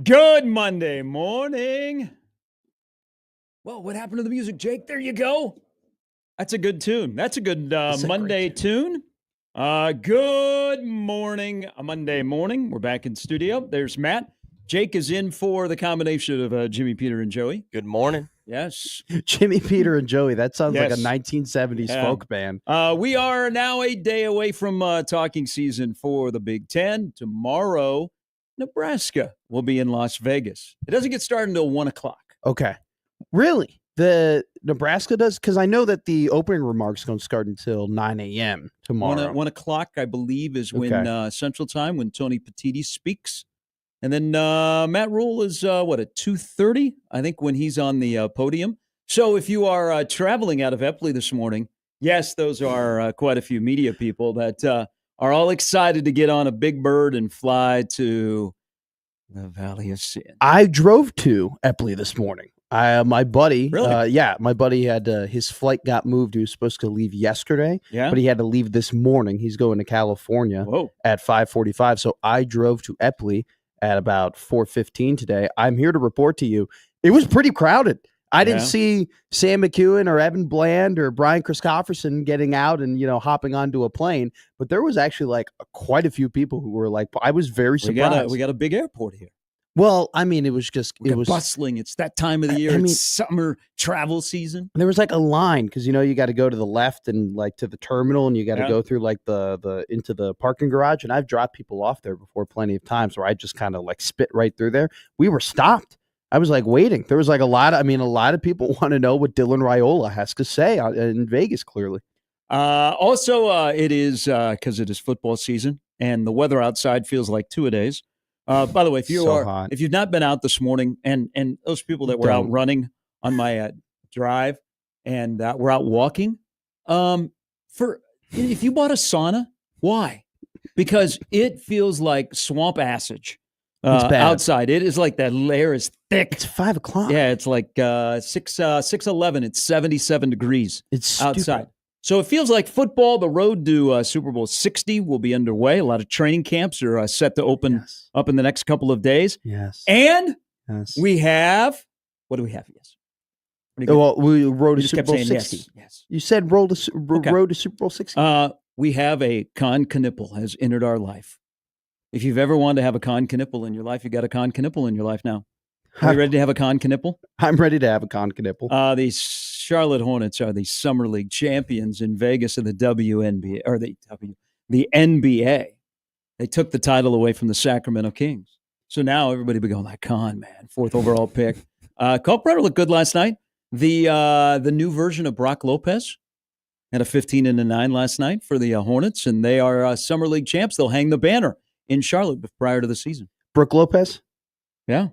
Good Monday morning. Well, what happened to the music, Jake? There you go. That's a good tune. That's a good Monday tune. Good morning, Monday morning. We're back in studio. There's Matt. Jake is in for the combination of Jimmy, Peter, and Joey. Good morning. Yes. Jimmy, Peter, and Joey. That sounds like a Yes. 1970s folk band. We are now a day away from talking season for the Big Ten. Tomorrow, Nebraska will be in Las Vegas. It doesn't get started until 1 o'clock. Okay. Really? The Nebraska does? Because I know that the opening remarks don't start until 9 a.m. tomorrow. 1 o'clock, I believe, is when Central Time, when Tony Petitti speaks. And then Matt Rule is, at 2:30, I think, when he's on the podium. So if you are traveling out of Epley this morning, yes, those are quite a few media people that are all excited to get on a big bird and fly to the Valley of Sin. I drove to Epley this morning. My buddy, Really? my buddy had his flight got moved. He was supposed to leave yesterday, Yeah. but he had to leave this morning. He's going to California at 5:45. So I drove to Epley at about 4:15 today. I'm here to report to you, it was pretty crowded. I didn't see Sam McEwen or Evan Bland or Brian Christopherson getting out and, hopping onto a plane, but there was actually quite a few people who were I was very surprised. We got a big airport here. Well, I mean, it was bustling. It's that time of the year. It's summer travel season. There was a line because you got to go to the left and to the terminal, and you got to go through the into the parking garage. And I've dropped people off there before plenty of times where I just kind of spit right through there. We were stopped. I was waiting. There was a lot of people want to know what Dylan Raiola has to say in Vegas. Clearly, also, it is because it is football season and the weather outside feels like two-a-days. By the way, if you've not been out this morning, and those people that were out running on my drive and we're out walking, if you bought a sauna, why? Because it feels like swamp acid outside. It is like that layer is thick. It's 5 o'clock. Yeah, it's like 6:11. It's 77 degrees. It's outside. Stupid. So it feels like football. The road to Super Bowl 60 will be underway. A lot of training camps are set to open up in the next couple of days. Yes. And we have, what do we have? Yes. Well, we rode to Super Bowl 60. Yes. You said road to Super Bowl 60? We have a Con Knipple has entered our life. If you've ever wanted to have a Con Knipple in your life, you got a Con Knipple in your life now. Are you ready to have a Con Knipple? I'm ready to have a Con Knipple. The Charlotte Hornets are the Summer League champions in Vegas of the WNBA, or the NBA. They took the title away from the Sacramento Kings. So now everybody be going like, Con, man, 4th overall pick. Kalkbrenner looked good last night. The new version of Brock Lopez had a 15-9 last night for the Hornets, and they are Summer League champs. They'll hang the banner in Charlotte prior to the season. Brooke Lopez? Yeah.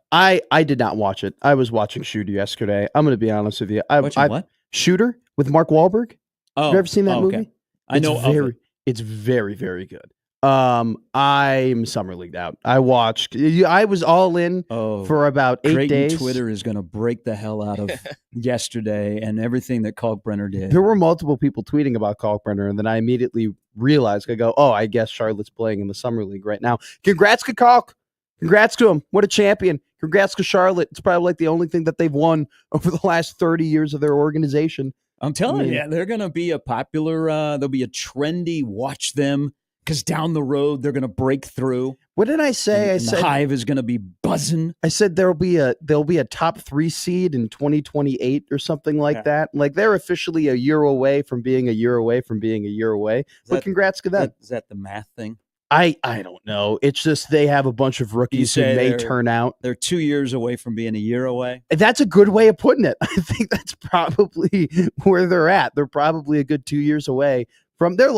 I did not watch it. I was watching Shooter yesterday. I'm going to be honest with you. What? Shooter with Mark Wahlberg. Have you ever seen that movie? Okay. I know. It's very, very good. I'm Summer Leagued out. I was all in for about 8 days. Twitter is going to break the hell out of yesterday and everything that Kalkbrenner did. There were multiple people tweeting about Kalkbrenner, and then I immediately realized, I guess Charlotte's playing in the Summer League right now. Congrats to Kalk. Congrats to him. What a champion. Congrats to Charlotte. It's probably the only thing that they've won over the last 30 years of their organization. I'm telling you, they're going to be a popular, they'll be a trendy, watch them, because down the road, they're going to break through. What did I say? I said the Hive is going to be buzzing. I said there'll be a top 3 seed in 2028 or something like that. They're officially a year away from being a year away from being a year away. But congrats to them. Is that the math thing? I don't know. It's just they have a bunch of rookies who may turn out. They're 2 years away from being a year away. That's a good way of putting it. I think that's probably where they're at. They're probably a good 2 years away from. They're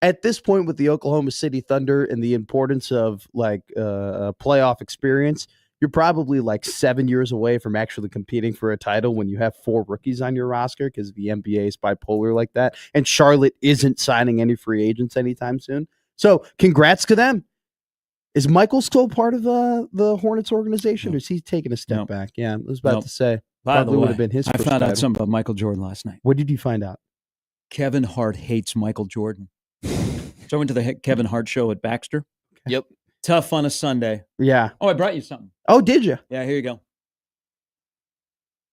at this point with the Oklahoma City Thunder and the importance of a playoff experience, you're probably 7 years away from actually competing for a title when you have 4 rookies on your roster because the NBA is bipolar like that. And Charlotte isn't signing any free agents anytime soon. So congrats to them. Is Michael still part of the Hornets organization, or is he taking a step back? Yeah, I was about to say. By the way, would have been his I found out something about Michael Jordan last night. What did you find out? Kevin Hart hates Michael Jordan. So I went to the Kevin Hart show at Baxter. Yep. Tough on a Sunday. Yeah. Oh, I brought you something. Oh, did you? Yeah, here you go.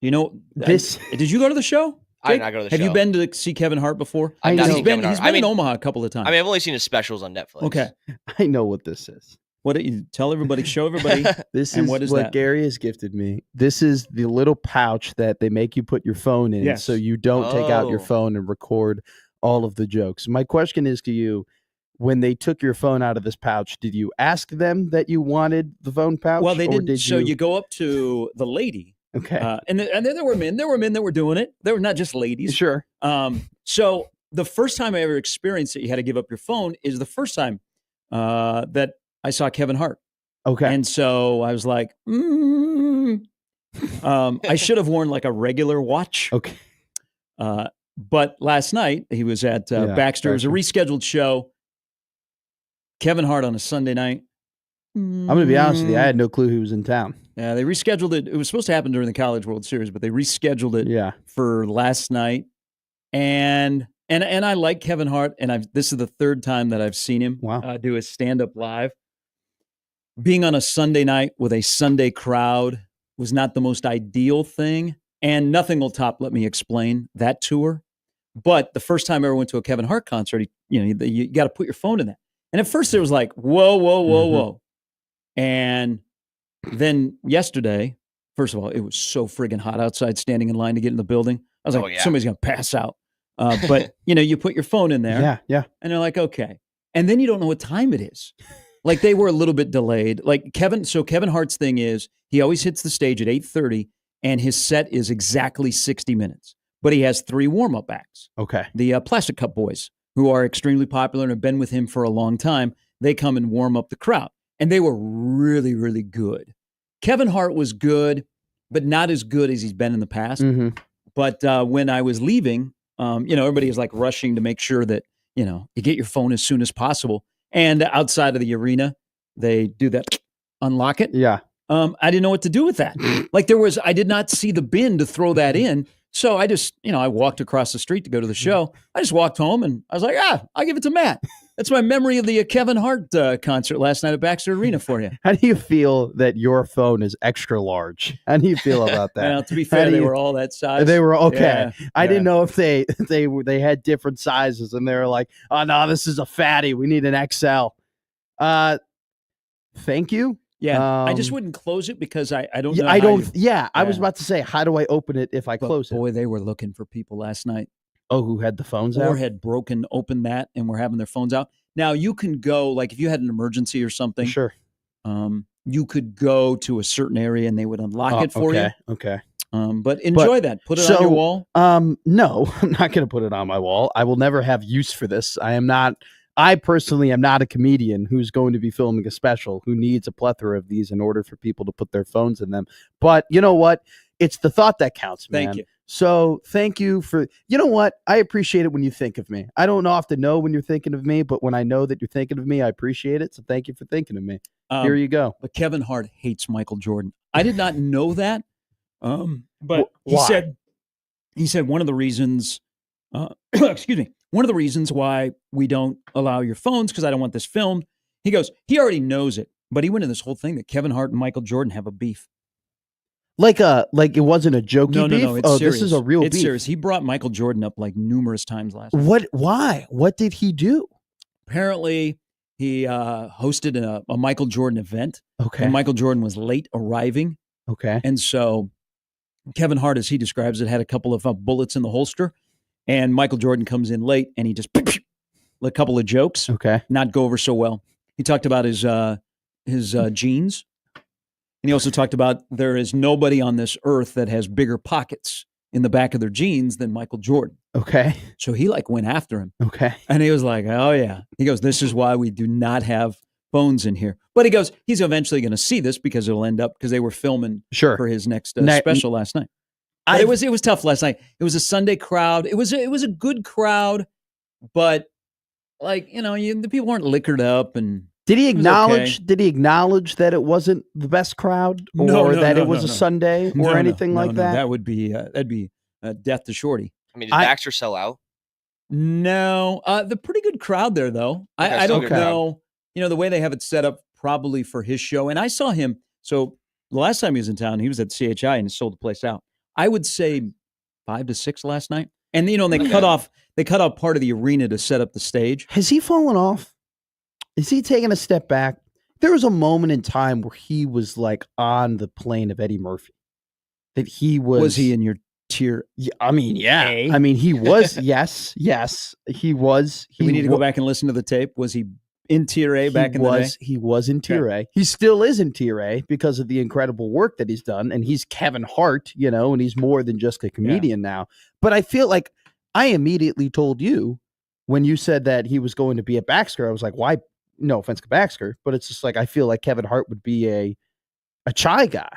You know, This. did you go to the show? I did not go to the show. Have you been to see Kevin Hart before? I've not seen Kevin Hart. He's been in Omaha a couple of times. I mean, I've only seen his specials on Netflix. Okay. I know what this is. What you tell everybody, show everybody. This and is what what Gary has gifted me. This is the little pouch that they make you put your phone in so you don't take out your phone and record all of the jokes. My question is to you, when they took your phone out of this pouch, did you ask them that you wanted the phone pouch? Well, they didn't. So you go up to the lady. Okay. And then there were men. There were men that were doing it. They were not just ladies. Sure. So the first time I ever experienced that you had to give up your phone is the first time that I saw Kevin Hart. Okay. And so I was like, I should have worn like a regular watch. Okay. But last night he was at Baxter. It was a rescheduled show. Kevin Hart on a Sunday night. I'm going to be honest with you. I had no clue he was in town. Yeah, they rescheduled it. It was supposed to happen during the College World Series, but they rescheduled it for last night. And I like Kevin Hart, and this is the third time that I've seen him do a stand-up live. Being on a Sunday night with a Sunday crowd was not the most ideal thing, and nothing will top, let me explain, that tour. But the first time I ever went to a Kevin Hart concert, you got to put your phone in that. And at first it was like, whoa, whoa, whoa, whoa. And then yesterday, first of all, it was so friggin' hot outside standing in line to get in the building. I was like, somebody's going to pass out. But, you put your phone in there. Yeah. And they're like, okay. And then you don't know what time it is. Like they were a little bit delayed. Like Kevin Hart's thing is he always hits the stage at 8:30 and his set is exactly 60 minutes. But he has 3 warm-up acts. Okay. The Plastic Cup Boys, who are extremely popular and have been with him for a long time, they come and warm up the crowd. And they were really, really good. Kevin Hart was good, but not as good as he's been in the past. Mm-hmm. But when I was leaving, everybody is like rushing to make sure that, you get your phone as soon as possible. And outside of the arena, they do that, unlock it. Yeah. I didn't know what to do with that. Like I did not see the bin to throw that in. So I just, I walked across the street to go to the show. I just walked home and I was like, I'll give it to Matt. That's my memory of the Kevin Hart concert last night at Baxter Arena for you. How do you feel that your phone is extra large? How do you feel about that? Well, to be fair, they were all that size. They were okay. Yeah, I didn't know if they had different sizes and they were like, oh no, this is a fatty. We need an XL. Thank you. Yeah, I just wouldn't close it because I don't know. I was about to say, how do I open it if I close it? Boy, they were looking for people last night. Oh, who had the phones out? Or had broken open that and were having their phones out. Now, you can go, like if you had an emergency or something. Sure. You could go to a certain area and they would unlock it for you. Okay. But enjoy that. Put it on your wall. No, I'm not going to put it on my wall. I will never have use for this. I personally am not a comedian who's going to be filming a special who needs a plethora of these in order for people to put their phones in them. But you know what? It's the thought that counts, man. Thank you. So thank you for, you know what? I appreciate it when you think of me. I don't often know when you're thinking of me, but when I know that you're thinking of me, I appreciate it. So thank you for thinking of me. Here you go. But Kevin Hart hates Michael Jordan. I did not know that. But why? he said one of the reasons, excuse me, one of the reasons why we don't allow your phones, because I don't want this filmed. He goes, he already knows it, but he went into this whole thing that Kevin Hart and Michael Jordan have a beef. Like it wasn't a jokey beef? No, it's serious. This is a real beef. It's serious. He brought Michael Jordan up like numerous times last night. Why? What did he do? Apparently, he hosted a Michael Jordan event. Okay. And Michael Jordan was late arriving. Okay. And so Kevin Hart, as he describes it, had a couple of bullets in the holster. And Michael Jordan comes in late and he just a couple of jokes. Okay. Not go over so well. He talked about his jeans. And he also talked about there is nobody on this earth that has bigger pockets in the back of their jeans than Michael Jordan. Okay. So he went after him. Okay. And he was like, oh yeah. He goes, this is why we do not have phones in here. But he goes, he's eventually going to see this because it'll end up, because they were filming for his next special last night. But it was tough last night. It was a Sunday crowd. It was a good crowd, but the people weren't liquored up. And did he acknowledge? Okay. Did he acknowledge that it wasn't the best crowd, or that it was a Sunday, or anything like that? That would be that'd be death to Shorty. I mean, did Baxter sell out? No, the pretty good crowd there though. I don't know. The way they have it set up probably for his show. And I saw him. So the last time he was in town, he was at CHI and sold the place out. I would say 5 to 6 last night. And they cut off part of the arena to set up the stage. Has he fallen off? Is he taking a step back? There was a moment in time where he was like on the plane of Eddie Murphy. That he was. Was he in your tier? Yeah, I mean, yeah. A? I mean, he was. Yes, he was. We need to go back and listen to the tape. Was he in tier A back in the day? He was in tier A. He still is in tier A because of the incredible work that he's done. And he's Kevin Hart, and he's more than just a comedian now. But I feel like I immediately told you when you said that he was going to be at Baxter, I was like, why? No offense to Baxter, but it's just like I feel like Kevin Hart would be a Chai guy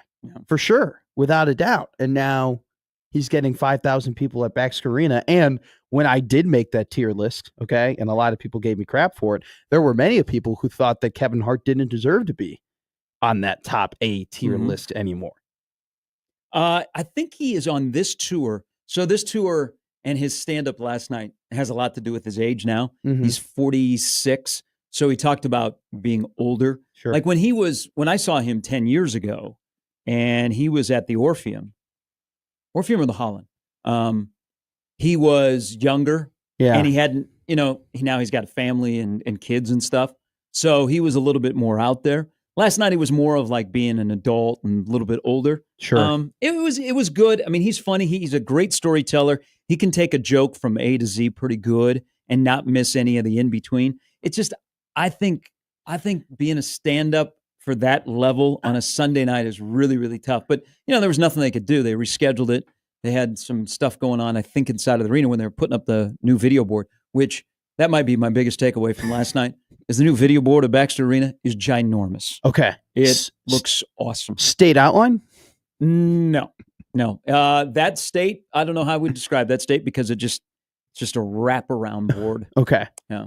for sure, without a doubt. And now he's getting 5,000 people at Baxter Arena. And when I did make that tier list, okay, and a lot of people gave me crap for it, there were many of people who thought that Kevin Hart didn't deserve to be on that top A tier list anymore. I think he is on this tour. So this tour and his stand-up last night has a lot to do with his age now. He's 46. So he talked about being older. Sure. Like when I saw him 10 years ago and he was at the Orpheum or the Holland, he was younger and he hadn't, now he's got a family and kids and stuff. So he was a little bit more out there. Last night, he was more of like being an adult and a little bit older. Sure. It was good. I mean, he's funny. He's a great storyteller. He can take a joke from A to Z pretty good and not miss any of the in-between. It's just, I think being a stand-up for that level on a Sunday night is really, really tough. But, there was nothing they could do. They rescheduled it. They had some stuff going on, I think, inside of the arena when they were putting up the new video board, which that might be my biggest takeaway from last night, is the new video board at Baxter Arena is ginormous. Okay. It looks awesome. State outline? No. That state, I don't know how I would describe that state because it's just a wraparound board. Okay. Yeah.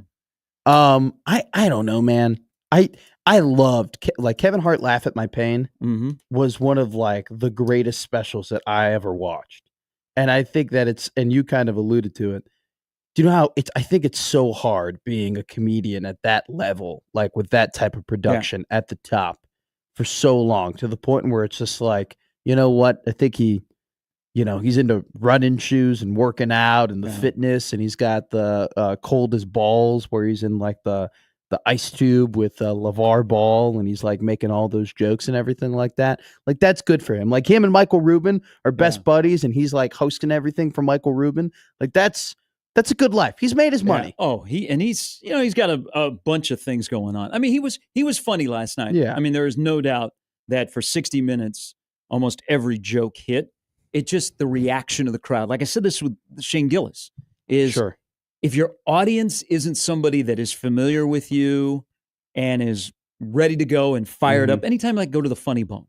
I don't know, man. I loved like Kevin Hart Laugh at My Pain was one of like the greatest specials that I ever watched. And I think that and you kind of alluded to it. Do you know how I think it's so hard being a comedian at that level, like with that type of production at the top for so long, to the point where it's just like, you know what? I think he's into running shoes and working out and the fitness, and he's got the cold as balls where he's in like the ice tube with LeVar Ball, and he's like making all those jokes and everything like that. Like that's good for him. Like him and Michael Rubin are best buddies, and he's like hosting everything for Michael Rubin. Like that's a good life. He's made his money. Yeah. Oh, he's got a bunch of things going on. I mean, he was funny last night. Yeah. I mean, there is no doubt that for 60 minutes, almost every joke hit. It's just the reaction of the crowd. Like I said this with Shane Gillis, is if your audience isn't somebody that is familiar with you and is ready to go and fired up, anytime like go to the Funny Bone.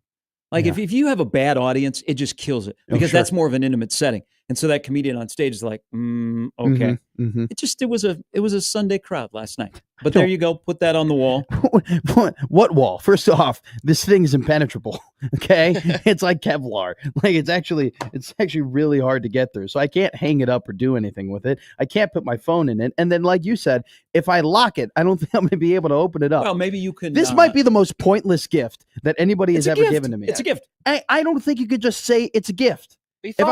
Like if you have a bad audience, it just kills it because that's more of an intimate setting. And so that comedian on stage is like, okay. It was a Sunday crowd last night. But there you go. Put that on the wall. What wall? First off, this thing is impenetrable. Okay. It's like Kevlar. Like it's actually really hard to get through. So I can't hang it up or do anything with it. I can't put my phone in it. And then like you said, if I lock it, I don't think I'm going to be able to open it up. Well, maybe you can. This might be the most pointless gift that anybody has ever given to me. It's a gift. I don't think you could just say it's a gift. It's a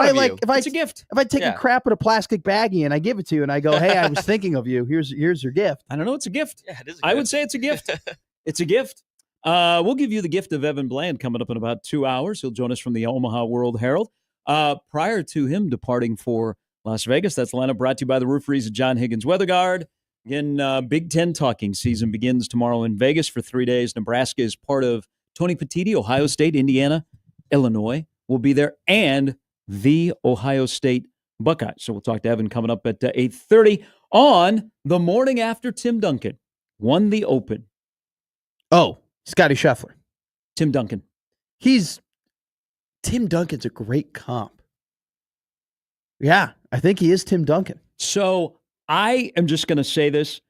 gift. If I take a crap in a plastic baggie and I give it to you and I go, hey, I was thinking of you. Here's your gift. I don't know. It's a gift. Yeah, it is. I would say it's a gift. It's a gift. We'll give you the gift of Evan Bland coming up in about 2 hours. He'll join us from the Omaha World Herald. Prior to him departing for Las Vegas, that's the lineup brought to you by the Rooferys of John Higgins Weather Guard. Again, Big Ten talking season begins tomorrow in Vegas for 3 days. Nebraska is part of Tony Petitti, Ohio State, Indiana, Illinois will be there, and the Ohio State Buckeyes. So we'll talk to Evan coming up at 8:30 on the morning after Tim Duncan won the Open. Oh, Scottie Scheffler. Tim Duncan. Tim Duncan's a great comp. Yeah, I think he is Tim Duncan. So I am just going to say this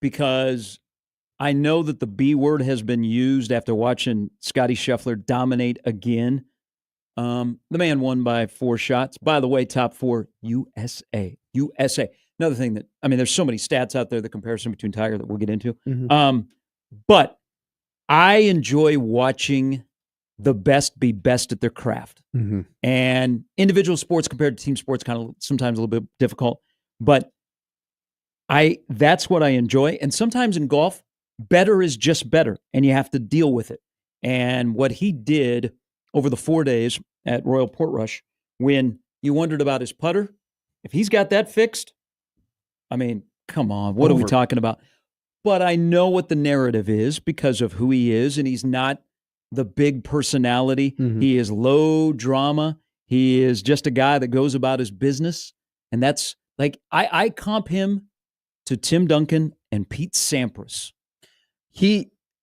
because I know that the B word has been used after watching Scottie Scheffler dominate again. The man won by 4 shots. By the way, top 4 USA. Another thing there's so many stats out there, the comparison between Tiger that we'll get into. But I enjoy watching the best be best at their craft. Mm-hmm. And individual sports compared to team sports kind of sometimes a little bit difficult, but that's what I enjoy. And sometimes in golf, better is just better, and you have to deal with it. And what he did over the 4 days at Royal Portrush, when you wondered about his putter, if he's got that fixed, I mean, come on, what are we talking about? But I know what the narrative is because of who he is, and he's not the big personality. Mm-hmm. He is low drama. He is just a guy that goes about his business. And that's like, I comp him to Tim Duncan and Pete Sampras.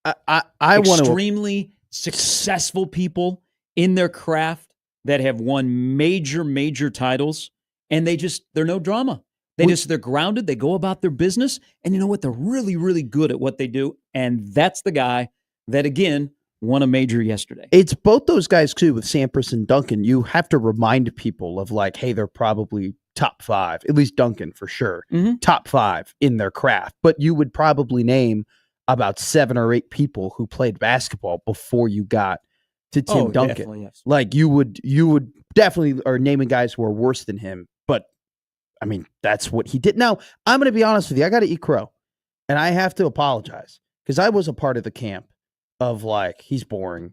I extremely successful people in their craft that have won major titles, and they're no drama. They're grounded. They go about their business, and you know what? They're really good at what they do, and that's the guy that, again, won a major yesterday. It's both those guys, too, with Sampras and Duncan. You have to remind people of, like, hey, they're probably top 5, at least Duncan for sure, top 5 in their craft. But you would probably name about 7 or 8 people who played basketball before you got to Tim Duncan. Yes. Like you would definitely are naming guys who are worse than him. But I mean, that's what he did. Now, I'm going to be honest with you. I got to eat crow, and I have to apologize because I was a part of the camp of like, he's boring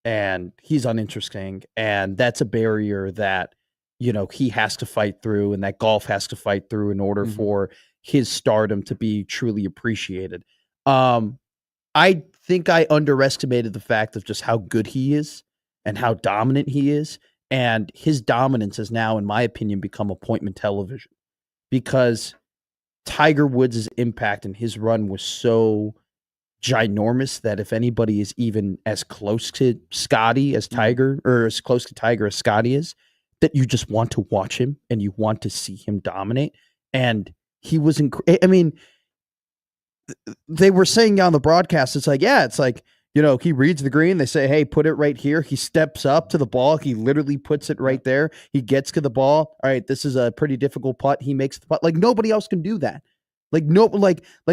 and he's uninteresting. And that's a barrier that, you know, he has to fight through and that golf has to fight through in order for his stardom to be truly appreciated. I think I underestimated the fact of just how good he is and how dominant he is. And his dominance has now, in my opinion, become appointment television because Tiger Woods' impact and his run was so ginormous that if anybody is even as close to Scottie as Tiger, or as close to Tiger as Scottie is, that you just want to watch him and you want to see him dominate. And he was I mean, they were saying on the broadcast, it's like, you know, he reads the green. They say, hey, put it right here. He steps up to the ball. He literally puts it right there. He gets to the ball. All right, this is a pretty difficult putt. He makes the putt. Like nobody else can do that. Like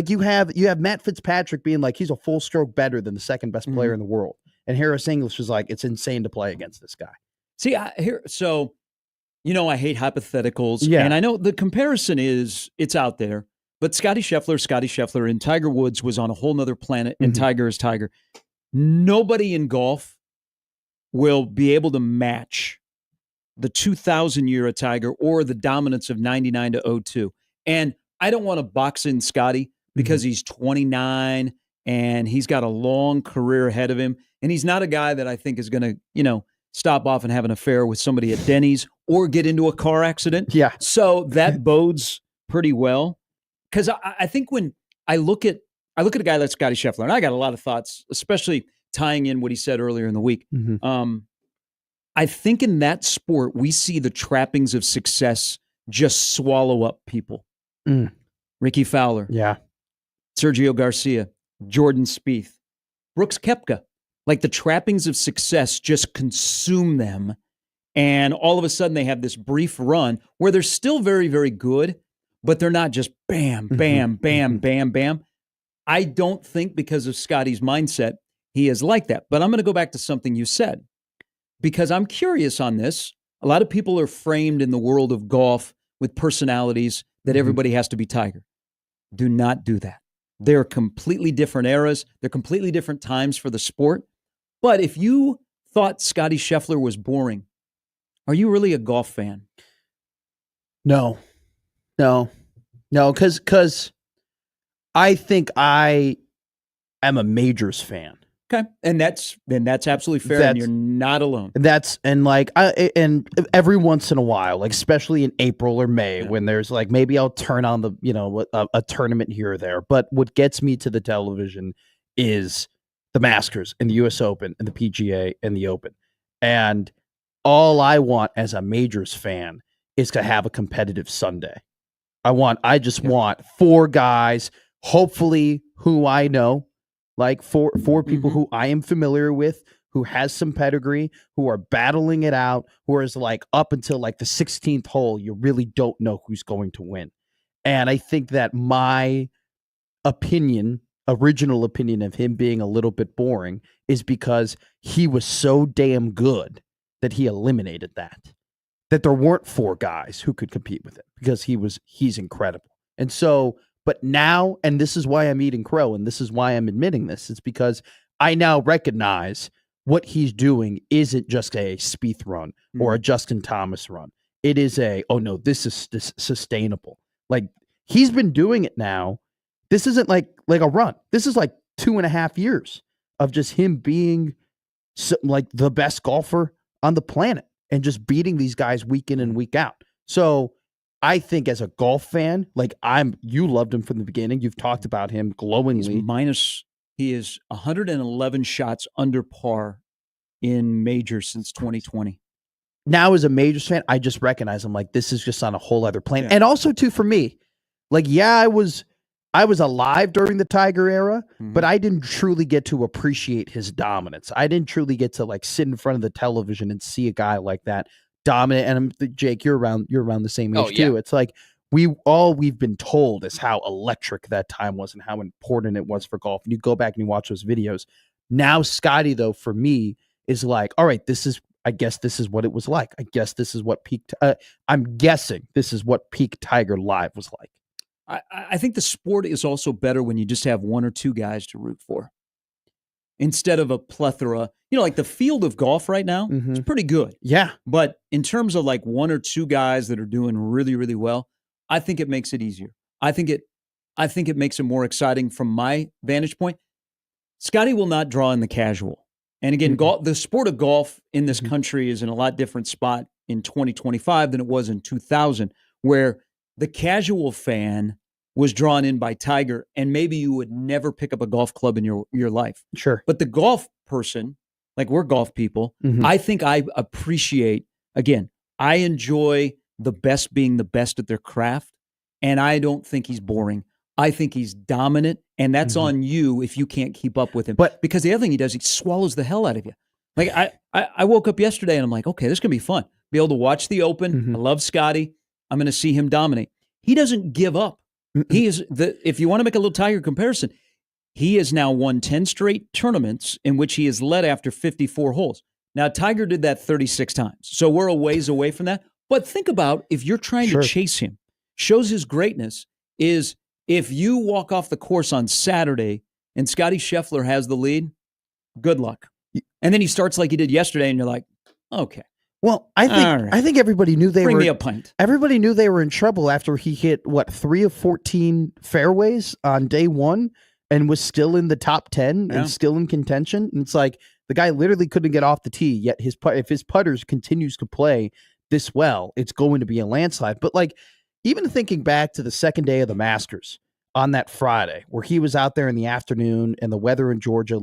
you have Matt Fitzpatrick being like, he's a full stroke better than the second best player in the world. And Harris English was like, it's insane to play against this guy. See, so, you know, I hate hypotheticals. Yeah. And I know the comparison it's out there. But Scottie Scheffler, and Tiger Woods was on a whole nother planet, and Tiger is Tiger. Nobody in golf will be able to match the 2000 year of Tiger or the dominance of 99 to 02. And I don't want to box in Scottie because he's 29 and he's got a long career ahead of him. And he's not a guy that I think is going to, you know, stop off and have an affair with somebody at Denny's or get into a car accident. Yeah. So that bodes pretty well. Because I think when I look at a guy like Scottie Scheffler, and I got a lot of thoughts, especially tying in what he said earlier in the week. I think in that sport, we see the trappings of success just swallow up people. Ricky Fowler. Yeah. Sergio Garcia. Jordan Spieth. Brooks Koepka. Like the trappings of success just consume them. And all of a sudden they have this brief run where they're still very, very good, but they're not just bam, bam, bam, bam, bam. I don't think because of Scottie's mindset, he is like that. But I'm going to go back to something you said because I'm curious on this. A lot of people are framed in the world of golf with personalities that everybody has to be Tiger. Do not do that. They're completely different eras. They're completely different times for the sport. But if you thought Scottie Scheffler was boring, are you really a golf fan? No, because I think I am a majors fan. Okay, and that's absolutely fair, and you're not alone. And every once in a while, like especially in April or May, when there's like maybe I'll turn on a tournament here or there. But what gets me to the television is the Masters and the U.S. Open and the PGA and the Open, and all I want as a majors fan is to have a competitive Sunday. I just want 4 guys, hopefully who I know, like four people who I am familiar with, who has some pedigree, who are battling it out, who is like up until like the 16th hole, you really don't know who's going to win. And I think that my opinion original opinion of him being a little bit boring is because he was so damn good that he eliminated that there weren't 4 guys who could compete with him because he's incredible. And so, but now, and this is why I'm eating crow, and this is why I'm admitting this, it's because I now recognize what he's doing isn't just a Spieth run or a Justin Thomas run. It is oh no, this is sustainable. Like, he's been doing it now. This isn't like a run. This is like 2.5 years of just him being like the best golfer on the planet and just beating these guys week in and week out. So I think as a golf fan, like you loved him from the beginning. You've talked about him glowingly. He is 111 shots under par in majors since 2020. Now as a majors fan, I just recognize him like this is just on a whole other plane. Yeah. And also too, for me, like, yeah, I was alive during the Tiger era, but I didn't truly get to appreciate his dominance. I didn't truly get to like sit in front of the television and see a guy like that dominant. And Jake, you're around the same age too. It's like we've been told is how electric that time was and how important it was for golf. And you go back and you watch those videos. Now Scottie, though, for me is like, all right, I guess this is what it was like. I guess this is what I'm guessing this is what peak Tiger Live was like. I think the sport is also better when you just have 1 or 2 guys to root for instead of a plethora. You know, like the field of golf right now is pretty good. Yeah. But in terms of like 1 or 2 guys that are doing really, really well, I think it makes it easier. I think it makes it more exciting from my vantage point. Scottie will not draw in the casual. And again, the sport of golf in this country is in a lot different spot in 2025 than it was in 2000, where the casual fan was drawn in by Tiger, and maybe you would never pick up a golf club in your life. Sure. But the golf person, like we're golf people, I think I appreciate, again, I enjoy the best being the best at their craft, and I don't think he's boring. I think he's dominant, and that's on you if you can't keep up with him. But because the other thing he does, he swallows the hell out of you. Like I woke up yesterday and I'm like, okay, this is gonna be fun. Be able to watch the Open. I love Scottie. I'm going to see him dominate. He doesn't give up. He is if you want to make a little Tiger comparison, he has now won 10 straight tournaments in which he has led after 54 holes. Now, Tiger did that 36 times. So we're a ways away from that. But think about if you're trying to chase him, shows his greatness is if you walk off the course on Saturday and Scottie Scheffler has the lead, good luck. And then he starts like he did yesterday and you're like, okay. Well, I think everybody knew Bring me a pint. Everybody knew they were in trouble after he hit 3 of 14 fairways on day 1 and was still in the top 10 and still in contention. And it's like the guy literally couldn't get off the tee. Yet if his putters continues to play this well, it's going to be a landslide. But like even thinking back to the second day of the Masters on that Friday, where he was out there in the afternoon and the weather in Georgia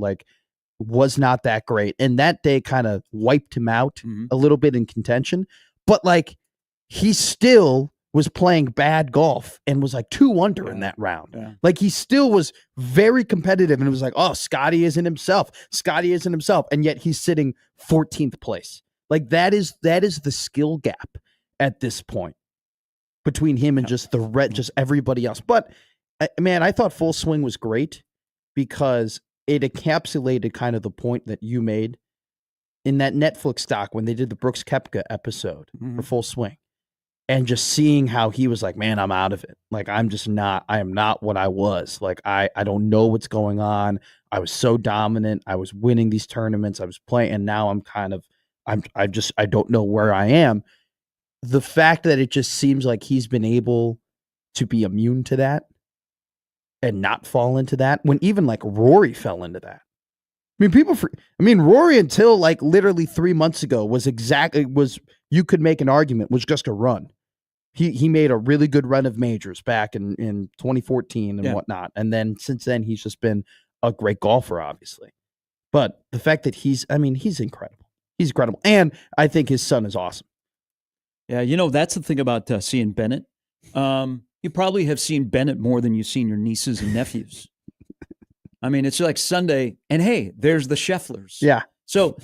was not that great. And that day kind of wiped him out a little bit in contention. But like he still was playing bad golf and was like 2 under in that round. Yeah. Like he still was very competitive and it was like, oh, Scottie isn't himself. And yet he's sitting 14th place. Like that is the skill gap at this point between him and just everybody else. But man, I thought Full Swing was great because it encapsulated kind of the point that you made in that Netflix doc when they did the Brooks Koepka episode for Full Swing. And just seeing how he was like, man, I'm out of it. Like, I am not what I was. Like, I don't know what's going on. I was so dominant. I was winning these tournaments. I was playing. And now I don't know where I am. The fact that it just seems like he's been able to be immune to that and not fall into that when even like Rory fell into that. Rory until like literally 3 months ago you could make an argument was just a run. He made a really good run of majors back in 2014 and whatnot. And then since then he's just been a great golfer, obviously. But the fact that he's incredible. He's incredible. And I think his son is awesome. Yeah, that's the thing about seeing Bennett. You probably have seen Bennett more than you've seen your nieces and nephews. It's like Sunday, and hey, there's the Schefflers. Yeah. So,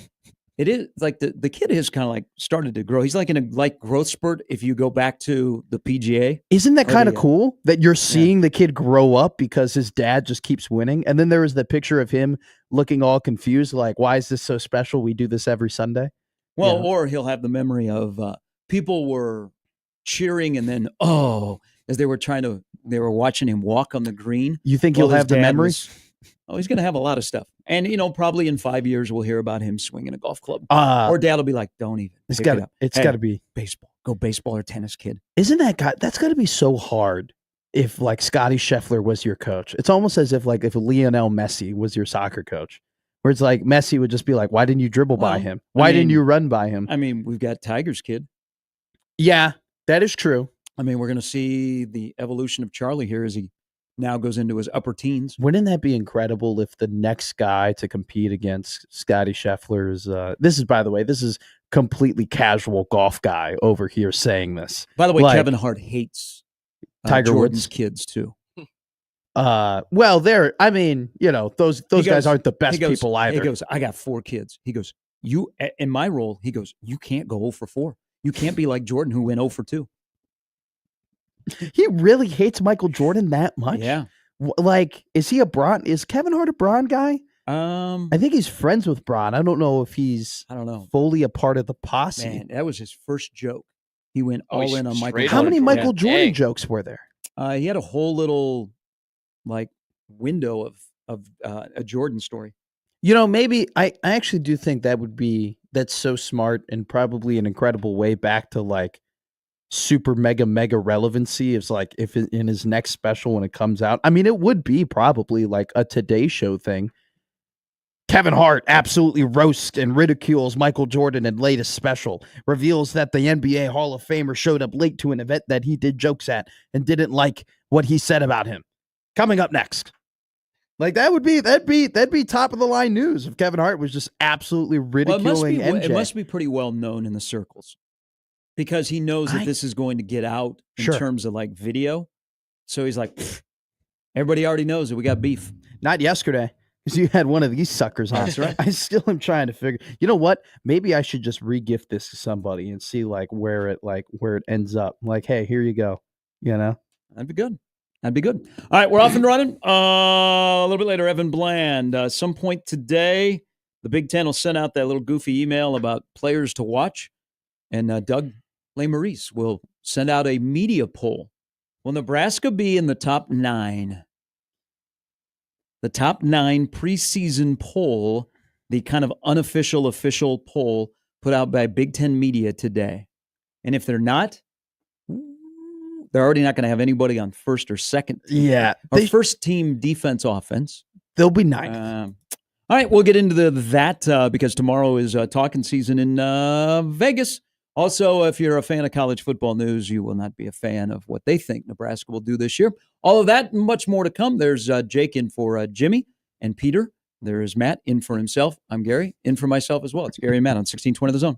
It is like the kid has kind of like started to grow. He's like in a like growth spurt. If you go back to the PGA, isn't that kind of cool that you're seeing the kid grow up because his dad just keeps winning? And then there was the picture of him looking all confused, like, "Why is this so special? We do this every Sunday." Well, or he'll have the memory of people were cheering, and then as they were watching him walk on the green. You think he'll have the memory? He's going to have a lot of stuff. And, probably in 5 years, we'll hear about him swinging a golf club. Or dad will be like, don't even. It's got to be baseball. Go baseball or tennis, kid. Isn't that's got to be so hard if like Scottie Scheffler was your coach? It's almost as if like if Lionel Messi was your soccer coach, where it's like Messi would just be like, why didn't you dribble by him? Why didn't you run by him? I mean, we've got Tiger's kid. Yeah, that is true. I mean, we're going to see the evolution of Charlie here as he now goes into his upper teens. Wouldn't that be incredible if the next guy to compete against Scottie Scheffler is by the way, this is completely casual golf guy over here saying this. By the way, like, Kevin Hart hates Tiger Jordan's Woods kids too. Well, those guys aren't the best people either. He goes, I got 4 kids. He goes, you in my role, he goes, you can't go 0 for 4. You can't be like Jordan who went 0 for 2. He really hates Michael Jordan that much? Yeah. Like, is Kevin Hart a Bron guy? I think he's friends with Bron. I don't know if he's fully a part of the posse. Man, that was his first joke. He went all in on Michael Jordan. How many Michael Jordan jokes were there? He had a whole little like window of a Jordan story. Maybe I actually do think that's so smart and probably an incredible way back to like super mega relevancy is like if in his next special when it comes out. I mean, it would be probably like a Today Show thing. Kevin Hart absolutely roasts and ridicules Michael Jordan in latest special, reveals that the NBA Hall of Famer showed up late to an event that he did jokes at and didn't like what he said about him. Coming up next. Like that'd be top of the line news if Kevin Hart was just absolutely ridiculing MJ. It must be pretty well known in the circles because he knows that this is going to get out in terms of like video. So he's like, everybody already knows that we got beef. Not yesterday. Because you had one of these suckers on. That's right. I still am trying to figure. You know what? Maybe I should just re-gift this to somebody and see where it ends up. Like, hey, here you go. That'd be good. All right, we're off and running. A little bit later, Evan Bland. Some point today, the Big Ten will send out that little goofy email about players to watch, and Doug Lesmerises will send out a media poll. Will Nebraska be in the top 9? The top 9 preseason poll, the kind of unofficial official poll put out by Big Ten Media today. And if they're not, they're already not going to have anybody on first or second team. Yeah. Or first team defense offense. They'll be 9th. All right, we'll get into that because tomorrow is talking season in Vegas. Also, if you're a fan of college football news, you will not be a fan of what they think Nebraska will do this year. All of that and much more to come. There's Jake in for Jimmy and Peter. There is Matt in for himself. I'm Gary in for myself as well. It's Gary and Matt on 1620 The Zone.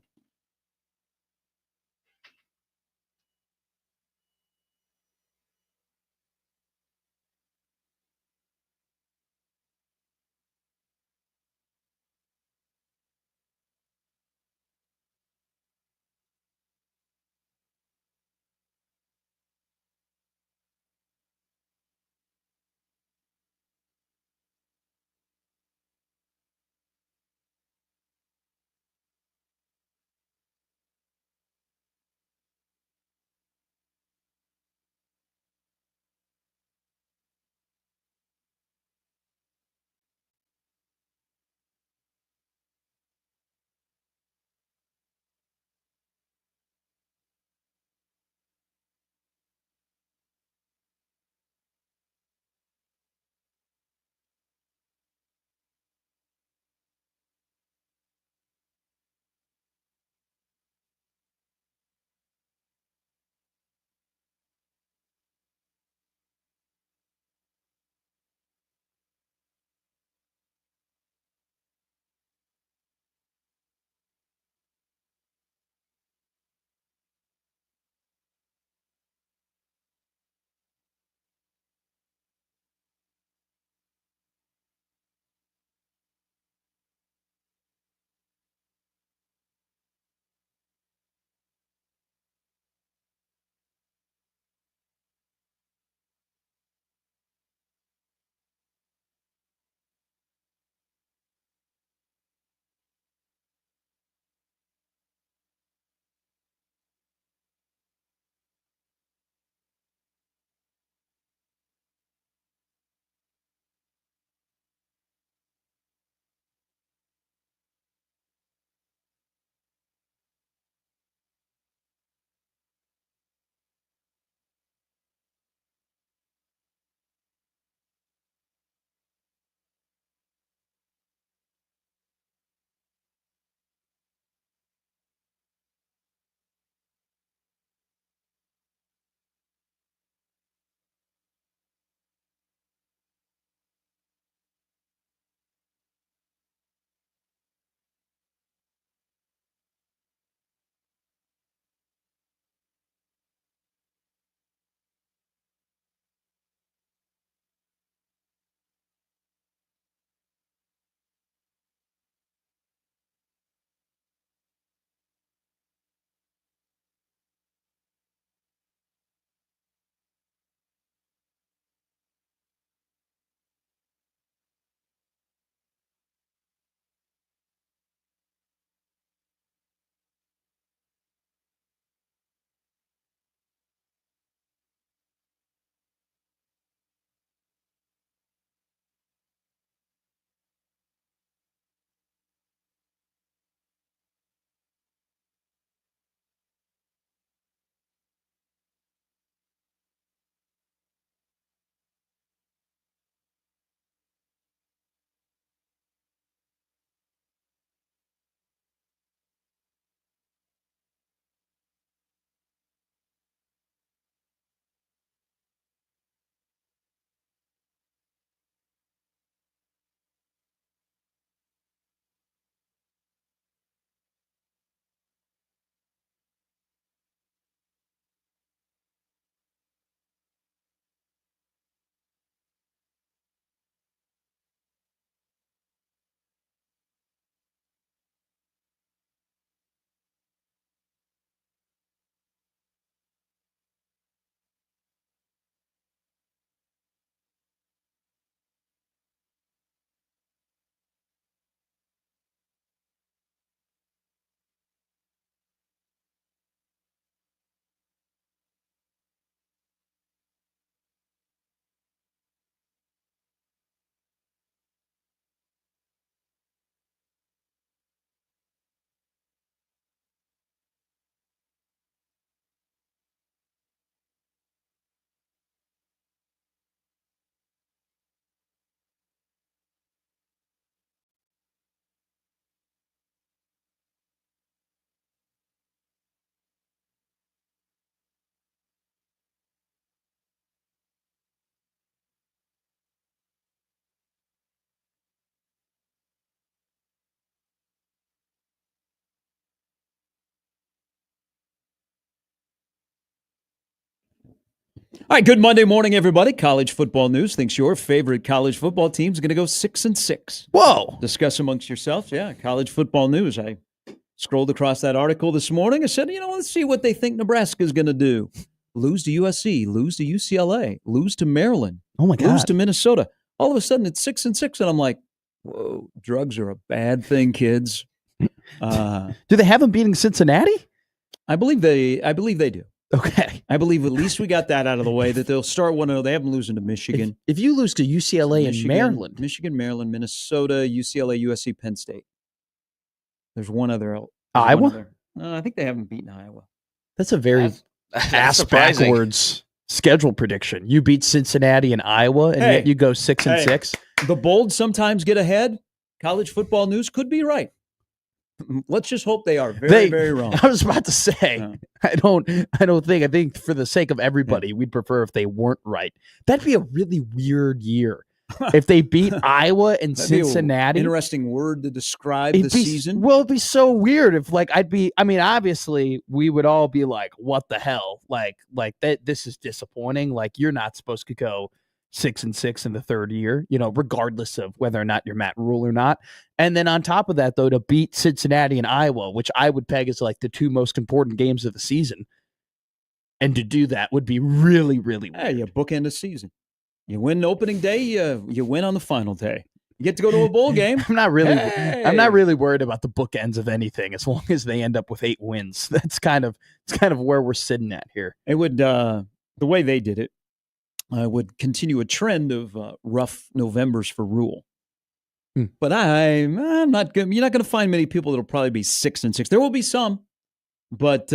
All right, good Monday morning, everybody. College football news thinks your favorite college football team is going to go 6-6. Whoa. Discuss amongst yourselves. Yeah, college football news. I scrolled across that article this morning. I said, let's see what they think Nebraska is going to do. Lose to USC, lose to UCLA, lose to Maryland. Oh, my God. Lose to Minnesota. All of a sudden, it's 6-6, and I'm like, whoa, drugs are a bad thing, kids. Do they have them beating Cincinnati? I believe they do. Okay. I believe at least we got that out of the way, that they'll start 1-0. They have them losing to Michigan. If you lose to UCLA and Maryland. Michigan, Maryland, Minnesota, UCLA, USC, Penn State. There's one other. Iowa? I think they haven't beaten Iowa. That's a very ass-backwards schedule prediction. You beat Cincinnati and Iowa, and yet you go 6-6. The bold sometimes get ahead. College football news could be right. Let's just hope they are very wrong. I was about to say, I think for the sake of everybody, we'd prefer if they weren't right. That'd be a really weird year. If they beat Iowa and Cincinnati. Interesting word to describe the season. Well, it'd be so weird if obviously we would all be like, what the hell? Like that, this is disappointing. Like, you're not supposed to go 6-6 in the third year, regardless of whether or not you're Matt Rule or not. And then on top of that, though, to beat Cincinnati and Iowa, which I would peg as like the two most important games of the season, and to do that would be really, really weird. Yeah, you bookend a season. You win opening day, you win on the final day. You get to go to a bowl game. I'm not really worried about the bookends of anything as long as they end up with 8 wins. It's kind of where we're sitting at here. It would the way they did it would continue a trend of rough Novembers for Rule. But I'm not good. You're not going to find many people that'll probably be 6-6. There will be some, but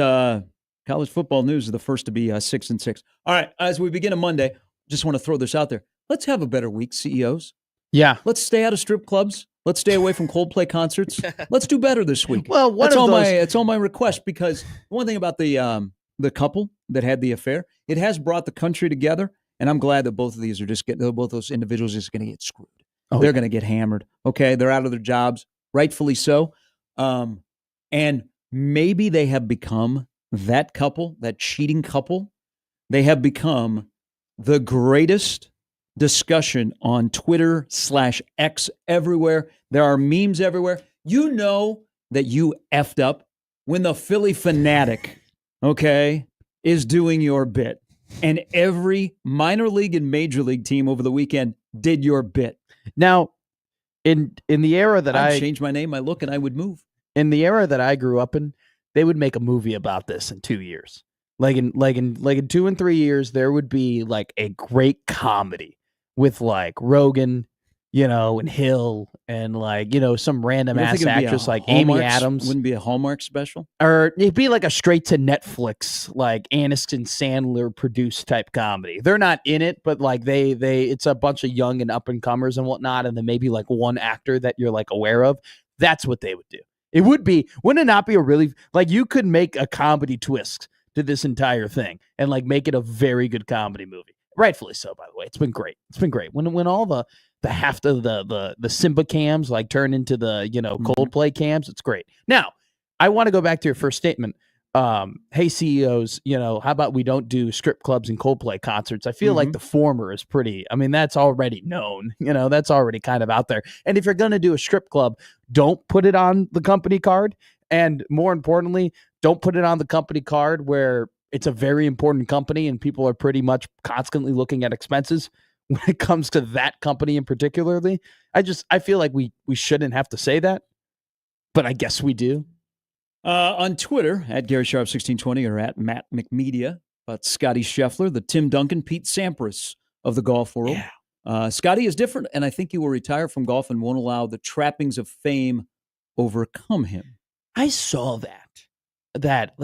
college football news is the first to be 6-6. All right, as we begin a Monday, just want to throw this out there. Let's have a better week, CEOs. Yeah. Let's stay out of strip clubs. Let's stay away from Coldplay concerts. Let's do better this week. Well, it's all my request, because one thing about the couple that had the affair, it has brought the country together, and I'm glad that both of these are both those individuals are just going to get screwed. They're going to get hammered. Okay, they're out of their jobs, rightfully so. And maybe they have become that couple, that cheating couple. They have become the greatest discussion on Twitter/X everywhere. There are memes everywhere. You know that you effed up when the Philly Fanatic, is doing your bit. And every minor league and major league team over the weekend did your bit. Now, in the era that I'd change my name, my look, and I would move. In the era that I grew up in, they would make a movie about this in 2 years. Like in 2 and 3 years, there would be like a great comedy with like Rogan, and Hill, and like, some random ass actress like Amy Adams. Wouldn't be a Hallmark special? Or it'd be like a straight to Netflix, like Aniston Sandler produced type comedy. They're not in it, but like it's a bunch of young and up and comers and whatnot, and then maybe like one actor that you're like aware of. That's what they would do. Wouldn't it not be a really, like, you could make a comedy twist to this entire thing and like make it a very good comedy movie. Rightfully so, by the way. It's been great. When all the half of the Simba cams like turn into the Coldplay cams, it's great. Now, I want to go back to your first statement. Hey CEOs, how about we don't do strip clubs and Coldplay concerts? I feel like the former is pretty. I mean, that's already known. That's already kind of out there. And if you're going to do a strip club, don't put it on the company card. And more importantly, don't put it on the company card where it's a very important company and people are pretty much constantly looking at expenses when it comes to that company in particularly. I feel like we shouldn't have to say that, but I guess we do. On Twitter, at Gary Sharp 1620 or at Matt McMedia, about Scottie Scheffler, the Tim Duncan, Pete Sampras of the golf world. Yeah. Scottie is different, and I think he will retire from golf and won't allow the trappings of fame overcome him. I saw that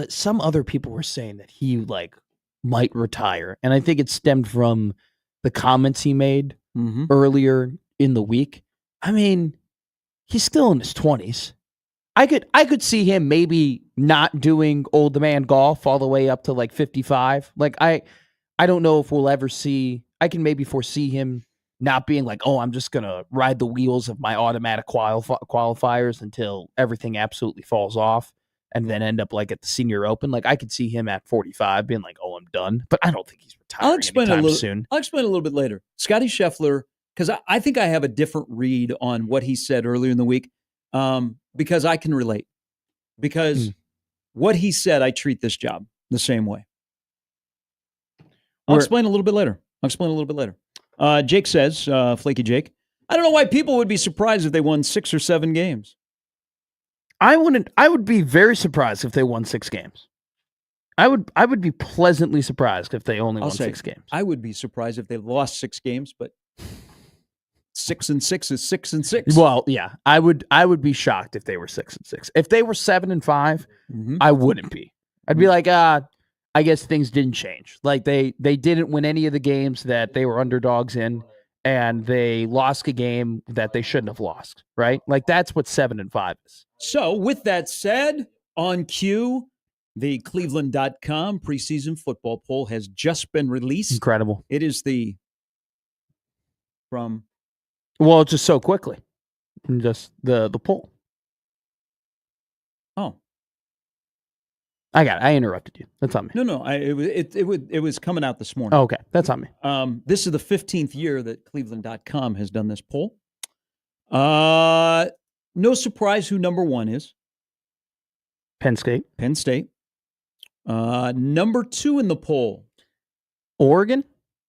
some other people were saying that he like might retire, and I think it stemmed from the comments he made earlier in the week. I mean, he's still in his 20s. I could see him maybe not doing old man golf all the way up to like 55. Like I don't know if we'll ever see. I can maybe foresee him not being like, oh, I'm just gonna ride the wheels of my automatic qualifiers until everything absolutely falls off and then end up like at the Senior Open. Like I could see him at 45 being like, "Oh, I'm done," but I don't think he's retiring anytime soon. I'll explain a little bit later. Scottie Scheffler, because I think I have a different read on what he said earlier in the week, because I can relate. Because what he said, I treat this job the same way. I'll explain a little bit later. Jake says, Flaky Jake, I don't know why people would be surprised if they won 6 or 7 games. I would be very surprised if they won 6 games. I would be pleasantly surprised if they only won 6 games. I would be surprised if they lost 6 games, but 6 and 6 is 6 and 6. Well, yeah, I would be shocked if they were 6 and 6. If they were 7 and 5, I wouldn't be. I'd be like, I guess things didn't change. Like they didn't win any of the games that they were underdogs in, and they lost a game that they shouldn't have lost, right? Like that's what 7 and 5 is. So with that said, on cue, the Cleveland.com preseason football poll has just been released. Incredible. It is Well, just so quickly. Just the poll. Oh. I got it. I interrupted you. That's on me. No. It was coming out this morning. Oh, okay. That's on me. This is the 15th year that Cleveland.com has done this poll. No surprise who number 1 is. Penn State. Number 2 in the poll. Oregon.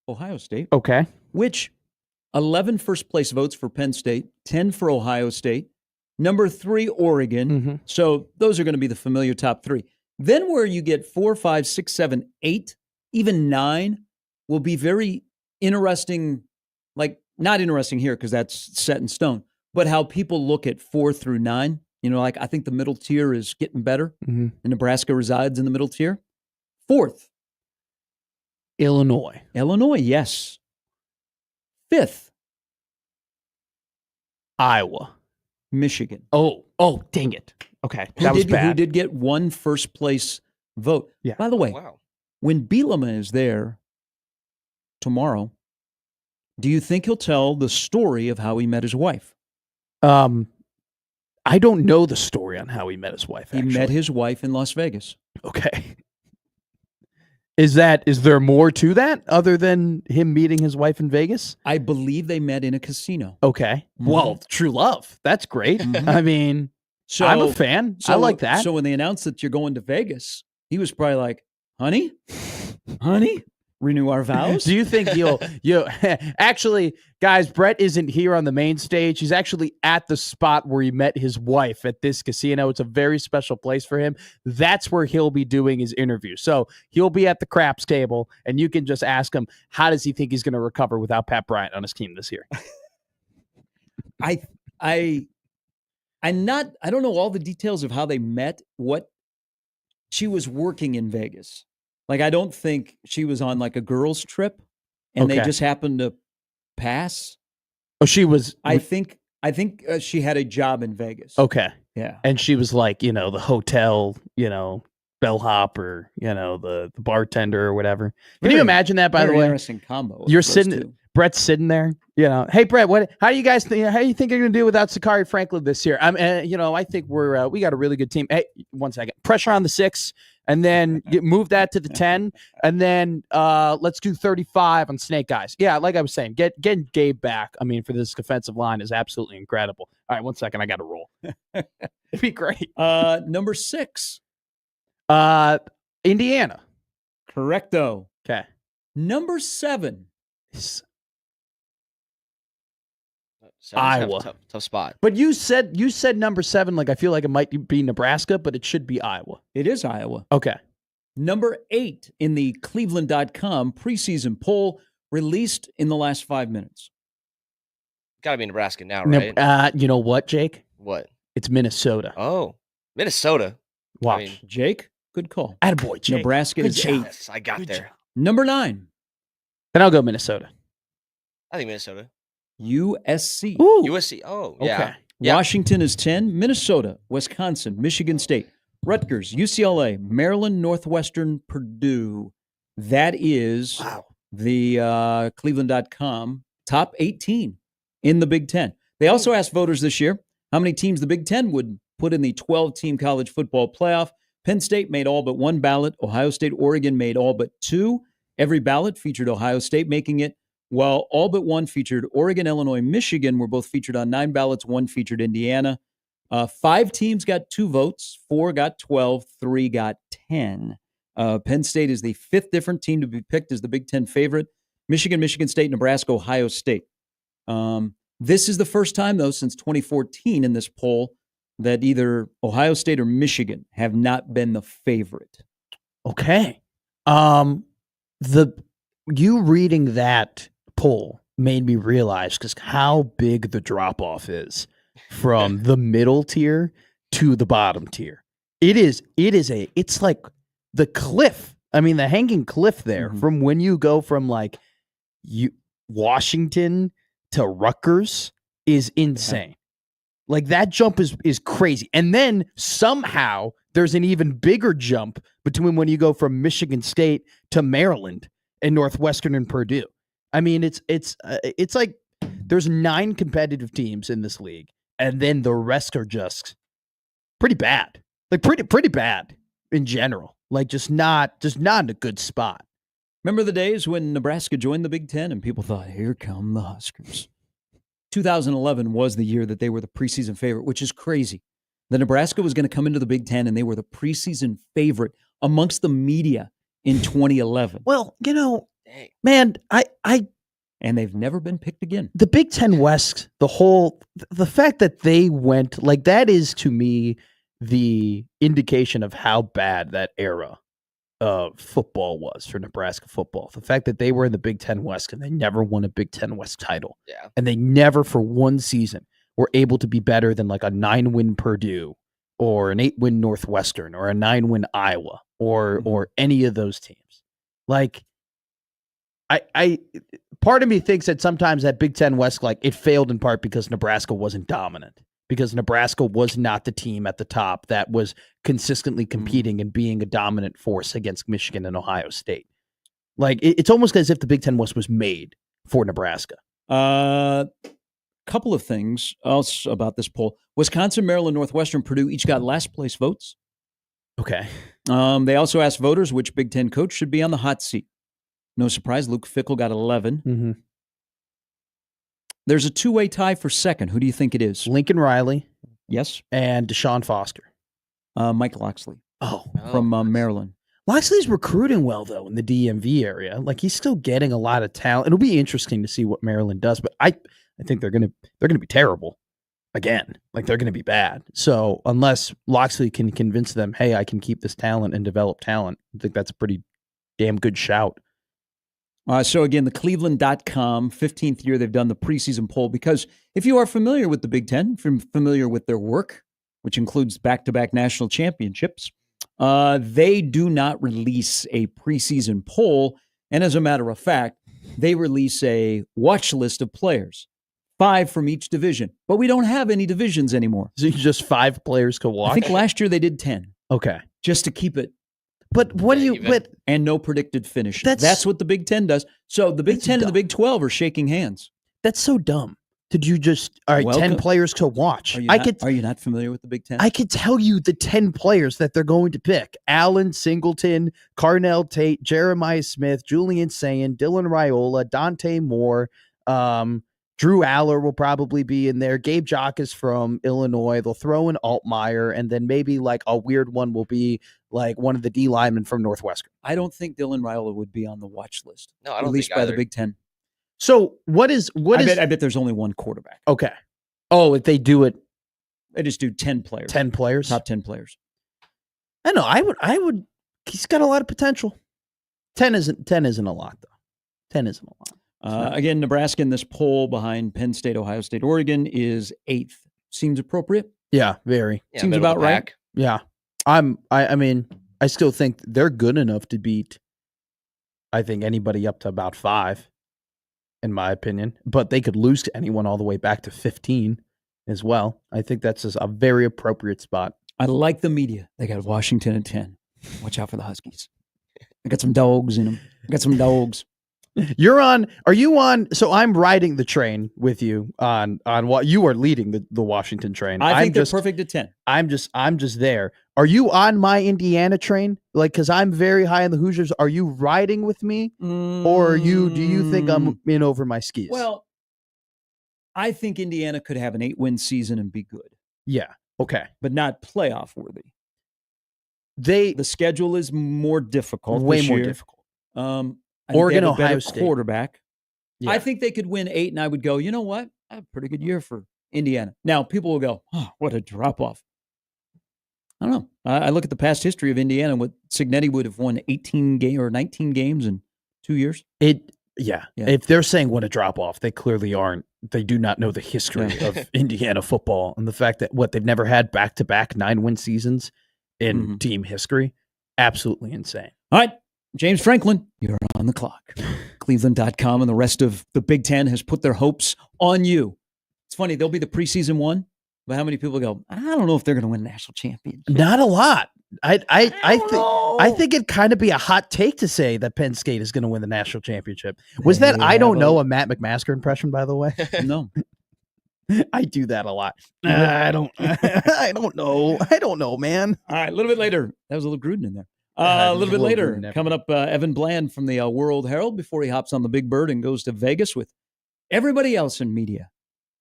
Ohio State. Okay. Which 11 first-place votes for Penn State, 10 for Ohio State. Number 3, Oregon. So those are going to be the familiar top 3. Then where you get 4, 5, 6, 7, 8, even 9 will be very interesting. Like, not interesting here because that's set in stone, but how people look at 4 through 9. You know, like I think the middle tier is getting better. And Nebraska resides in the middle tier. 4th. Illinois, yes. 5th. Iowa. Michigan. Oh, dang it. Okay, that was bad. Who did get 1 first-place vote. Yeah. By the way, when Bielema is there tomorrow, do you think he'll tell the story of how he met his wife? I don't know the story on how he met his wife, actually. He met his wife in Las Vegas. Okay. Is there more to that other than him meeting his wife in Vegas? I believe they met in a casino. Okay. Well, true love. That's great. I mean, so I'm a fan. I like that. So when they announced that you're going to Vegas, he was probably like, honey, renew our vows. Do you think you'll actually, guys, Brett isn't here on the main stage. He's actually at the spot where he met his wife at this casino. It's a very special place for him. That's where he'll be doing his interview. So he'll be at the craps table, and you can just ask him, how does he think he's going to recover without Pat Bryant on his team this year? I don't know all the details of how they met. What she was working in Vegas. Like, I don't think she was on like a girls' trip and they just happened to pass. Oh, she was. I think she had a job in Vegas. Okay. Yeah. And she was like, the hotel, bellhop or, the bartender or whatever. Can you imagine that, by the way? Interesting combo. You're sitting, Brett's sitting there, hey, Brett, how do you guys think, how do you think you're going to do without Sakari Franklin this year? I think we got a really good team. Hey, 1 second. Pressure on the 6. And then move that to the 10, and then let's do 35 on Snake Eyes. Yeah, like I was saying, getting Gabe back, I mean, for this defensive line is absolutely incredible. All right, 1 second, I got to roll. It'd be great. Number 6. Indiana. Correcto. Okay. Number 7. Iowa. Tough spot. But you said number 7, like I feel like it might be Nebraska, but it should be Iowa. It is Iowa. Okay. Number 8 in the Cleveland.com preseason poll released in the last 5 minutes. Got to be Nebraska now, right? You know what, Jake? What? It's Minnesota. Oh, Minnesota. Watch. Jake, good call. Attaboy, Jake. Nebraska is 8. Yes, I got there. Number 9. Then I'll go Minnesota. I think Minnesota. USC. Ooh. USC. Oh, yeah. Okay. Yeah. Washington is 10. Minnesota, Wisconsin, Michigan State, Rutgers, UCLA, Maryland, Northwestern, Purdue. That is the Cleveland.com top 18 in the Big Ten. They also asked voters this year how many teams the Big Ten would put in the 12-team college football playoff. Penn State made all but one ballot. Ohio State, Oregon made all but two. Every ballot featured Ohio State making it, while all but one featured Oregon, Illinois, Michigan were both featured on 9 ballots. One featured Indiana. 5 teams got 2 votes. 4 got 12. 3 got 10. Penn State is the 5th different team to be picked as the Big Ten favorite. Michigan, Michigan State, Nebraska, Ohio State. This is the first time, though, since 2014 in this poll that either Ohio State or Michigan have not been the favorite. Okay. You reading that poll made me realize just how big the drop off is from the middle tier to the bottom tier. It's like the cliff. I mean, the hanging cliff there from when you go from like Washington to Rutgers is insane. Yeah. Like that jump is crazy. And then somehow there's an even bigger jump between when you go from Michigan State to Maryland and Northwestern and Purdue. I mean, it's like there's 9 competitive teams in this league, and then the rest are just pretty bad. Like pretty bad in general. Like just not in a good spot. Remember the days when Nebraska joined the Big Ten and people thought, here come the Huskers. 2011 was the year that they were the preseason favorite, which is crazy. That Nebraska was going to come into the Big Ten and they were the preseason favorite amongst the media in 2011. Well, man, and they've never been picked again. The Big Ten West, the fact that they went, like that is to me the indication of how bad that era of football was for Nebraska football. The fact that they were in the Big Ten West and they never won a Big Ten West title. Yeah. And they never for one season were able to be better than like a 9-win Purdue or an 8-win Northwestern or a 9-win Iowa or any of those teams. Like I part of me thinks that sometimes that Big Ten West, like it failed in part because Nebraska wasn't dominant. Because Nebraska was not the team at the top that was consistently competing and being a dominant force against Michigan and Ohio State. Like, it's almost as if the Big Ten West was made for Nebraska. Couple of things else about this poll. Wisconsin, Maryland, Northwestern, Purdue each got last place votes. Okay. They also asked voters which Big Ten coach should be on the hot seat. No surprise, Luke Fickell got 11. Mm-hmm. There's a 2-way tie for second. Who do you think it is? Lincoln Riley. Yes. And Deshaun Foster. Mike Loxley. From Maryland. Loxley's recruiting well, though, in the DMV area. Like, he's still getting a lot of talent. It'll be interesting to see what Maryland does, but I think they're gonna be terrible again. Like, they're gonna be bad. So unless Loxley can convince them, hey, I can keep this talent and develop talent, I think that's a pretty damn good shout. So again, the Cleveland.com, 15th year they've done the preseason poll, because if you are familiar with the Big Ten, familiar with their work, which includes back-to-back national championships, they do not release a preseason poll. And as a matter of fact, they release a watch list of players, 5 from each division. But we don't have any divisions anymore. So just 5 players to watch? I think last year they did 10. Okay. Just to keep it. But what do you... And no predicted finish. That's what the Big Ten does. So the Big Ten and the Big 12 are shaking hands. That's so dumb. Did you just... All right, 10 players to watch. Are you not familiar with the Big Ten? I could tell you the 10 players that they're going to pick. Allen Singleton, Carnell Tate, Jeremiah Smith, Julian Sayin, Dylan Raiola, Dante Moore, Drew Aller will probably be in there. Gabe Jacques from Illinois. They'll throw in Altmaier, and then maybe like a weird one will be like one of the D linemen from Northwestern. I don't think Dylan Raiola would be on the watch list. No, I don't released think by either. the Big Ten. So I bet there's only one quarterback. Okay. Oh, if they do it, they just do 10 players. 10 players, top 10 players. I know. I would. He's got a lot of potential. 10 isn't a lot though. 10 isn't a lot. Again, Nebraska in this poll behind Penn State, Ohio State, Oregon is 8th. Seems appropriate. Yeah, very. Yeah, seems about right. Yeah. I mean, I still think they're good enough to beat, I think, anybody up to about 5, in my opinion. But they could lose to anyone all the way back to 15 as well. I think that's just a very appropriate spot. I like the media. They got Washington at 10. Watch out for the Huskies. They got some dogs in them. Got some dogs. Are you on? So I'm riding the train with you on what you are leading the Washington train. I think I'm they're just perfect at 10. I'm just there. Are you on my Indiana train? Like, because I'm very high in the Hoosiers. Are you riding with me, or do you think I'm in over my skis? Well, I think Indiana could have an 8-win season and be good. Yeah. Okay. But not playoff worthy. The schedule is more difficult. Way this more year. difficult. I think Oregon, they have a better Ohio State. quarterback. Yeah. I think they could win 8, and I would go, you know what? I have a pretty good year for Indiana. Now, people will go, oh, what a drop-off. I don't know. I look at the past history of Indiana. What Cignetti would have won 18 or 19 games in 2 years. Yeah. If they're saying what a drop-off, they clearly aren't. They do not know the history of Indiana football and the fact that they've never had back-to-back 9-win seasons in team history. Absolutely insane. All right. James Franklin, you're on the clock. Cleveland.com and the rest of the Big Ten has put their hopes on you. It's funny, they'll be the preseason one, but how many people go, I don't know if they're going to win a national championship? Not a lot. I think it'd kind of be a hot take to say that Penn State is going to win the national championship. Was that I don't know a Matt McMaster impression, by the way? No. I do that a lot. I don't know. I don't know, man. All right, a little bit later. That was a little Gruden in there. A little bit later, coming up, Evan Bland from the World Herald before he hops on the Big Bird and goes to Vegas with everybody else in media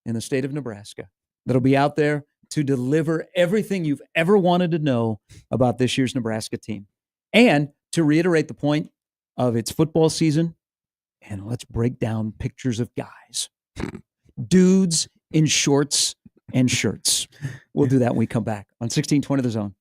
in the state of Nebraska that'll be out there to deliver everything you've ever wanted to know about this year's Nebraska team. And to reiterate the point of its football season, and let's break down pictures of guys. Dudes in shorts and shirts. We'll do that when we come back on 1620 The Zone.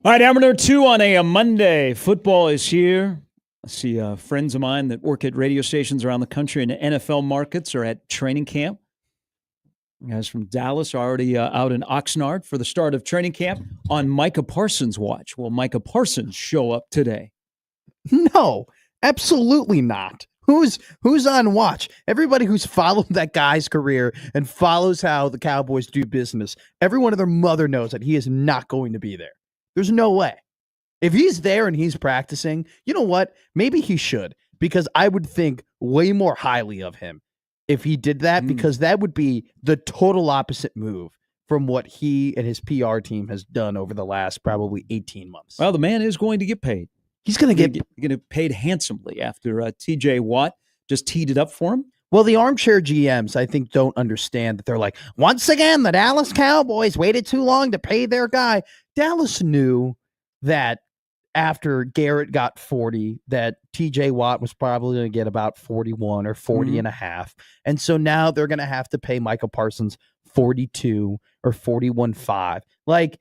All right, hour number 2 on a Monday. Football is here. I see friends of mine that work at radio stations around the country and NFL markets are at training camp. Guys from Dallas are already out in Oxnard for the start of training camp on Micah Parsons' watch. Will Micah Parsons show up today? No, absolutely not. Who's on watch? Everybody who's followed that guy's career and follows how the Cowboys do business, everyone and their mother knows that he is not going to be there. There's no way. If he's there and he's practicing, you know what? Maybe he should, because I would think way more highly of him if he did that, because that would be the total opposite move from what he and his PR team has done over the last probably 18 months. Well, the man is going to get paid. He's going to get paid handsomely after T.J. Watt just teed it up for him. Well, the armchair GMs, I think, don't understand that they're like, once again, the Dallas Cowboys waited too long to pay their guy. Dallas knew that after Garrett got 40, that TJ Watt was probably going to get about 41 or 40 and a half. And so now they're going to have to pay Micah Parsons 42 or 41.5. Like,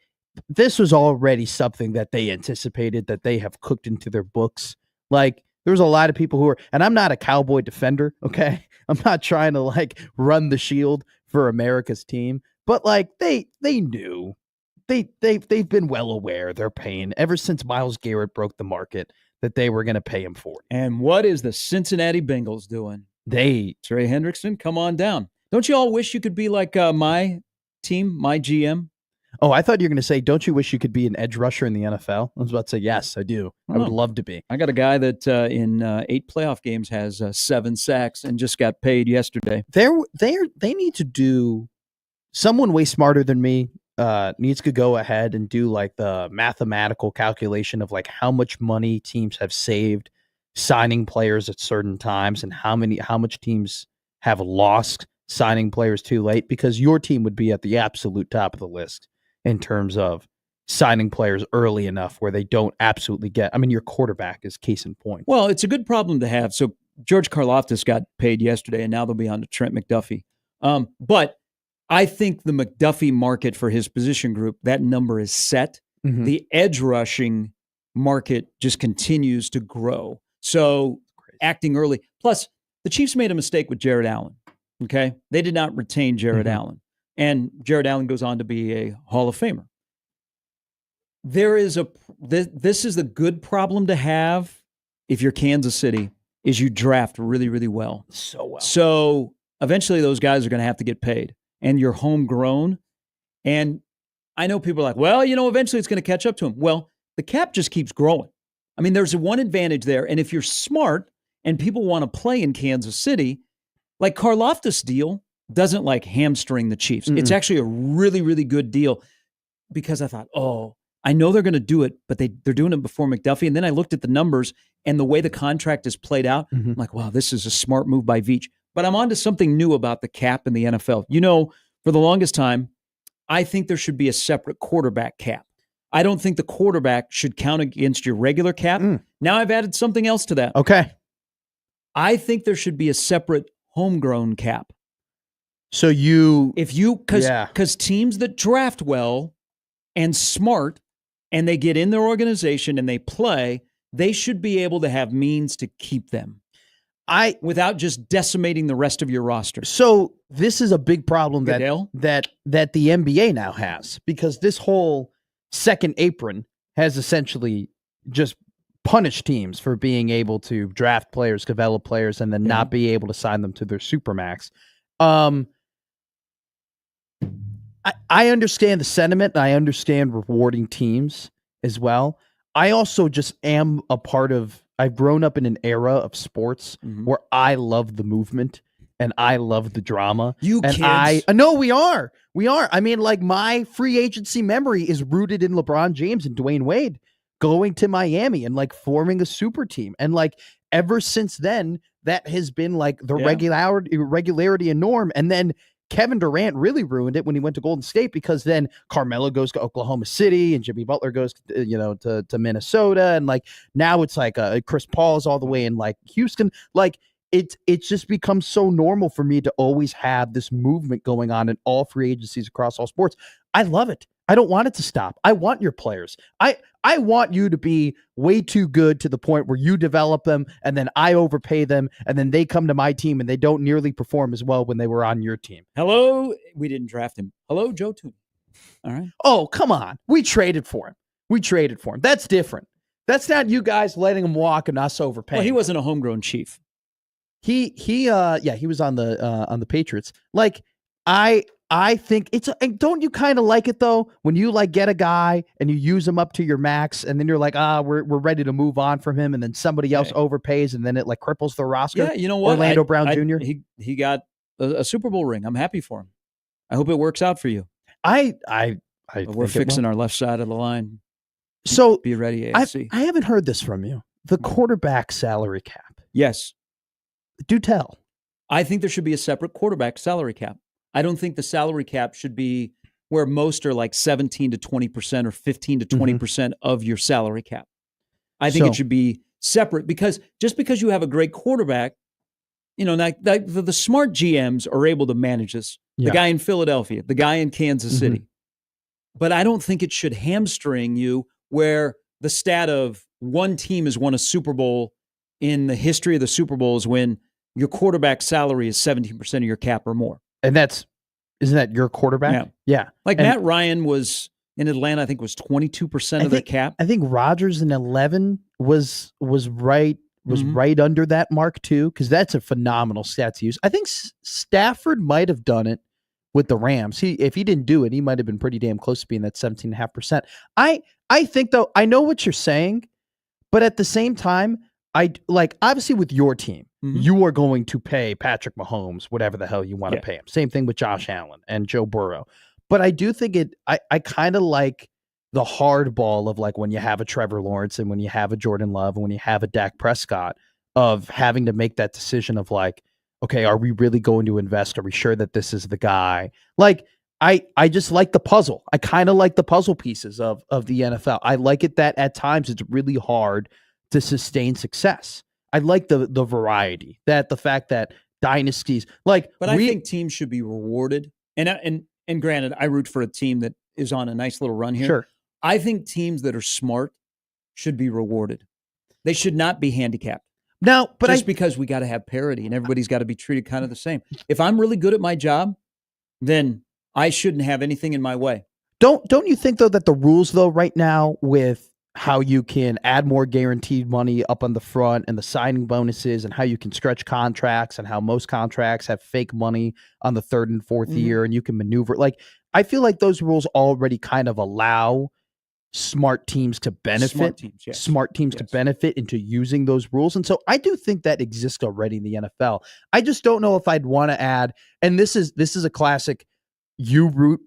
this was already something that they anticipated, that they have cooked into their books. Like, there's a lot of people who are, and I'm not a Cowboy defender, okay? I'm not trying to like run the shield for America's team, but like they knew. They've been well aware they're paying ever since Myles Garrett broke the market that they were going to pay him for it. And what is the Cincinnati Bengals doing? Trey Hendrickson, come on down. Don't you all wish you could be like my team, my GM? Oh, I thought you were going to say, don't you wish you could be an edge rusher in the NFL? I was about to say, yes, I do. I would love to be. I got a guy that in 8 playoff games has 7 sacks and just got paid yesterday. They need to do, someone way smarter than me needs to go ahead and do like the mathematical calculation of like how much money teams have saved signing players at certain times and how much teams have lost signing players too late, because your team would be at the absolute top of the list in terms of signing players early enough where they don't absolutely get, I mean, your quarterback is case in point. Well, it's a good problem to have. So George Karlaftis got paid yesterday, and now they'll be on to Trent McDuffie. But I think the McDuffie market for his position group, that number is set. Mm-hmm. The edge rushing market just continues to grow. So acting early. Plus, the Chiefs made a mistake with Jared Allen. Okay? They did not retain Jared Allen. And Jared Allen goes on to be a Hall of Famer. This is a good problem to have if you're Kansas City, is you draft really, really well. So well. So eventually those guys are going to have to get paid. And you're homegrown. And I know people are like, well, eventually it's going to catch up to him. Well, the cap just keeps growing. I mean, there's one advantage there. And if you're smart and people want to play in Kansas City, like Karlaftis' deal doesn't like hamstring the Chiefs. Mm-mm. It's actually a really, really good deal, because I thought, I know they're going to do it, but they're doing it before McDuffie. And then I looked at the numbers and the way the contract is played out. I'm like, wow, this is a smart move by Veach. But I'm on to something new about the cap in the NFL. For the longest time, I think there should be a separate quarterback cap. I don't think the quarterback should count against your regular cap. Now I've added something else to that. Okay. I think there should be a separate homegrown cap. So because teams that draft well and smart and they get in their organization and they play, they should be able to have means to keep them. Without just decimating the rest of your roster. So this is a big problem that the NBA now has, because this whole second apron has essentially just punished teams for being able to draft players, develop players, and then not be able to sign them to their supermax. I understand the sentiment. I understand rewarding teams as well. I also just am a part of, I've grown up in an era of sports where I love the movement and I love the drama. No, we are. I mean, like, my free agency memory is rooted in LeBron James and Dwayne Wade going to Miami and like forming a super team. And like, ever since then, that has been like the regularity and norm. And then Kevin Durant really ruined it when he went to Golden State, because then Carmelo goes to Oklahoma City and Jimmy Butler goes to Minnesota, and like now it's like Chris Paul's all the way in like Houston. Like it's just become so normal for me to always have this movement going on in all free agencies across all sports. I love it. I don't want it to stop. I want your players. I want you to be way too good to the point where you develop them and then I overpay them and then they come to my team and they don't nearly perform as well when they were on your team. Hello, we didn't draft him. Hello, Joe Tooney. All right. Oh, come on. We traded for him. That's different. That's not you guys letting him walk and us overpaying. Well, he wasn't a homegrown Chief. He was on the Patriots. Like, I think and don't you kind of like it though when you like get a guy and you use him up to your max and then you're like, we're ready to move on from him and then somebody else overpays and then it like cripples the roster. Yeah, you know what? Orlando Brown Jr. He got a Super Bowl ring. I'm happy for him. I hope it works out for you. We're fixing our left side of the line. So be ready, AFC. I haven't heard this from you. The quarterback salary cap. Yes. Do tell. I think there should be a separate quarterback salary cap. I don't think the salary cap should be where most are like 17 to 20% or 15 to 20% of your salary cap. I think it should be separate because just because you have a great quarterback, the smart GMs are able to manage this. Yeah. The guy in Philadelphia, the guy in Kansas City. But I don't think it should hamstring you where the stat of one team has won a Super Bowl in the history of the Super Bowl is when your quarterback salary is 17% of your cap or more. And isn't that your quarterback? Yeah. Like Matt Ryan was in Atlanta, I think was 22% of their cap. I think Rodgers in 11 was right under that mark too, because that's a phenomenal stat to use. I think Stafford might have done it with the Rams. If he didn't do it, he might have been pretty damn close to being that 17.5%. I think though, I know what you're saying, but at the same time, obviously with your team, you are going to pay Patrick Mahomes whatever the hell you want to pay him. Same thing with Josh Allen and Joe Burrow. But I do think I kind of like the hardball of like when you have a Trevor Lawrence and when you have a Jordan Love and when you have a Dak Prescott of having to make that decision of like, okay, are we really going to invest? Are we sure that this is the guy? Like, I just like the puzzle. I kind of like the puzzle pieces of the NFL. I like it that at times it's really hard to sustain success. I like the variety, the fact that dynasties but I think teams should be rewarded. And granted, I root for a team that is on a nice little run here. Sure. I think teams that are smart should be rewarded. They should not be handicapped. Now, but just because we got to have parity and everybody's got to be treated kind of the same. If I'm really good at my job, then I shouldn't have anything in my way. Don't you think though that the rules though right now with how you can add more guaranteed money up on the front and the signing bonuses and how you can stretch contracts and how most contracts have fake money on the third and fourth year and you can maneuver. Like, I feel like those rules already kind of allow smart teams to benefit, to benefit into using those rules. And so I do think that exists already in the NFL. I just don't know if I'd want to add, and this is a classic, you root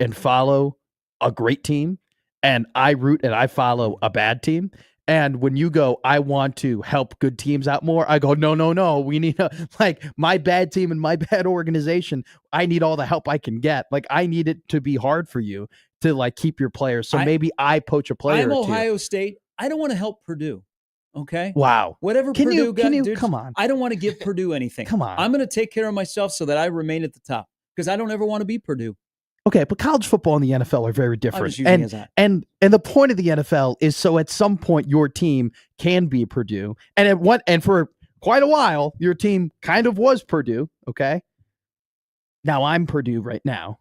and follow a great team, and I root and I follow a bad team. And when you go, I want to help good teams out more, I go, no. We need my bad team and my bad organization. I need all the help I can get. Like, I need it to be hard for you to like keep your players. So maybe I poach a player. I'm or two. Ohio State. I don't want to help Purdue. Okay. Wow. Whatever Purdue got, dude, come on. I don't want to give Purdue anything. Come on. I'm going to take care of myself so that I remain at the top because I don't ever want to be Purdue. Okay, but college football and the NFL are very different. And the point of the NFL is so at some point your team can be Purdue. And for quite a while, your team kind of was Purdue. Okay. Now I'm Purdue right now.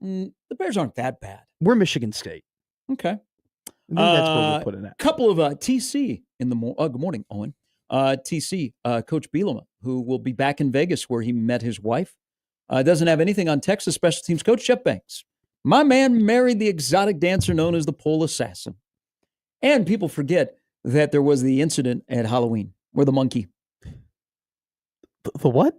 The Bears aren't that bad. We're Michigan State. Okay. I think that's where we put it at. Couple of TC in the good morning, Owen. TC, Coach Bielema, who will be back in Vegas where he met his wife. Doesn't have anything on Texas special teams coach Jeff Banks. My man married the exotic dancer known as the pole assassin. And people forget that there was the incident at Halloween where the monkey. The what?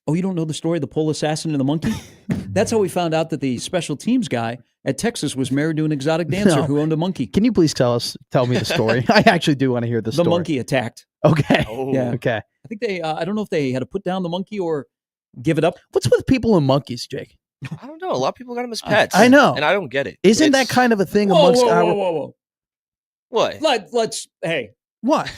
Oh, you don't know the story of the pole assassin and the monkey? That's how we found out that the special teams guy at Texas was married to an exotic dancer who owned a monkey. Can you please tell me the story? I actually do want to hear the story. The monkey attacked. Okay. Oh. Yeah. Okay. I think I don't know if they had to put down the monkey or give it up. What's with people and monkeys, Jake? I don't know. A lot of people got them as pets. I know. And I don't get it. Isn't that kind of a thing amongst whoa. What? Let's hey. What?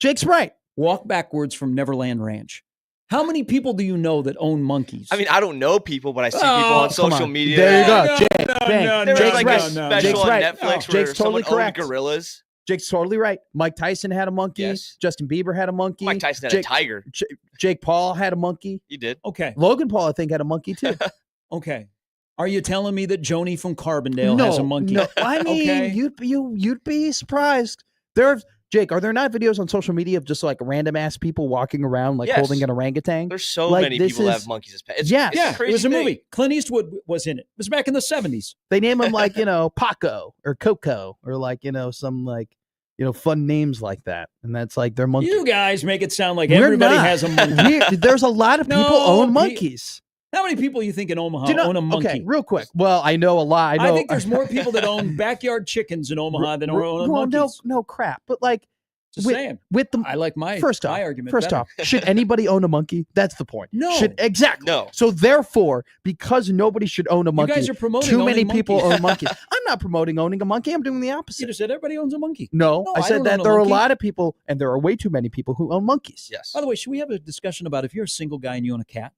Jake's right. Walk backwards from Neverland Ranch. How many people do you know that own monkeys? I mean, I don't know people, but I see people on come social on. media. There you go. No, Jake, no, bang. no, There was Jake's like right. a special Jake's on right. Netflix No. where Jake's totally someone owned correct. gorillas. Jake's totally right. Mike Tyson had a monkey. Yes. Justin Bieber had a monkey. Mike Tyson had a tiger. Jake Paul had a monkey. He did. Okay. Logan Paul, I think, had a monkey too. Okay. Are you telling me that Joni from Carbondale has a monkey? No, I mean, Okay. you'd be surprised. Jake, are there not videos on social media of just like random ass people walking around like Yes. holding an orangutan? There's so Like, many this people that is- have monkeys as pets. Yeah. It's Yeah, a crazy it was a thing. movie. Clint Eastwood was in it. It was back in the 70s. They name him like, Paco or Coco or like, some like, fun names like that. And that's like their monkey. You guys make it sound like We're everybody not. has a monkey. There's a lot of people No, own pe- monkeys. How many people you think in Omaha Do you know- own a monkey? Okay, real quick. Well, I know a lot. I think there's more people that own backyard chickens in Omaha than own monkeys. no crap. But like Just with, saying. with the I like my first off, my argument. First better. off, should anybody own a monkey? That's the point. No. Exactly. No. So therefore, because nobody should own a You monkey, guys are promoting too many owning people monkeys. own monkeys. I'm not promoting owning a monkey. I'm doing the You opposite. just said everybody owns a monkey. No, No, I I said don't that own a there are a monkey. lot of people, and there are way too many people who own monkeys. Yes. By the way, should we have a discussion about if you're a single guy and you own a cat?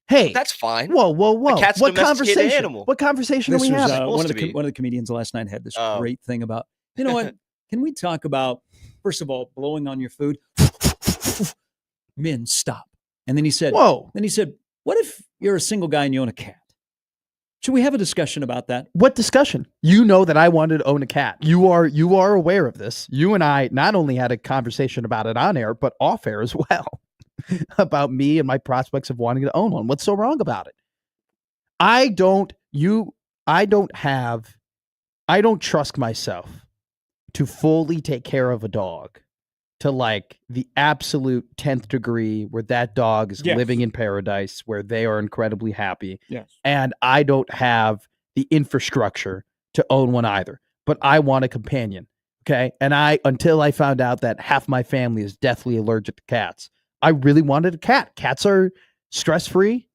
Hey, That's fine. whoa. cat's a What domesticated conversation? animal. What conversation are This we was having? one of Supposed to be. one of the comedians last night had this Oh. great thing about, you know what? Can we talk about, first of all, blowing on your food? Men, stop. And then he said, Whoa. what if you're a single guy and you own a cat? Should we have a discussion about that? What discussion? You know that I wanted to own a cat. You are aware of this. You and I not only had a conversation about it on air, but off air as well, about me and my prospects of wanting to own one. What's so wrong about it? I don't trust myself to fully take care of a dog to like the absolute 10th degree where that dog is Yes. living in paradise, where they are incredibly happy. Yes. And I don't have the infrastructure to own one either, but I want a companion. Okay. And until I found out that half my family is deathly allergic to cats, I really wanted a cat. Cats are stress free.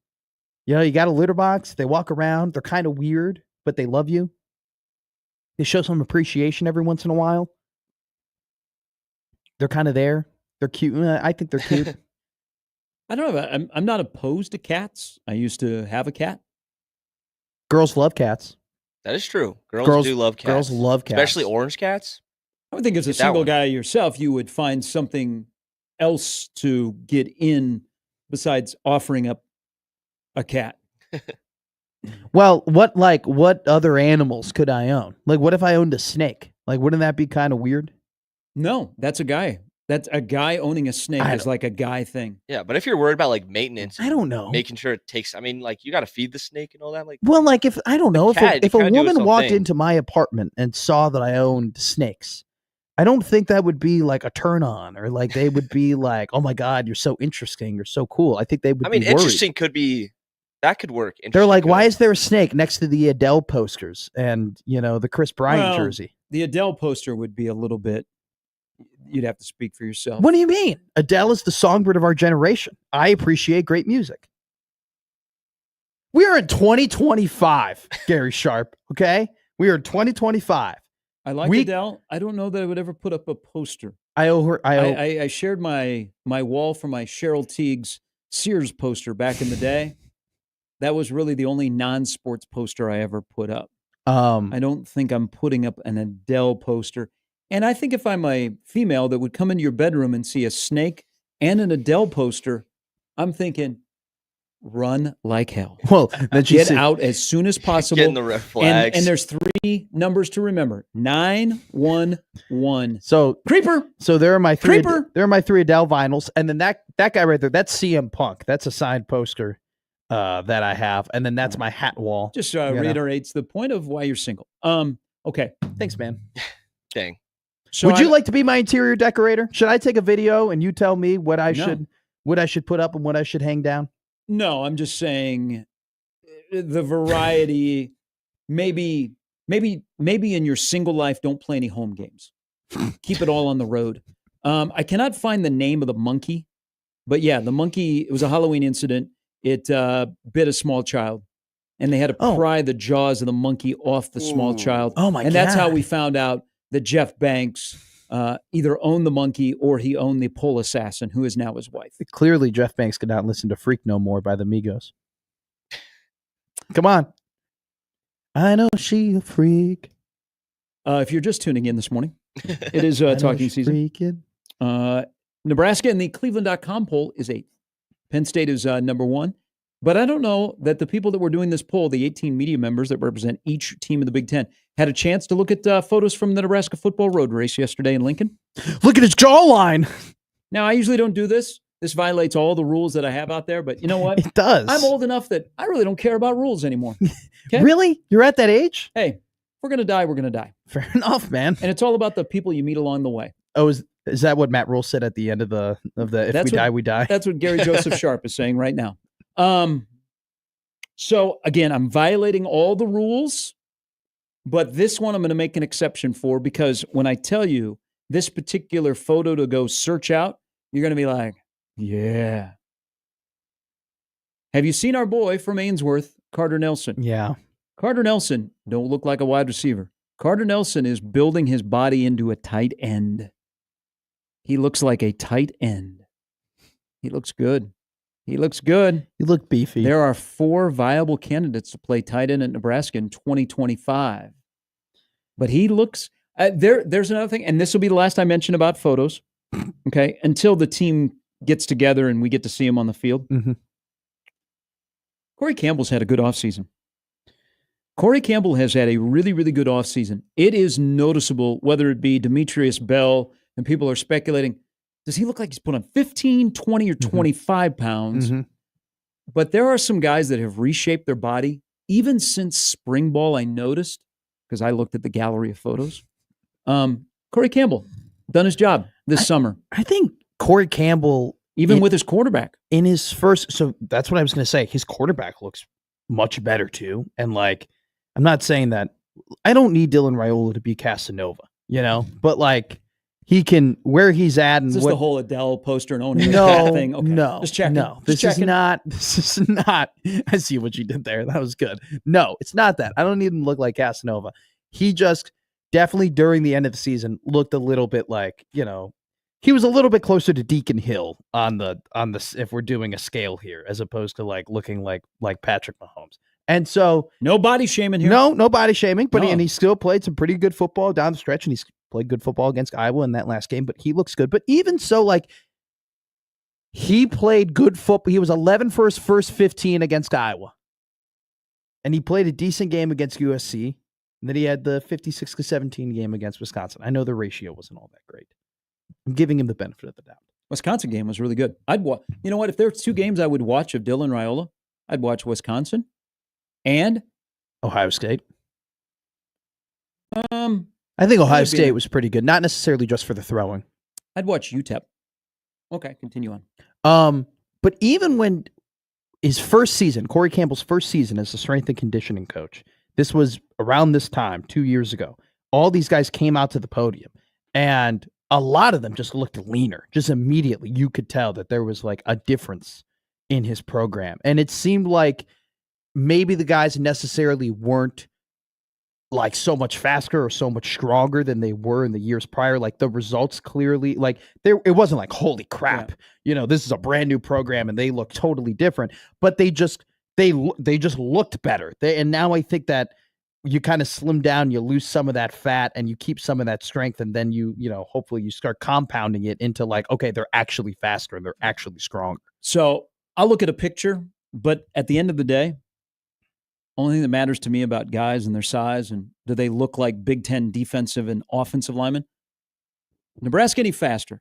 You got a litter box. They walk around. They're kind of weird, but they love you. They show some appreciation every once in a while. They're kind of there. They're cute. I think they're cute. I don't know. I'm not opposed to cats. I used to have a cat. Girls love cats. That is true. Girls do love cats. Girls love cats. Especially orange cats. I would think as a Get that single one. guy yourself, you would find something else to get in besides offering up a cat. Well, what other animals could I own? Like, what if I owned a snake? Like, wouldn't that be kind of weird? No, that's a guy. That's a guy owning a snake I is don't- like a guy thing. Yeah, but if you're worried about like maintenance, I don't know. making sure it takes. I mean, like you got to feed the snake and all that. Like, Well, like if I don't know if cat, if you a gotta do its woman own walked thing. into my apartment and saw that I owned snakes, I don't think that would be like a turn on, or like they would be like, "Oh my god, you're so interesting, you're so cool." I think they would. I mean, be worried. interesting could be that could work. They're Interesting like, could. "Why is there a snake next to the Adele posters and the Chris Bryant Well, jersey?" The Adele poster would be a little bit. You'd have to speak for yourself. What do you mean? Adele is the songbird of our generation. I appreciate great music. We are in 2025, Gary Sharp. Okay, we are in 2025. I like Adele. I don't know that I would ever put up a poster. I owe her. I shared my wall for my Cheryl Teague's Sears poster back in the day. That was really the only non-sports poster I ever put up. I don't think I'm putting up an Adele poster. And I think if I'm a female that would come into your bedroom and see a snake and an Adele poster, I'm thinking, run like hell. Well, then she Get said, out as soon as possible. Getting the red flags. And there's 3 numbers to remember. 911. So Creeper. So there are my three. Creeper. There are my 3 Adele vinyls, and then that guy right there. That's CM Punk. That's a signed poster that I have, and then that's my hat wall. Just know. reiterates the point of why you're single. Okay. Thanks, man. Dang. So Would you like to be my interior decorator? Should I take a video and you tell me what I No. should put up and what I should hang down? No, I'm just saying the variety. Maybe in your single life, don't play any home games. Keep it all on the road. I cannot find the name of the monkey, but yeah, the monkey. It was a Halloween incident. It bit a small child, and they had to Oh. pry the jaws of the monkey off the small Ooh. child. Oh my and that's how God. we found out that Jeff Banks either owned the monkey or he owned the pole assassin, who is now his wife. Clearly, Jeff Banks could not listen to Freak No More by the Migos. Come on. I know she a freak. If you're just tuning in this morning, it is talking season. Nebraska in the Cleveland.com poll is 8th. Penn State is number 1. But I don't know that the people that were doing this poll, the 18 media members that represent each team in the Big Ten, had a chance to look at photos from the Nebraska football road race yesterday in Lincoln. Look at his jawline. Now, I usually don't do this. This violates all the rules that I have out there. But you know what? It does. I'm old enough that I really don't care about rules anymore. Okay? Really? You're at that age? Hey, if we're going to die, we're going to die. Fair enough, man. And it's all about the people you meet along the way. Oh, is that what Matt Rule said at the end of the if we die, we die? That's what Gary Joseph Sharp is saying right now. So, again, I'm violating all the rules, but this one I'm going to make an exception for because when I tell you this particular photo to go search out, you're going to be like, yeah. Have you seen our boy from Ainsworth, Carter Nelson? Yeah. Carter Nelson don't look like a wide receiver. Carter Nelson is building his body into a tight end. He looks like a tight end. He looks good. He looks good. You look beefy. There are 4 viable candidates to play tight end at Nebraska in 2025. But he looks there's another thing, and this will be the last I mention about photos. Okay, until the team gets together and we get to see him on the field. Mm-hmm. Corey Campbell's had a good offseason. Corey Campbell has had a really, really good offseason. It is noticeable, whether it be Demetrius Bell, and people are speculating, does he look like he's put on 15, 20, or 25 pounds? Mm-hmm. But there are some guys that have reshaped their body. Even since spring ball, I noticed, because I looked at the gallery of photos. Corey Campbell done his job this summer. I think Corey Campbell, even with his quarterback. In his first, so that's what I was going to say. His quarterback looks much better too. And like, I'm not saying that I don't need Dylan Raiola to be Casanova, but like, he can, where he's at, and is this what the whole Adele poster and owning no, thing? Okay. No, just checking. No, this is not. I see what you did there. That was good. No, it's not that. I don't need him to look like Casanova. He just definitely during the end of the season looked a little bit like, he was a little bit closer to Deacon Hill on the if we're doing a scale here, as opposed to like looking like Patrick Mahomes. And so no body shaming here. No body shaming, but he still played some pretty good football down the stretch, and he's played good football against Iowa in that last game, but he looks good. But even so, like, he played good football. He was 11 for his first 15 against Iowa. And he played a decent game against USC. And then he had the 56-17 game against Wisconsin. I know the ratio wasn't all that great. I'm giving him the benefit of the doubt. Wisconsin game was really good. You know what? If there's 2 games I would watch of Dylan Raiola, I'd watch Wisconsin and Ohio State. I think Ohio State was pretty good, not necessarily just for the throwing. I'd watch UTEP. Okay, continue on. But even when his first season, Corey Campbell's first season as a strength and conditioning coach, this was around this time, 2 years ago, all these guys came out to the podium, and a lot of them just looked leaner. Just immediately, you could tell that there was like a difference in his program. And it seemed like maybe the guys necessarily weren't like so much faster or so much stronger than they were in the years prior. Like the results clearly, like it wasn't like, holy crap, this is a brand new program and they look totally different, but they just looked better. And now I think that you kind of slim down, you lose some of that fat and you keep some of that strength. And then hopefully you start compounding it into like, okay, they're actually faster and they're actually stronger. So I'll look at a picture, but at the end of the day, only thing that matters to me about guys and their size and do they look like Big Ten defensive and offensive linemen? Nebraska any faster?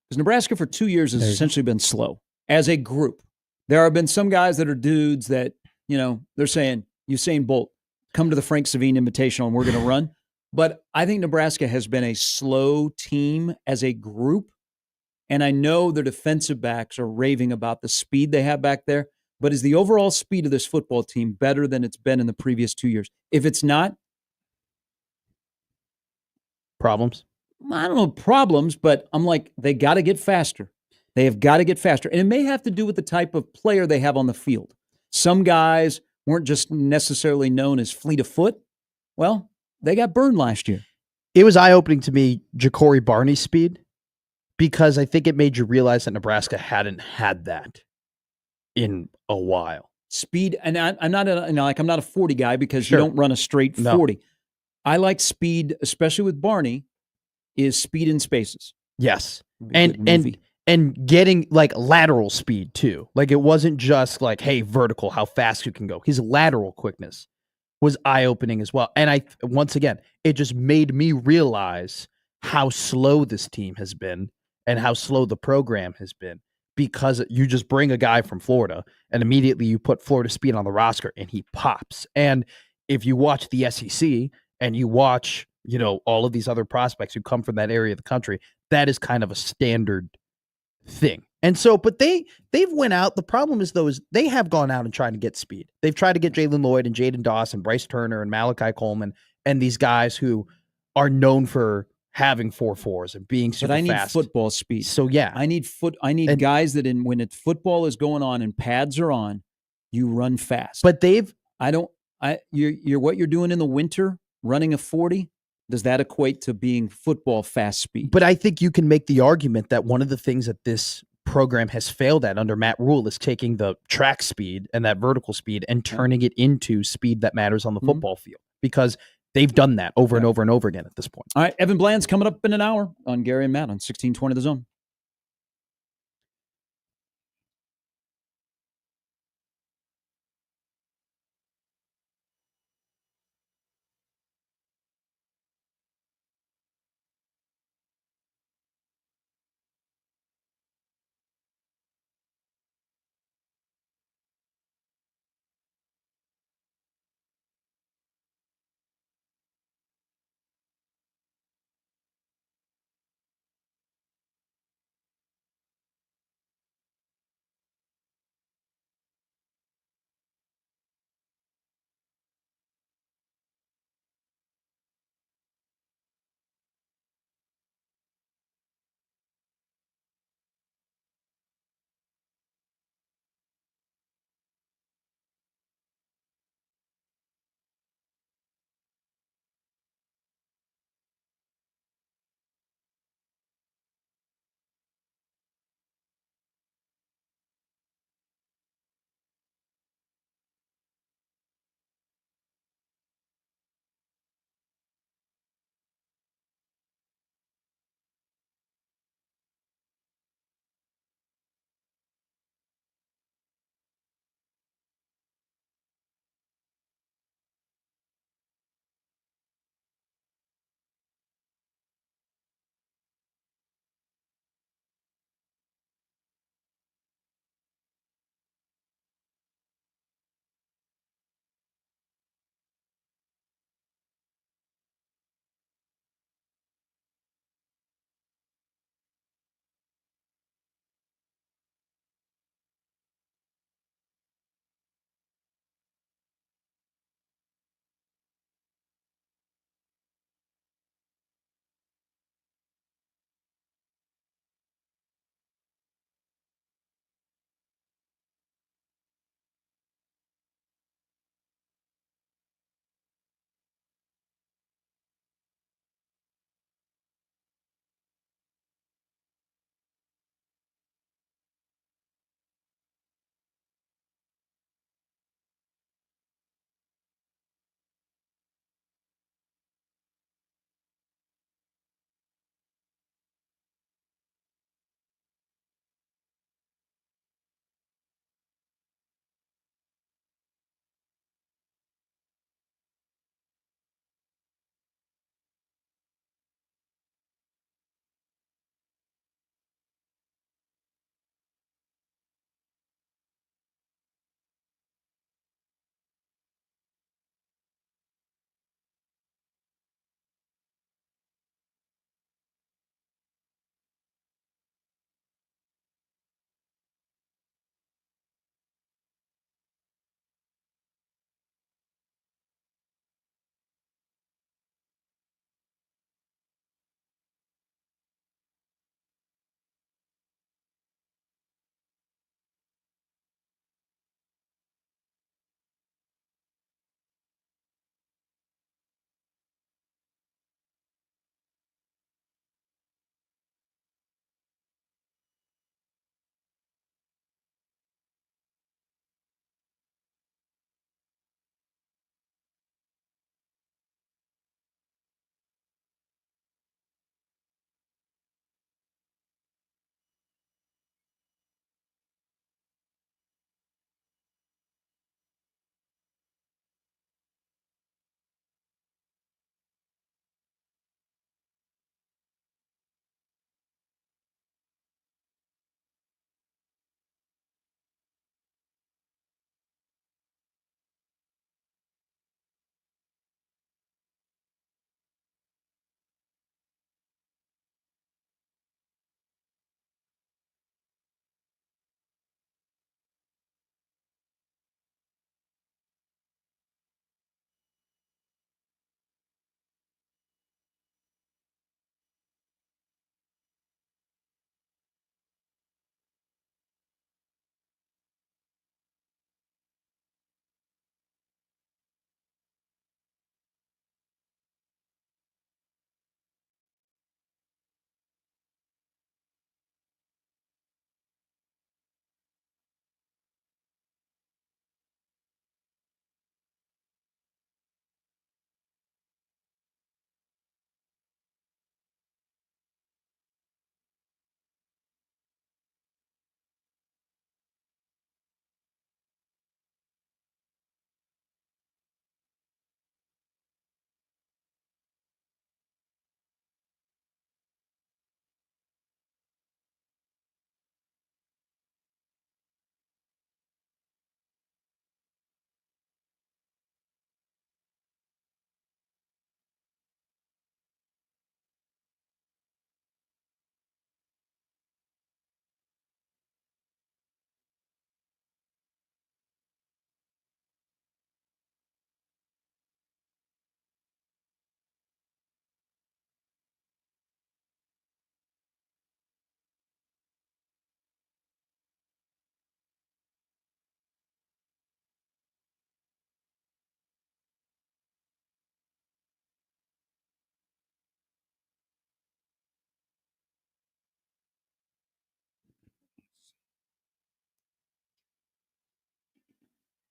Because Nebraska for 2 years has essentially been slow as a group. There have been some guys that are dudes that, they're saying, Usain Bolt, come to the Frank Savine Invitational and we're going to run. But I think Nebraska has been a slow team as a group. And I know their defensive backs are raving about the speed they have back there. But is the overall speed of this football team better than it's been in the previous 2 years? If it's not, problems. I don't know problems, but I'm like, they got to get faster. They have got to get faster. And it may have to do with the type of player they have on the field. Some guys weren't just necessarily known as fleet of foot. Well, they got burned last year. It was eye-opening to me, Ja'Cory Barney's speed, because I think it made you realize that Nebraska hadn't had that in a while. Speed, and I'm not I'm not a 40 guy because Sure. you don't run a straight No. 40. I like speed, especially with Barney, is speed in spaces. Yes. Be a good movie. And getting like lateral speed too. Like it wasn't just like, hey, vertical, how fast you can go. His lateral quickness was eye-opening as well. And once again, it just made me realize how slow this team has been and how slow the program has been, because you just bring a guy from Florida and immediately you put Florida speed on the roster and he pops. And if you watch the SEC and you watch, all of these other prospects who come from that area of the country, that is kind of a standard thing. And so, but they've went out. The problem is, though, is they have gone out and tried to get speed. They've tried to get Jalen Lloyd and Jaden Doss and Bryce Turner and Malachi Coleman and these guys who are known for having 4.4s and being super fast. But I need football speed. So yeah, I need guys that when football is going on and pads are on, you run fast. But you're what you're doing in the winter, running a 40. Does that equate to being football fast speed? But I think you can make the argument that one of the things that this program has failed at under Matt Rule is taking the track speed and that vertical speed and turning it into speed that matters on the football field, because they've done that over and over and over again at this point. All right, Evan Bland's coming up in an hour on Gary and Matt on 1620 The Zone.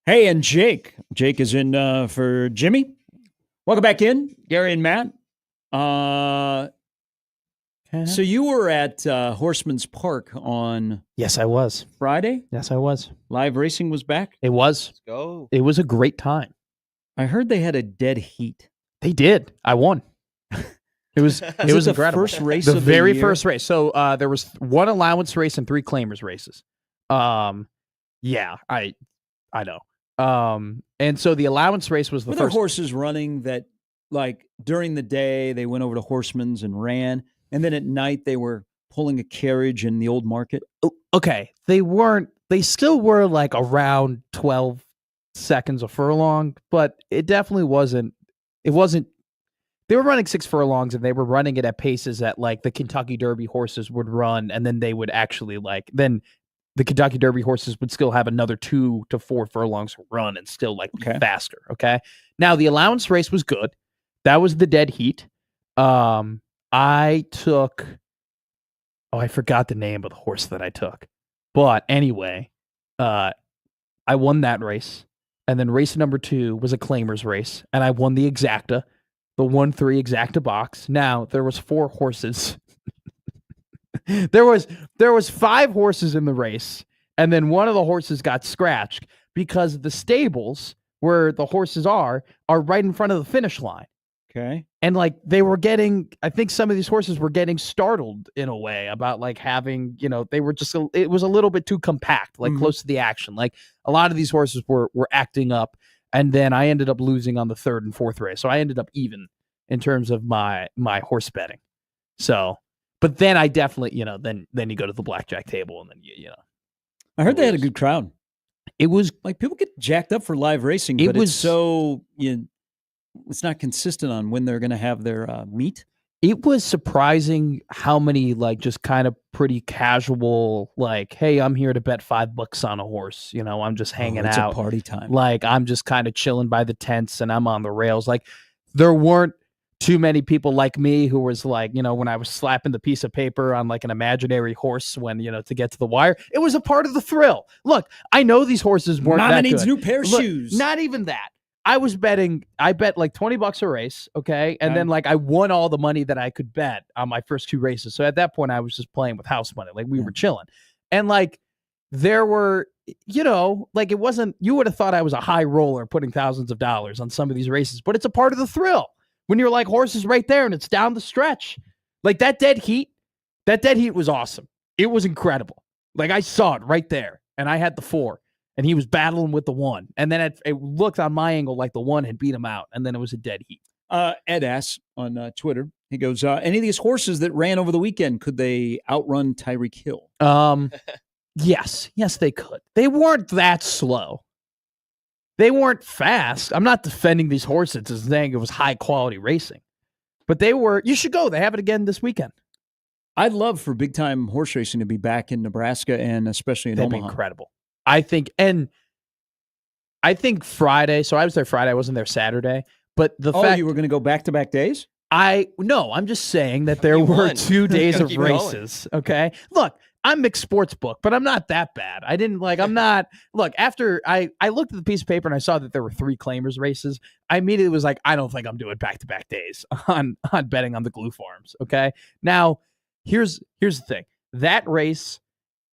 Hey, and Jake. Jake is in for Jimmy. Welcome back in, Gary and Matt. So you were at Horseman's Park on Yes, I was. Friday? Yes, I was. Live racing was back? It was. Let's go. It was a great time. I heard they had a dead heat. They did. I won. It was the incredible. First race The of very the year? first race. So there was one allowance race and 3 claimers races. Yeah, I know. And so the allowance race was the Were there first. horses running that, like, during the day they went over to Horseman's and ran, and then at night they were pulling a carriage in the old market? Okay, they weren't. They still were like around 12 seconds a furlong, but it definitely wasn't. It wasn't. They were running 6 furlongs, and they were running it at paces that like the Kentucky Derby horses would run, and then they would actually then the Kentucky Derby horses would still have another 2 to 4 furlongs to run and still be faster. Okay. Now the allowance race was good. That was the dead heat. I took. Oh, I forgot the name of the horse that I took. But anyway, I won that race. And then race number 2 was a claimers race. And I won the exacta, the 1-3 exacta box. Now, there was 4 horses. there was 5 horses in the race. And then one of the horses got scratched because the stables where the horses are right in front of the finish line. Okay. And like they were getting, I think some of these horses were getting startled in a way about like having, they were just, it was a little bit too compact, like close to the action. Like a lot of these horses were acting up. And then I ended up losing on the 3rd and 4th race. So I ended up even in terms of my horse betting. So, but then I definitely, then you go to the blackjack table and then I heard they had a good crowd. It was like people get jacked up for live racing, but it's so it's not consistent on when they're going to have their meet. It was surprising how many like just kind of pretty casual, like, hey, I'm here to bet $5 on a horse. I'm just hanging it's out. A party time. Like I'm just kind of chilling by the tents and I'm on the rails. Like there weren't too many people like me who was like, when I was slapping the piece of paper on like an imaginary horse when, to get to the wire, it was a part of the thrill. Look, I know these horses weren't Mama that needs good. new pair of shoes. Not even that. I bet like $20 a race, okay? And then like I won all the money that I could bet on my first 2 races. So at that point I was just playing with house money. Like we were chilling. And like there were, like it wasn't, you would have thought I was a high roller putting thousands of dollars on some of these races, but it's a part of the thrill. When you're like horses right there and it's down the stretch. Like that dead heat was awesome. It was incredible. Like I saw it right there and I had the 4. And he was battling with the 1. And then it looked on my angle like the 1 had beat him out. And then it was a dead heat. Ed asks on Twitter, he goes, any of these horses that ran over the weekend, could they outrun Tyreek Hill? Yes. Yes, they could. They weren't that slow. They weren't fast. I'm not defending these horses as saying it was high quality racing. But they were, you should go. They have it again this weekend. I'd love for big time horse racing to be back in Nebraska and especially in That'd Omaha. Be incredible. I think Friday, so I was there Friday, I wasn't there Saturday, but the fact you were going to go back-to-back days? No, I'm just saying that there were 2 days of races, okay? Look, I'm mixed sports book, but I'm not that bad. After I looked at the piece of paper and I saw that there were 3 claimers races, I immediately was like, I don't think I'm doing back-to-back days on betting on the glue farms, okay? Now, here's the thing. That race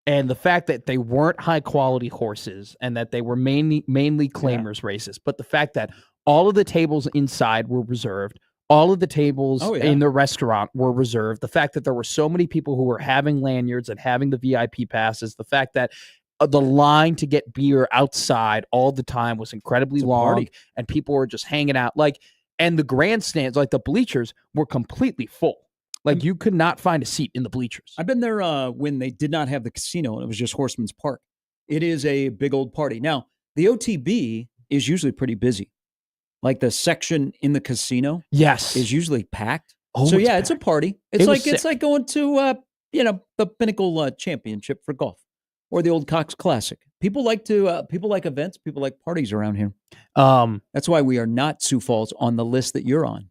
and the fact that they weren't high quality horses and that they were mainly claimers races, but the fact that all of the tables inside were reserved, all of the tables in the restaurant were reserved, the fact that there were so many people who were having lanyards and having the VIP passes, the fact that the line to get beer outside all the time was incredibly long and people were just hanging out. And the grandstands, like the bleachers, were completely full. Like you could not find a seat in the bleachers. I've been there when they did not have the casino and it was just Horseman's Park. It is a big old party. Now, the OTB is usually pretty busy. Like the section in the casino is usually packed. So yeah, it's a party. It's like going to the Pinnacle Championship for golf or the Old Cox Classic. People like events, people like parties around here. That's why we are not Sioux Falls on the list that you're on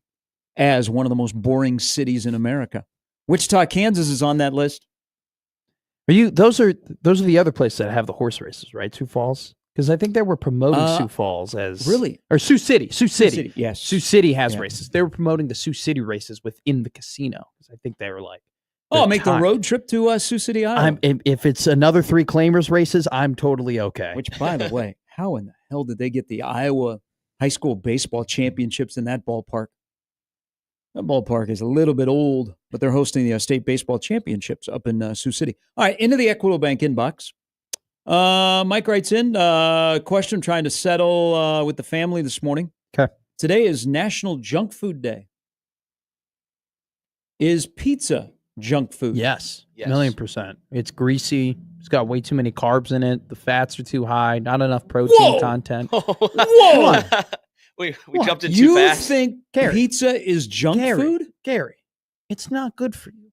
as one of the most boring cities in America. Wichita, Kansas is on that list. Those are the other places that have the horse races, right? Sioux Falls, Because I think they were promoting Uh, Sioux Falls as really? or Sioux City. Sioux City. Yes. Sioux City has Yeah. races. They were promoting the Sioux City races within the casino. Because I think they were like, Oh, make the tied. road trip to Sioux City, Iowa. If it's another 3 claimers races, I'm totally okay. Which, by the way, how in the hell did they get the Iowa high school baseball championships in that ballpark? That ballpark is a little bit old, but they're hosting the state baseball championships up in Sioux City. All right, into the Equitable Bank inbox. Mike writes in question trying to settle with the family this morning. Okay. Today is National Junk Food Day. Is pizza junk food? Yes, Yes. 1,000,000%. It's greasy. It's got way too many carbs in it. The fats are too high. Not enough protein content. Whoa! we What? jumped in too You fast. think Gary. pizza is junk food? Gary, it's not good for you.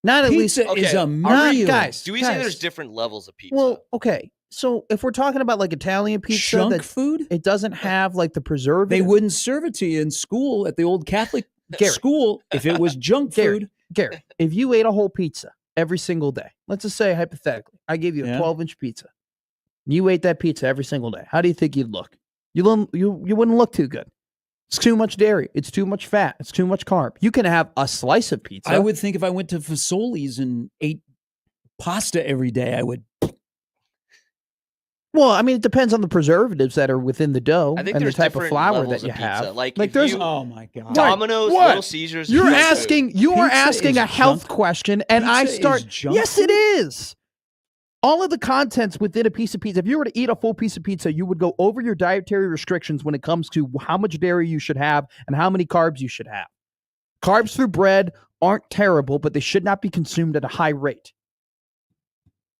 Not at Pizza least. is Okay. a Not, meal. guys. Do we say there's different levels of pizza? Well, okay. So if we're talking about like Italian pizza, Junk that food? it doesn't have like the preservative. They wouldn't serve it to you in school at the old Catholic Gary. school if it was junk Gary. food. Gary, if you ate a whole pizza every single day, let's just say hypothetically, I gave you a Yeah. 12-inch pizza. You ate that pizza every single day. How do you think you'd look? You wouldn't look too good. It's too much dairy. It's too much fat. It's too much carb. You can have a slice of pizza. I would think if I went to Fasoli's and ate pasta every day, I would. Well, I mean, it depends on the preservatives that are within the dough I think and the there's type of different flour levels that you of pizza. have. Like if there's you- Oh my god! Domino's, What? Little Caesars. You're junk food. asking. You are Pizza asking is a health junk- question, and I Pizza is start. junk Yes, food? it is. All of the contents within a piece of pizza. If you were to eat a full piece of pizza, you would go over your dietary restrictions when it comes to how much dairy you should have and how many carbs you should have. Carbs through bread aren't terrible, but they should not be consumed at a high rate.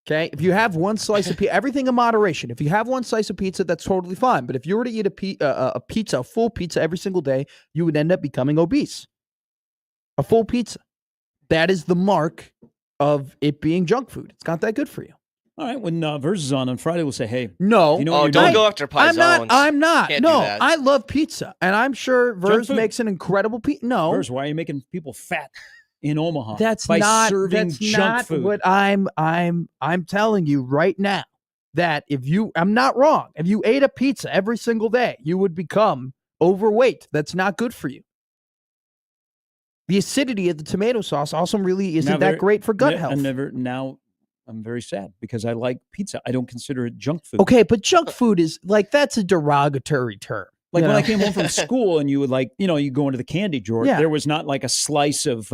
Okay, if you have one slice of pizza, everything in moderation. If you have one slice of pizza, that's totally fine. But if you were to eat a full pizza every single day, you would end up becoming obese. A full pizza. That is the mark of it being junk food. It's not that good for you. All right, when Verse is on Friday, we'll say, "Hey, No. you know what Oh, you're don't doing? go after I'm paisanes. not. Can't do No, that. I love pizza, and I'm sure Verse food. makes an incredible pizza. No, Verse, why are you making people fat in Omaha? that's by not serving that's junk not food. what I'm telling you right now. That I'm not wrong. If you ate a pizza every single day, you would become overweight. That's not good for you. The acidity of the tomato sauce also really isn't that great for gut health. I'm very sad because I like pizza. I don't consider it junk food. Okay, but junk food is like that's a derogatory term. Like you when know? I came home from school and you would you go into the candy drawer, Yeah. there was not like a slice of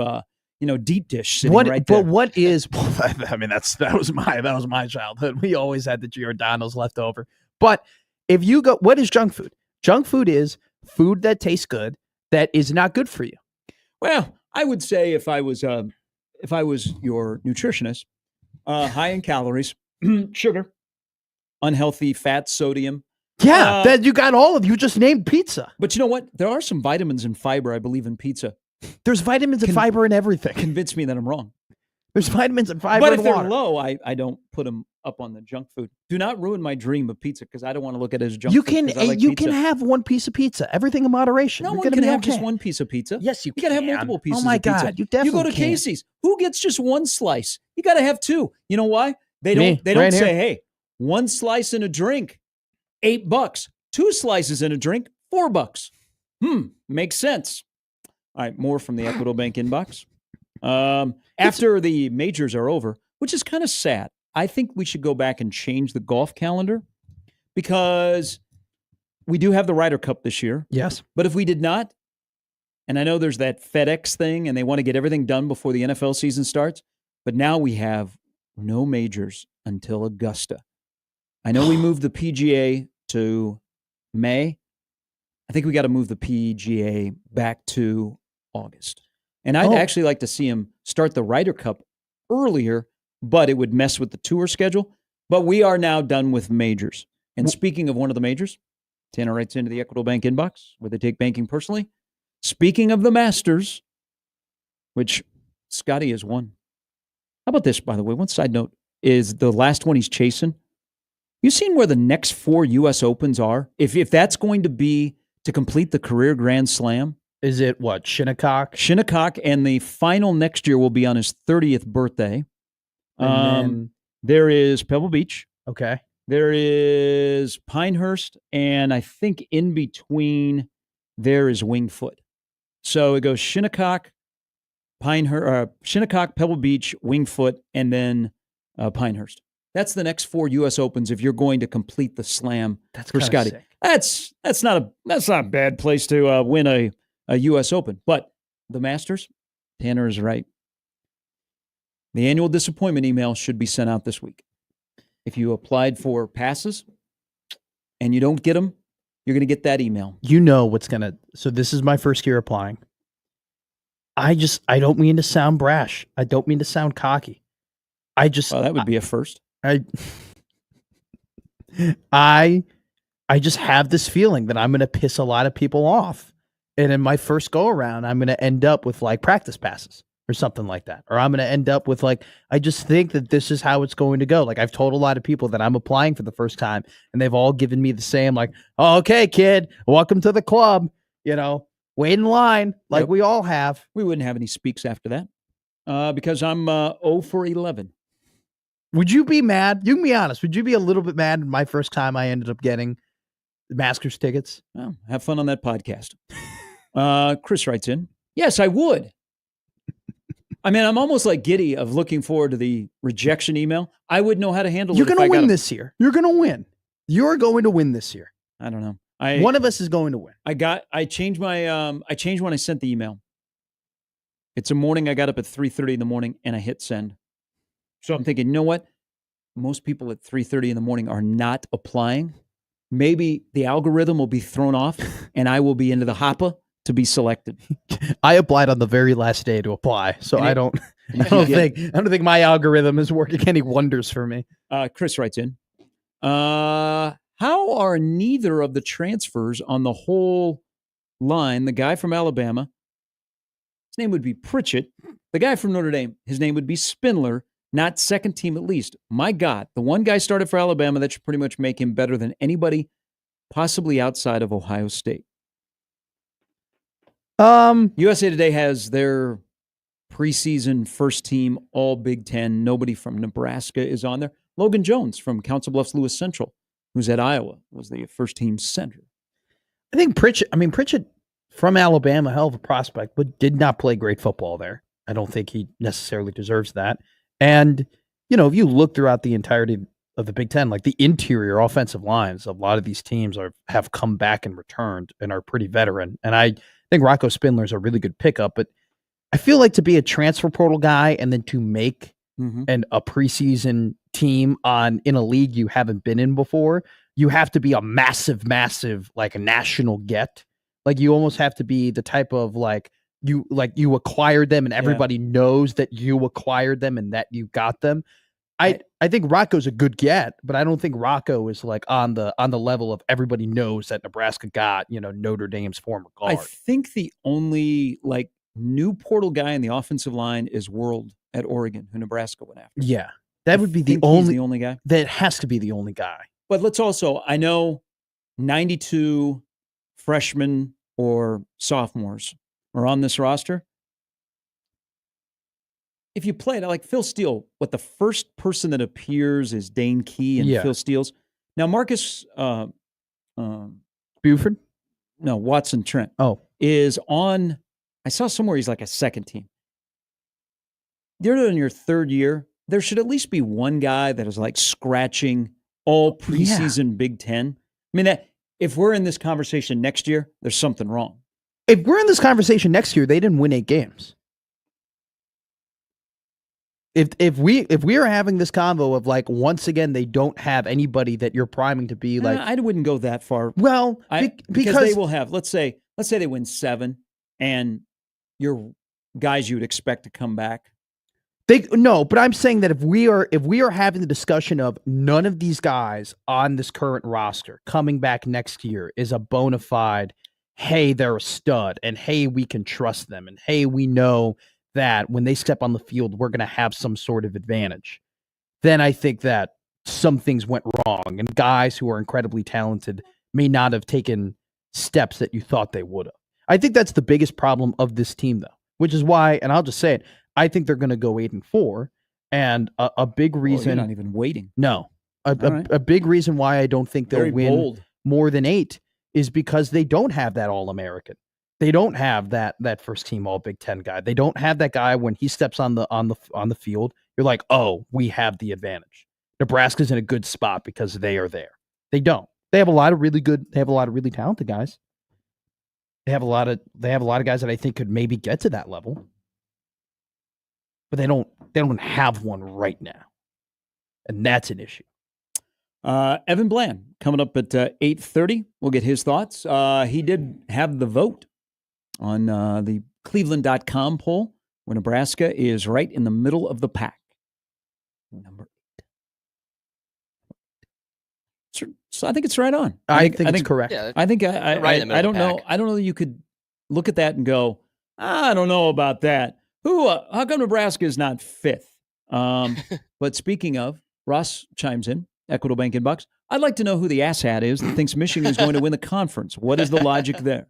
deep dish sitting What, right but there. what is? I mean, that was my childhood. We always had the Giordano's left over. But if you go, what is junk food? Junk food is food that tastes good that is not good for you. Well, I would say if I was your nutritionist, high in calories, sugar, unhealthy fat, sodium. Yeah, that you got all of. You just named pizza. But you know what? There are some vitamins and fiber, I believe, in pizza. There's vitamins and fiber in everything. Convince me that I'm wrong. There's vitamins and fiber But in if they're water. low, I don't put them up on the junk food. Do not ruin my dream of pizza because I don't want to look at it as junk You food. can 'cause I like you pizza. can have one piece of pizza. Everything in moderation. No You're one gonna can be have okay. just one piece of pizza. Yes, you You got to have can. multiple pieces Oh my of pizza. God, you definitely You go to can. Casey's. Who gets just one slice? You got to have two. You know why? They don't. Me, They don't right say, here. "Hey, one slice and a drink, $8. Two slices and a drink, $4." Makes sense. All right, more from the Equitable Bank inbox. After the majors are over, which is kind of sad, I think we should go back and change the golf calendar because we do have the Ryder Cup this year. Yes. But if we did not, and I know there's that FedEx thing and they want to get everything done before the NFL season starts, but now we have no majors until Augusta. I know we moved the PGA to May. I think we got to move the PGA back to August. And I'd actually like to see him start the Ryder Cup earlier, but it would mess with the tour schedule. But we are now done with majors. And speaking of one of the majors, Tanner writes into the Equitable Bank inbox where they take banking personally. Speaking of the Masters, which Scottie has won. How about this, by the way? One side note is the last one he's chasing. You seen where the next 4 U.S. Opens are? If that's going to be to complete the career Grand Slam. Is it what? Shinnecock? Shinnecock, and the final next year will be on his 30th birthday. And then, There is Pebble Beach. okay. There is Pinehurst, and I think in between there is Winged Foot. So it goes Shinnecock, Shinnecock, Pebble Beach, Winged Foot, and then Pinehurst. That's the next 4 U.S. Opens if you're going to complete the slam for Scottie. Sick. That's not a bad place to win a U.S. Open. But the Masters, Tanner is right. The annual disappointment email should be sent out this week. If you applied for passes and you don't get them, you're going to get that email. You know what's going to... So this is my first year applying. I don't mean to sound brash. I don't mean to sound cocky. Well, that would be a first. I just have this feeling that I'm going to piss a lot of people off. And in my first go around, I'm going to end up with like practice passes or something like that. Or I'm going to end up with like, I just think that this is how it's going to go. Like I've told a lot of people that I'm applying for the first time and they've all given me the same, like, oh, okay, kid, welcome to the club. Wait in line like Yep. we all have. We wouldn't have any speaks after that because I'm 0 for 11. Would you be mad? You can be honest. Would you be a little bit mad my first time I ended up getting the Masters tickets? Well, have fun on that podcast. Chris writes in, yes, I would. I mean, I'm almost like giddy of looking forward to the rejection email. I would know how to handle You're it. going to win this year. You're going to win. You're going to win this year. I don't know. One of us is going to win. I changed my I changed when I sent the email. It's a morning. I got up at 3:30 in the morning and I hit send. So I'm thinking, you know what? Most people at 3:30 in the morning are not applying. Maybe the algorithm will be thrown off and I will be into the hopper to be selected. I applied on the very last day to apply, so I don't think my algorithm is working any wonders for me. Chris writes in, how are neither of the transfers on the whole line, the guy from Alabama, his name would be Pritchett, the guy from Notre Dame, his name would be Spindler, not second team at least. My God, the one guy started for Alabama, that should pretty much make him better than anybody possibly outside of Ohio State. USA Today has their preseason first team, all Big Ten. Nobody from Nebraska is on there. Logan Jones from Council Bluffs Lewis Central, who's at Iowa, was the first team center. I think Pritchett from Alabama, hell of a prospect, but did not play great football there. I don't think he necessarily deserves that. And, if you look throughout the entirety of the Big Ten, like the interior offensive lines, a lot of these teams have come back and returned and are pretty veteran. And I think Rocco Spindler is a really good pickup, but I feel like to be a transfer portal guy and then to make a preseason team in a league you haven't been in before, you have to be a massive, like a national get. Like you almost have to be the type of you acquired them and everybody knows that you acquired them and that you got them. I think Rocco's a good get, but I don't think Rocco is like on the level of everybody knows that Nebraska got, Notre Dame's former guard. I think the only new portal guy in the offensive line is World at Oregon, who Nebraska went after. Yeah. That would be the only guy. That has to be the only guy. But let's also, I know 92 freshmen or sophomores are on this roster. If you play it like Phil Steele, the first person that appears is Dane Key and Phil Steele's. Now, Marcus Buford? No, Watson Trent. Is on, I saw somewhere he's like a second team. You're in your third year. There should at least be one guy that is like scratching all preseason Big Ten. I mean, if we're in this conversation next year, there's something wrong. If we're in this conversation next year, they didn't win 8 games. If we are having this convo of once again they don't have anybody that you're priming to be like, I wouldn't go that far. Well, because they will have, let's say they win 7 and your guys you would expect to come back. But I'm saying that if we are having the discussion of none of these guys on this current roster coming back next year is a bona fide, hey, they're a stud, and hey, we can trust them, and hey, we know that when they step on the field, we're going to have some sort of advantage, then I think that some things went wrong, and guys who are incredibly talented may not have taken steps that you thought they would have. I think that's the biggest problem of this team, though, which is why, and I'll just say it, I think they're going to go 8-4, and a big reason. You're not even waiting. No, A, All right. a big reason why I don't think they'll Very win bold. more than 8 is because they don't have that All-American. They don't have that first team All Big Ten guy. They don't have that guy when he steps on the field. You're like, oh, we have the advantage. Nebraska's in a good spot because they are there. They don't. They have a lot of really good. They have a lot of really talented guys. They have a lot of guys that I think could maybe get to that level, but they don't have one right now, and that's an issue. Evan Bland coming up at 8:30. We'll get his thoughts. He did have the vote on the Cleveland.com poll, where Nebraska is right in the middle of the pack. Number 8. So I think it's right on. I think it's correct. Yeah, I think right in the I middle don't of the know. pack. I don't know that you could look at that and go, I don't know about that. How come Nebraska is not 5th? But speaking of, Ross chimes in, Equitable Bank in Bucks. I'd like to know who the asshat is that thinks Michigan is going to win the conference. What is the logic there?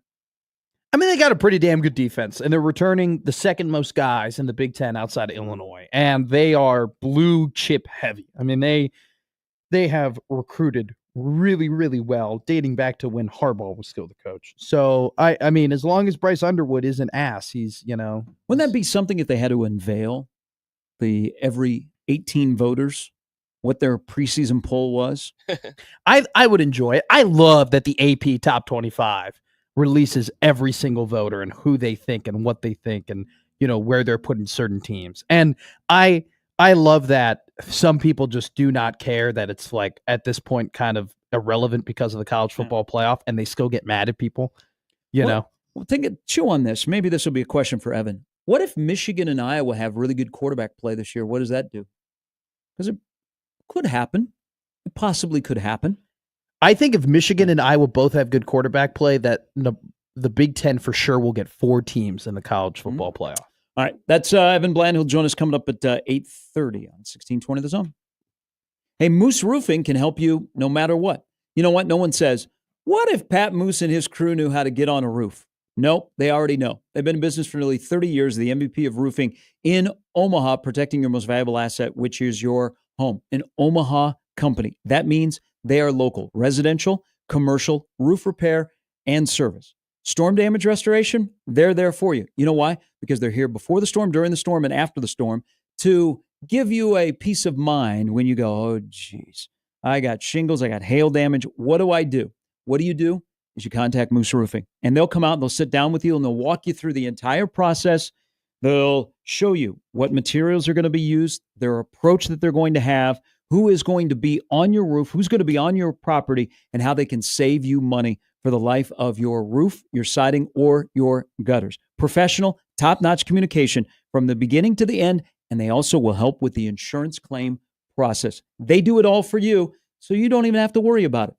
I mean, they got a pretty damn good defense, and they're returning the second most guys in the Big Ten outside of Illinois, and they are blue chip heavy. I mean, they have recruited really, really well, dating back to when Harbaugh was still the coach. So, I mean, as long as Bryce Underwood is an ass, he's, Wouldn't that be something if they had to unveil every 18 voters, what their preseason poll was? I would enjoy it. I love that the AP Top 25 releases every single voter and who they think and what they think and, where they're putting certain teams. And I love that some people just do not care that it's like at this point kind of irrelevant because of the college football playoff, and they still get mad at people, know. Well, chew on this. Maybe this will be a question for Evan. What if Michigan and Iowa have really good quarterback play this year? What does that do? Because it could happen. It possibly could happen. I think if Michigan and Iowa both have good quarterback play, that the Big Ten for sure will get 4 teams in the college football playoff. All right. That's Evan Bland. He'll join us coming up at 8:30 on 1620 The Zone. Hey, Moose Roofing can help you no matter what. You know what? No one says, what if Pat Moose and his crew knew how to get on a roof? Nope, they already know. They've been in business for nearly 30 years, the MVP of roofing in Omaha, protecting your most valuable asset, which is your home. An Omaha company. That means they are local, residential, commercial, roof repair, and service. Storm damage restoration, they're there for you. You know why? Because they're here before the storm, during the storm, and after the storm to give you a peace of mind when you go, oh, geez, I got shingles, I got hail damage. What do I do? What do? Is you contact Moose Roofing. And they'll come out and they'll sit down with you and they'll walk you through the entire process. They'll show you what materials are going to be used, their approach that they're going to have, who is going to be on your roof, who's going to be on your property, and how they can save you money for the life of your roof, your siding, or your gutters. Professional, top-notch communication from the beginning to the end, and they also will help with the insurance claim process. They do it all for you, so you don't even have to worry about it.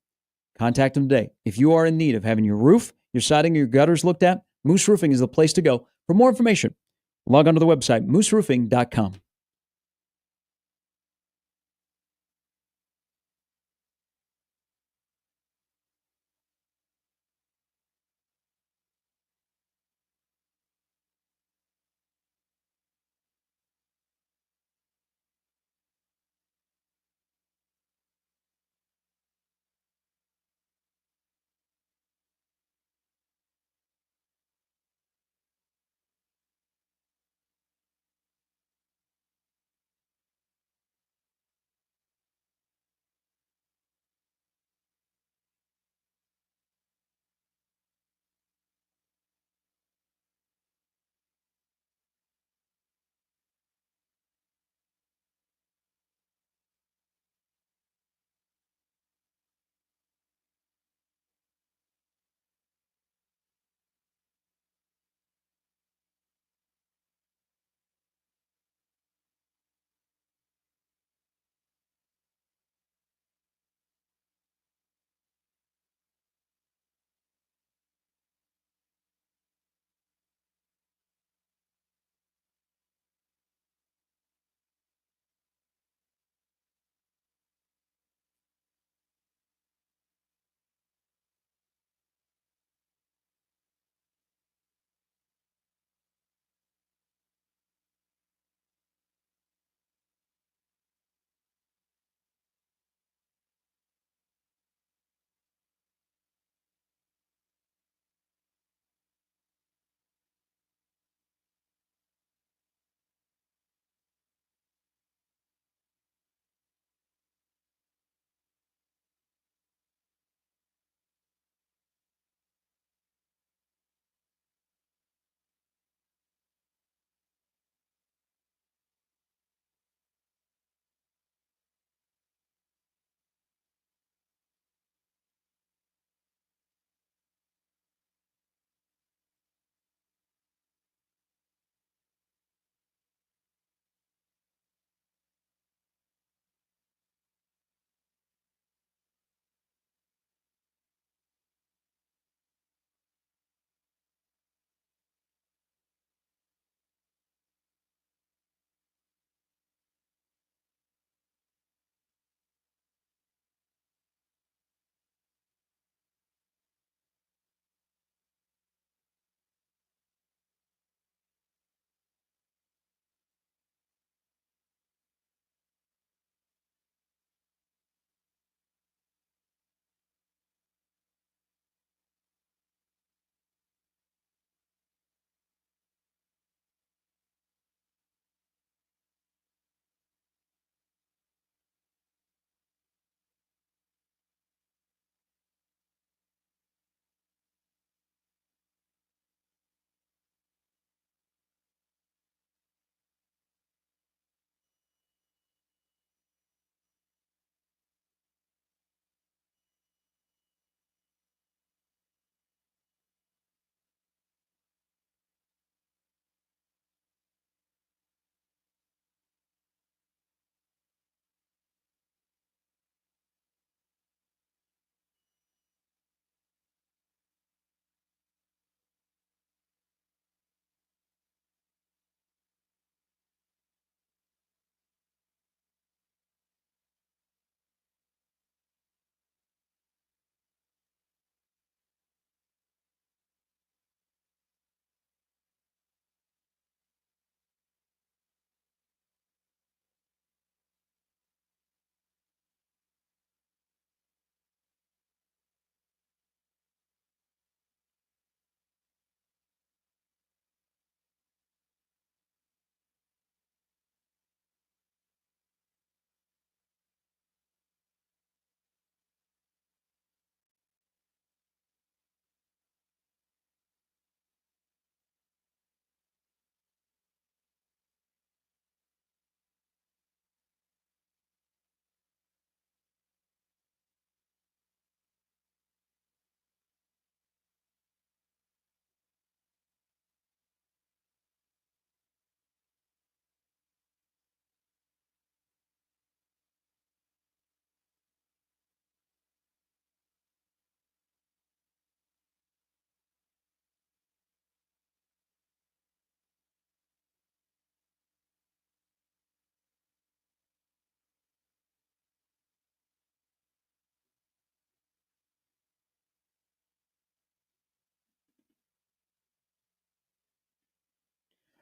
Contact them today. If you are in need of having your roof, your siding, or your gutters looked at, Moose Roofing is the place to go. For more information, log on to the website, mooseroofing.com.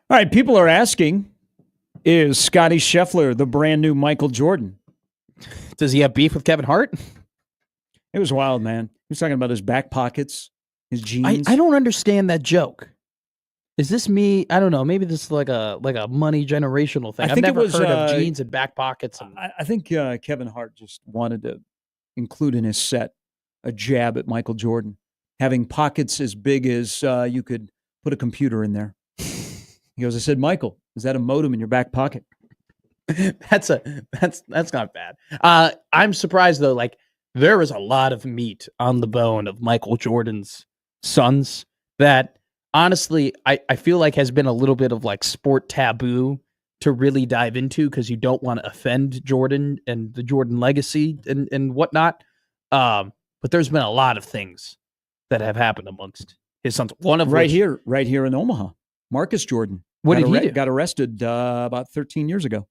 All right, people are asking, is Scottie Scheffler the brand new Michael Jordan? Does he have beef with Kevin Hart? It was wild, man. He was talking about his back pockets, his jeans. I don't understand that joke. Is this me? I don't know. Maybe this is like a money generational thing. I've never heard of jeans and back pockets. I think Kevin Hart just wanted to include in his set a jab at Michael Jordan, having pockets as big as you could put a computer in there. He goes, I said, Michael, is that a modem in your back pocket? That's not bad. I'm surprised though. Like there is a lot of meat on the bone of Michael Jordan's sons that honestly I feel like has been a little bit of like sport taboo to really dive into because you don't want to offend Jordan and the Jordan legacy and whatnot. But there's been a lot of things that have happened amongst his sons. One of right here in Omaha, Marcus Jordan. What did he do? Got arrested about 13 years ago.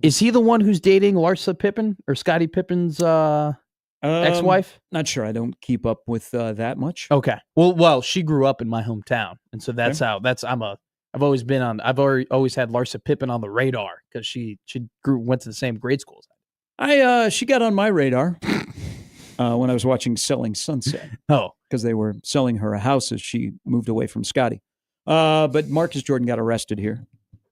Is he the one who's dating Larsa Pippen or Scottie Pippen's ex-wife? Not sure. I don't keep up with that much. Okay. Well, she grew up in my hometown, and so that's how. I've always had Larsa Pippen on the radar because she went to the same grade school as She got on my radar when I was watching Selling Sunset. Oh, because they were selling her a house as she moved away from Scottie. But Marcus Jordan got arrested here.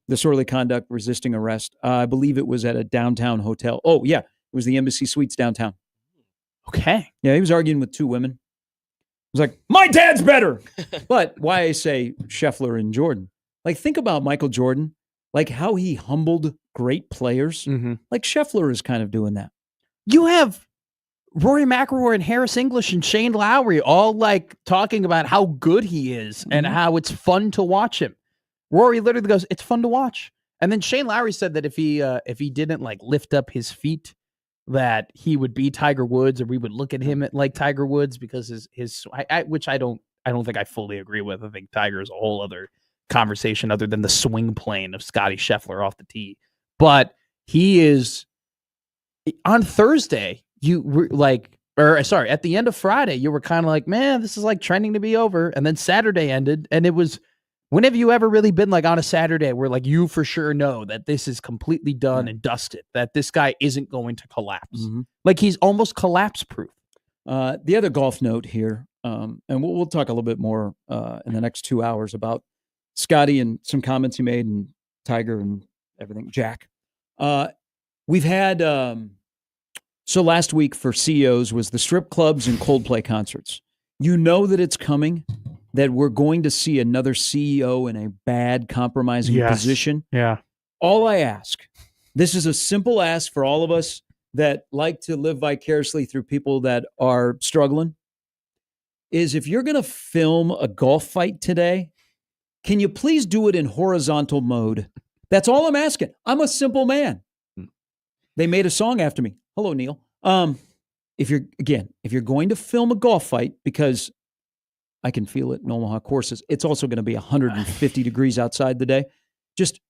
Disorderly conduct, resisting arrest. I believe it was at a downtown hotel. Oh, yeah. It was the Embassy Suites downtown. Okay. Yeah, he was arguing with two women. He was like, my dad's better. But why I say Scheffler and Jordan. Like, think about Michael Jordan, like how he humbled great players. Mm-hmm. Like Scheffler is kind of doing that. You have Rory McIlroy and Harris English and Shane Lowry all like talking about how good he is and how it's fun to watch him. Rory literally goes, it's fun to watch. And then Shane Lowry said that if he didn't like lift up his feet, that he would be Tiger Woods, or we would look at him like Tiger Woods because which I don't think I fully agree with. I think Tiger is a whole other conversation other than the swing plane of Scottie Scheffler off the tee. But he is on Thursday. You were like, at the end of Friday, you were kind of like, man, this is like trending to be over. And then Saturday ended, and it was. When have you ever really been like on a Saturday where like you for sure know that this is completely done and dusted, that this guy isn't going to collapse? Mm-hmm. Like he's almost collapse proof. The other golf note here, and we'll talk a little bit more in the next 2 hours about Scottie and some comments he made and Tiger and everything. Jack. We've had, so last week for CEOs was the strip clubs and Coldplay concerts. You know that it's coming. That we're going to see another CEO in a bad, compromising position. Yeah. All I ask, this is a simple ask for all of us that like to live vicariously through people that are struggling, is if you're going to film a golf fight today, can you please do it in horizontal mode? That's all I'm asking. I'm a simple man. They made a song after me. Hello, Neil. If you're going to film a golf fight, because I can feel it in Omaha courses, it's also going to be 150 degrees outside today. Just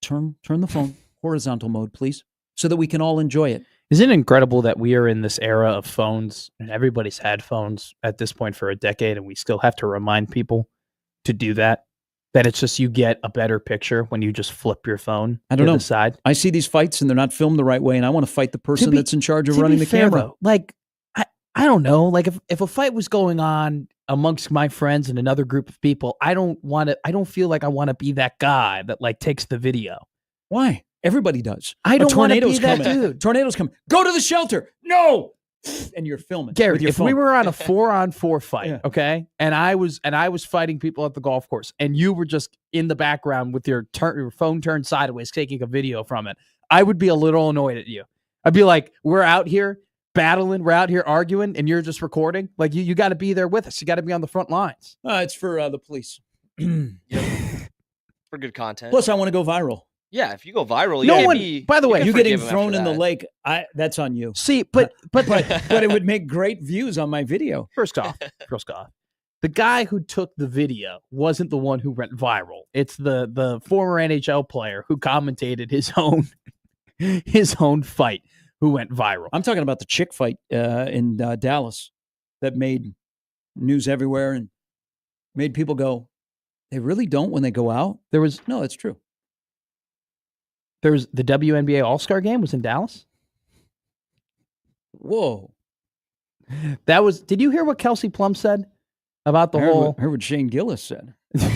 turn the phone horizontal mode, please, so that we can all enjoy it. Isn't it incredible that we are in this era of phones and everybody's had phones at this point for a decade, and we still have to remind people to do that? That it's just you get a better picture when you just flip your phone to the side. I see these fights and they're not filmed the right way, and I want to fight the person that's in charge of running the camera. Though, like, I don't know. Like if a fight was going on amongst my friends and another group of people, I don't feel like I want to be that guy that like takes the video. Why? Everybody does. I don't want to be that dude. Tornadoes come. Go to the shelter. No. And you're filming. Gary, if we were on a 4-on-4 fight, okay, and I was fighting people at the golf course, and you were just in the background with your phone turned sideways, taking a video from it, I would be a little annoyed at you. I'd be like, we're out here battling, we're out here arguing, and you're just recording. Like you got to be there with us. You got to be on the front lines. It's for the police. For good content. Plus, I want to go viral. Yeah, if you go viral, by the way, you getting thrown in the lake, that's on you. See, but it would make great views on my video. First off, the guy who took the video wasn't the one who went viral. It's the former NHL player who commentated his own fight who went viral. I'm talking about the chick fight in Dallas that made news everywhere and made people go, They really don't when they go out? There was No, that's true. the WNBA All-Star game was in Dallas. Whoa. That was. Did you hear what Kelsey Plum said about the whole? I heard what Shane Gillis said. Did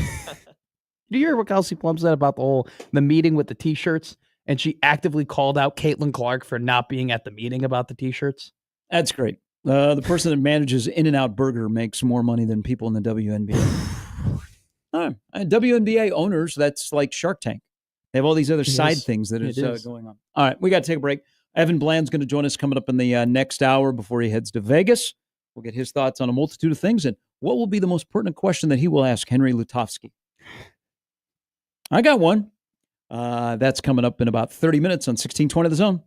you hear what Kelsey Plum said about the meeting with the T-shirts? And she actively called out Caitlin Clark for not being at the meeting about the T-shirts. That's great. The person that manages In-N-Out Burger makes more money than people in the WNBA. And WNBA owners, that's like Shark Tank. They have all these other side things that is going on. All right, we got to take a break. Evan Bland's going to join us coming up in the next hour before he heads to Vegas. We'll get his thoughts on a multitude of things and what will be the most pertinent question that he will ask Henry Lutovsky. I got one. That's coming up in about 30 minutes on 1620 The Zone.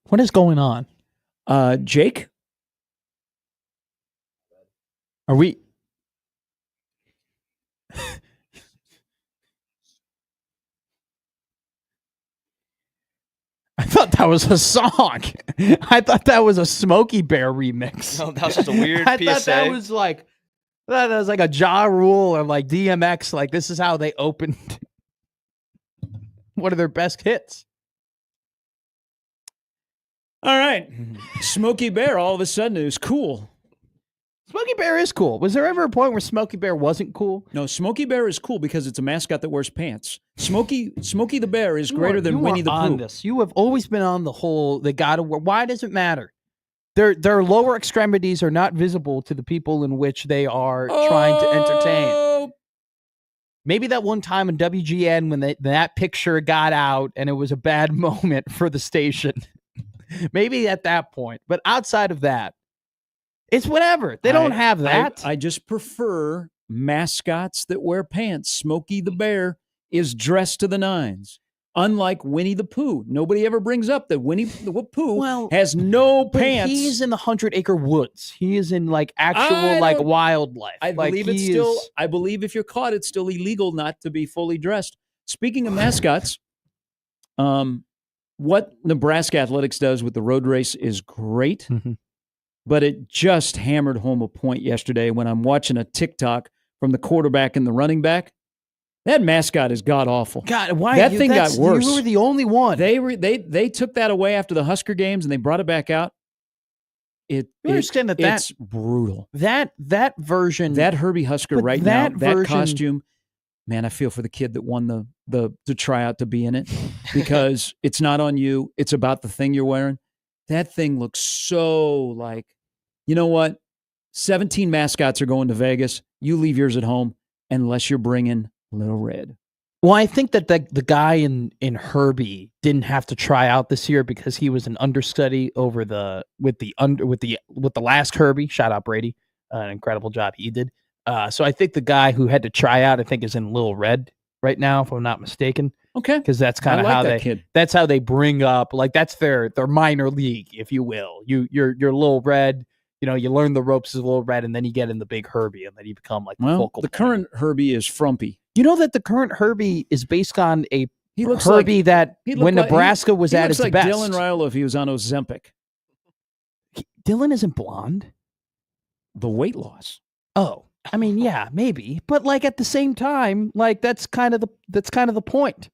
What is going on? Jake? Are we? I thought that was a song. I thought that was a Smokey Bear remix. No, that was just a weird I PSA. thought that was like a Ja Rule or like DMX. Like this is how they opened one of their best hits. All right. Smokey Bear all of a sudden is cool. Smokey Bear is cool. Was there ever a point where Smokey Bear wasn't cool? No, Smokey Bear is cool because it's a mascot that wears pants. Smokey the Bear is greater than Winnie the Pooh. You have always been on the whole, they got to wear. Why does it matter? Their lower extremities are not visible to the people in which they are trying to entertain. Maybe that one time in WGN when that picture got out and it was a bad moment for the station. Maybe at that point. But outside of that, it's whatever. They don't have that. I just prefer mascots that wear pants. Smokey the Bear is dressed to the nines. Unlike Winnie the Pooh. Nobody ever brings up that Winnie the Pooh has no pants. He's in the 100-acre woods. He is in like actual like wildlife. I believe it's still. I believe if you're caught, it's still illegal not to be fully dressed. Speaking of mascots, what Nebraska Athletics does with the road race is great. Mm-hmm. But it just hammered home a point yesterday when I'm watching a TikTok from the quarterback and the running back. That mascot is god-awful. God, why? That thing got worse. You were the only one. They took that away after the Husker games, and they brought it back out. It's brutal. That version. That Herbie Husker right now, that version, costume, man, I feel for the kid that won the tryout to be in it because it's not on you. It's about the thing you're wearing. That thing looks so like, you know what? 17 mascots are going to Vegas. You leave yours at home unless you're bringing Little Red. Well, I think that the guy in Herbie didn't have to try out this year because he was an understudy with the last Herbie. Shout out Brady, an incredible job he did. So I think the guy who had to try out, I think, is in Little Red right now, if I'm not mistaken. Okay, because that's kind of how that's how they bring up, like that's their minor league, if you will. You're Little Red. You know, you learn the ropes as Little Red, and then you get in the big Herbie, and then you become like the focal point. Current Herbie is Frumpy. You know that the current Herbie is based on a Herbie that when Nebraska was at its best. He looks like Dylan Rilo if he was on Ozempic. Dylan isn't blonde. The weight loss. Oh, I mean, yeah, maybe, but like at the same time, like that's kind of the point.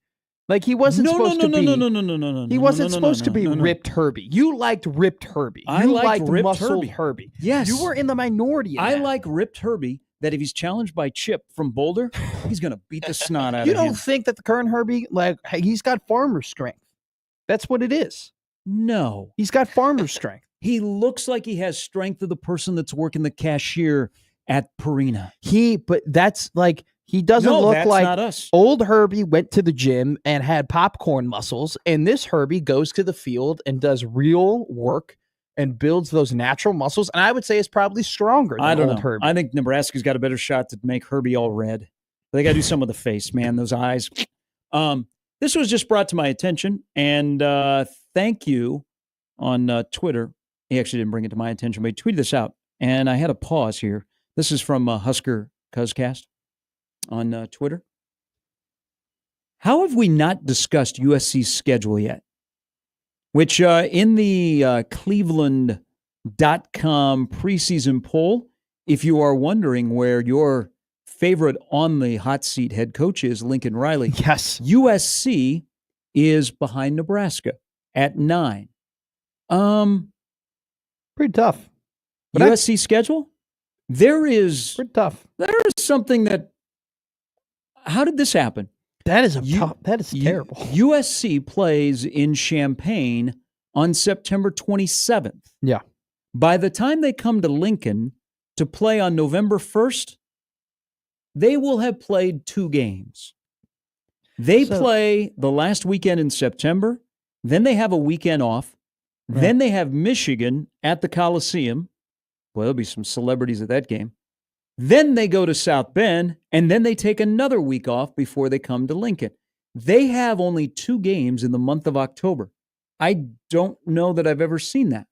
Like he wasn't supposed to be. No. He wasn't supposed to be ripped Herbie. You liked ripped Herbie. I liked ripped muscled Herbie. Yes, you were in the minority. I like ripped Herbie. That if he's challenged by Chip from Boulder, he's going to beat the snot out of him. You don't think that the current Herbie, like, he's got farmer strength? That's what it is. No. He's got farmer strength. He looks like he has strength of the person that's working the cashier at Purina. But that's like, he doesn't look that's like not us. Old Herbie went to the gym and had popcorn muscles, and this Herbie goes to the field and does real work and builds those natural muscles, and I would say it's probably stronger than old Herbie. I think Nebraska's got a better shot to make Herbie all red. They got to do some with the face, man, those eyes. This was just brought to my attention, and thank you on Twitter. He actually didn't bring it to my attention, but he tweeted this out, and I had a pause here. This is from Husker Cuzcast on Twitter. How have we not discussed USC's schedule yet? Which in the Cleveland.com preseason poll, if you are wondering where your favorite on the hot seat head coach is, Lincoln Riley. Yes. USC is behind Nebraska at 9. Pretty tough. But USC schedule? Pretty tough. There is something that, how did this happen? That is terrible. USC plays in Champaign on September 27th. Yeah. By the time they come to Lincoln to play on November 1st, they will have played 2 games. They play the last weekend in September, then they have a weekend off, then they have Michigan at the Coliseum. Well, there'll be some celebrities at that game. Then they go to South Bend, and then they take another week off before they come to Lincoln. They have only 2 games in the month of October. I don't know that I've ever seen that.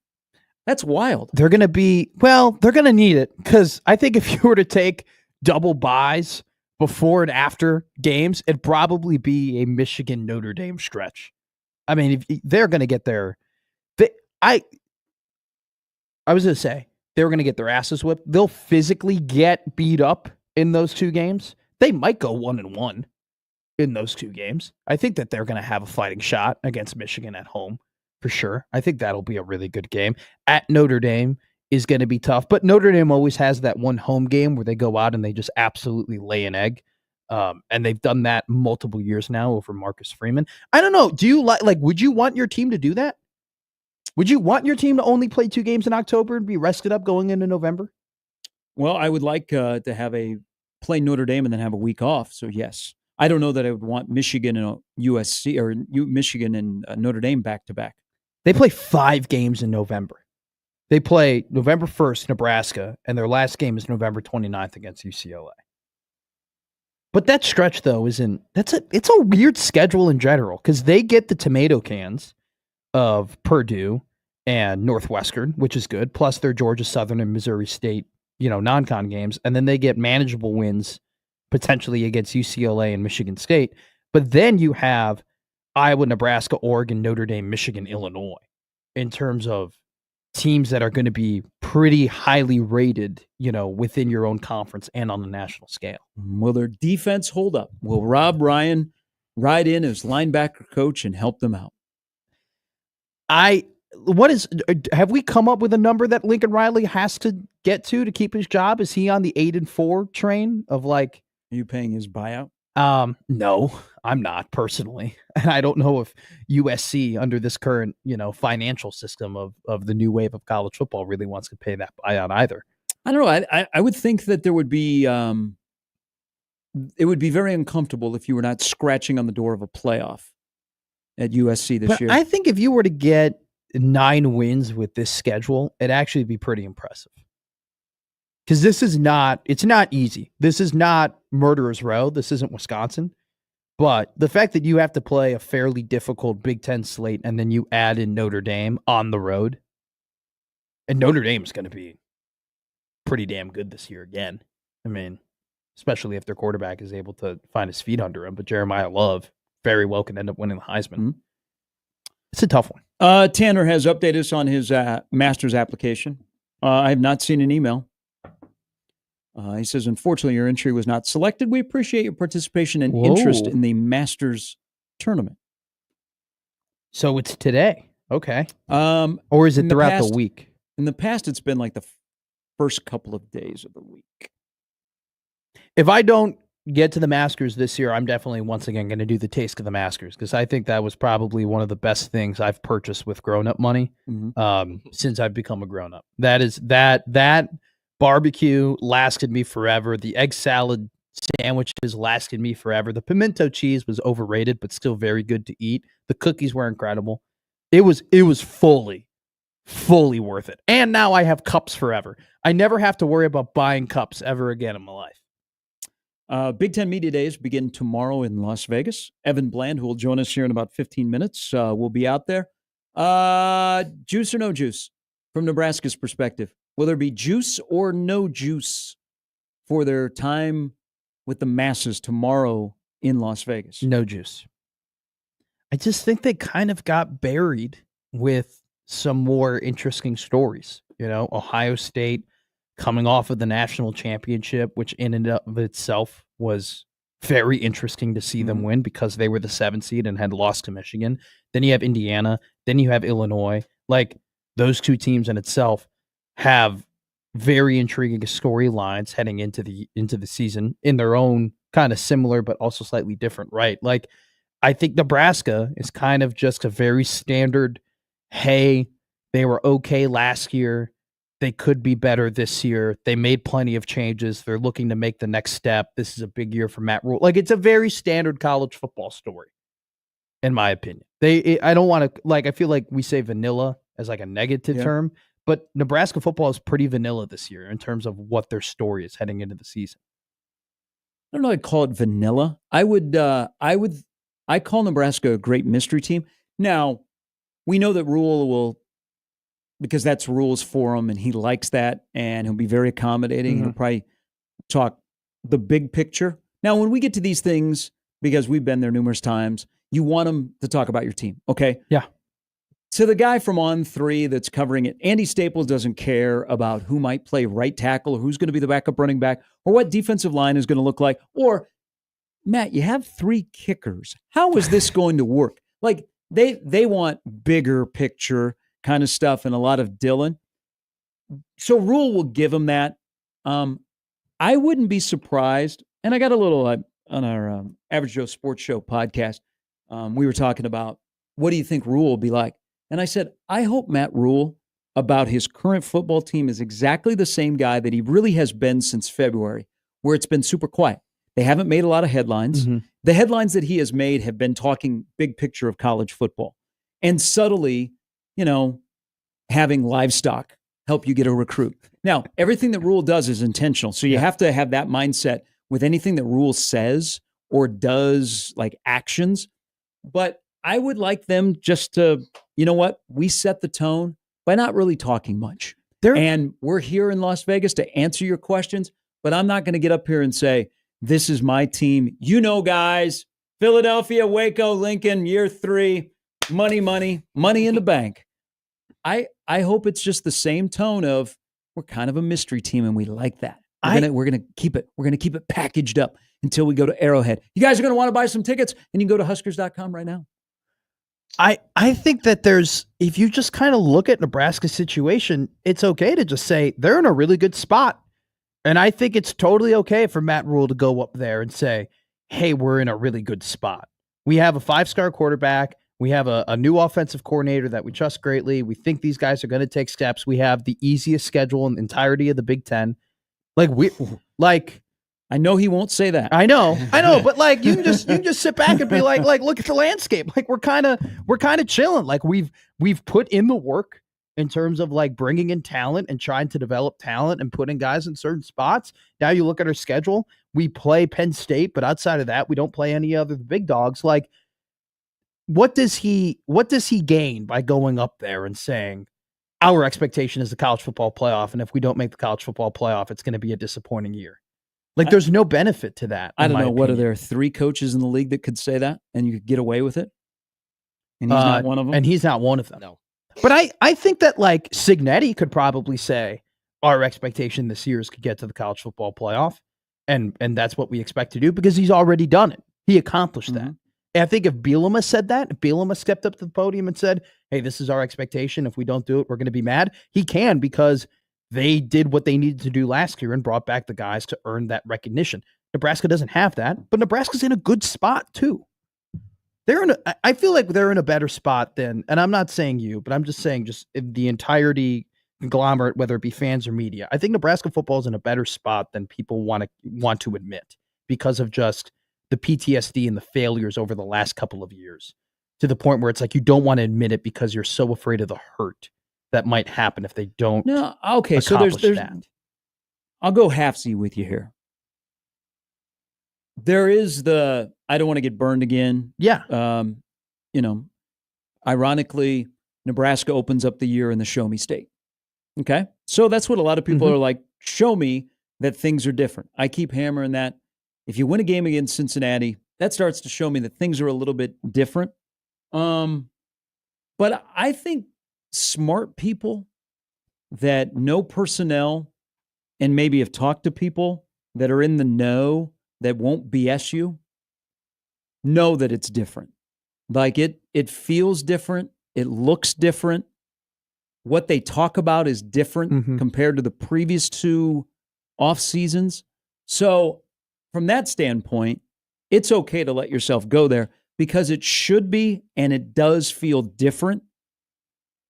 That's wild. They're going to need it because I think if you were to take double buys before and after games, it'd probably be a Michigan Notre Dame stretch. I mean, if they're going to get their, I was going to say they were going to get their asses whipped. They'll physically get beat up in those two games. They might go 1-1 in those two games. I think that they're going to have a fighting shot against Michigan at home for sure. I think that'll be a really good game. At Notre Dame is going to be tough, but Notre Dame always has that one home game where they go out and they just absolutely lay an egg. And they've done that multiple years now over Marcus Freeman. I don't know. Do you like, would you want your team to do that? Would you want your team to only play 2 games in October and be rested up going into November? Well, I would like to have play Notre Dame and then have a week off. So yes, I don't know that I would want Michigan and USC or Michigan and Notre Dame back to back. They play 5 games in November. They play November 1st, Nebraska, and their last game is November 29th against UCLA. But that stretch, though, it's a weird schedule in general because they get the tomato cans of Purdue and Northwestern, which is good, plus their Georgia Southern and Missouri State, non-con games, and then they get manageable wins potentially against UCLA and Michigan State. But then you have Iowa, Nebraska, Oregon, Notre Dame, Michigan, Illinois in terms of teams that are going to be pretty highly rated, within your own conference and on the national scale. Will their defense hold up? Will Rob Ryan ride in as linebacker coach and help them out? Have we come up with a number that Lincoln Riley has to get to keep his job? Is he on the 8-4 train of like? Are you paying his buyout? No, I'm not personally. And I don't know if USC under this current, financial system of the new wave of college football really wants to pay that buyout either. I don't know. I would think that there would be, it would be very uncomfortable if you were not scratching on the door of a playoff at USC this year. I think if you were to get 9 wins with this schedule, it'd actually be pretty impressive. Because it's not easy. This is not murderer's row. This isn't Wisconsin. But the fact that you have to play a fairly difficult Big Ten slate and then you add in Notre Dame on the road, and Notre Dame is going to be pretty damn good this year again. I mean, especially if their quarterback is able to find his feet under him. But Jeremiah Love very well can end up winning the Heisman. Mm-hmm. It's a tough one. Tanner has updated us on his master's application. I have not seen an email. He says, unfortunately, your entry was not selected. We appreciate your participation and interest in the Masters tournament. So it's today. Okay. Or is it throughout the week? In the past, it's been like the first couple of days of the week. If I don't get to the Masters this year, I'm definitely once again going to do the Taste of the Masters because I think that was probably one of the best things I've purchased with grown-up money since I've become a grown-up. That barbecue lasted me forever. The egg salad sandwiches lasted me forever. The pimento cheese was overrated, but still very good to eat. The cookies were incredible. It was fully worth it. And now I have cups forever. I never have to worry about buying cups ever again in my life. Big Ten Media Days begin tomorrow in Las Vegas. Evan Bland, who will join us here in about 15 minutes, will be out there. Juice or no juice from Nebraska's perspective? Will there be juice or no juice for their time with the masses tomorrow in Las Vegas? No juice. I just think they kind of got buried with some more interesting stories. Ohio State coming off of the national championship, which in and of itself was very interesting to see them win because they were the 7th seed and had lost to Michigan. Then you have Indiana. Then you have Illinois. Like those two teams in itself have very intriguing storylines heading into the season in their own kind of similar but also slightly different, right? Like I think Nebraska is kind of just a very standard, hey, they were okay last year. They could be better this year. They made plenty of changes. They're looking to make the next step. This is a big year for Matt Rule. Like it's a very standard college football story, in my opinion. I don't want to I feel like we say vanilla as like a negative term. But Nebraska football is pretty vanilla this year in terms of what their story is heading into the season. I don't know. I'd call it vanilla. I call Nebraska a great mystery team. Now, we know that Rule will, because that's Rule's forum and he likes that, and he'll be very accommodating. Mhm. He'll probably talk the big picture. Now, when we get to these things, because we've been there numerous times, you want him to talk about your team, okay? Yeah. So the guy from On 3 that's covering it, Andy Staples doesn't care about who might play right tackle or who's going to be the backup running back or what defensive line is going to look like. Or, Matt, you have 3 kickers. How is this going to work? Like, they want bigger picture kind of stuff and a lot of Dylan. So Rule will give him that. I wouldn't be surprised, and I got a little on our Average Joe Sports Show podcast, we were talking about, what do you think Rule will be like? And I said, I hope Matt Rule about his current football team is exactly the same guy that he really has been since February, where it's been super quiet. They haven't made a lot of headlines. Mm-hmm. The headlines that he has made have been talking big picture of college football and subtly, having livestock help you get a recruit. Now, everything that Rule does is intentional. So you have to have that mindset with anything that Rule says or does, like actions. But I would like them just to, we set the tone by not really talking much. And we're here in Las Vegas to answer your questions, but I'm not going to get up here and say, this is my team. Guys, Philadelphia, Waco, Lincoln, year 3, money in the bank. I hope it's just the same tone of, we're kind of a mystery team and we like that. We're gonna keep it packaged up until we go to Arrowhead. You guys are gonna want to buy some tickets, and you can go to Huskers.com right now. I think that if you just kind of look at Nebraska's situation, it's okay to just say they're in a really good spot. And I think it's totally okay for Matt Rule to go up there and say, hey, we're in a really good spot. We have a 5-star quarterback. We have a new offensive coordinator that we trust greatly. We think these guys are going to take steps. We have the easiest schedule in the entirety of the Big Ten. I know he won't say that. I know, but you can just sit back and be like, look at the landscape. Like we're kind of chilling. Like we've put in the work in terms of like bringing in talent and trying to develop talent and putting guys in certain spots. Now you look at our schedule. We play Penn State, but outside of that, we don't play any other big dogs. Like, what does he gain by going up there and saying our expectation is the college football playoff, and if we don't make the college football playoff, it's going to be a disappointing year? Like, there's no benefit to that. I don't know. What are there 3 coaches in the league that could say that and you could get away with it? And he's not one of them. And he's not one of them. No. But I think that like Signetti could probably say our expectation this year is to get to the college football playoff, and that's what we expect to do because he's already done it. He accomplished that. And I think if Bielema said that, if Bielema stepped up to the podium and said, hey, this is our expectation. If we don't do it, we're going to be mad. He can, because they did what they needed to do last year and brought back the guys to earn that recognition. Nebraska doesn't have that, but Nebraska's in a good spot too. I feel like they're in a better spot than, and I'm not saying you, but I'm just saying just the entirety conglomerate, whether it be fans or media. I think Nebraska football is in a better spot than people want to admit because of just the PTSD and the failures over the last couple of years, to the point where it's like you don't want to admit it because you're so afraid of the hurt that might happen if they don't. No, okay. So there's that. I'll go halfsy with you here. There is I don't want to get burned again. Yeah. Ironically, Nebraska opens up the year in the show me state. Okay. So that's what a lot of people are like, show me that things are different. I keep hammering that. If you win a game against Cincinnati, that starts to show me that things are a little bit different. But I think smart people that know personnel and maybe have talked to people that are in the know that won't BS you know that it's different. Like it feels different. It looks different. What they talk about is different compared to the previous 2 off seasons. So from that standpoint, it's okay to let yourself go there because it should be, and it does feel different.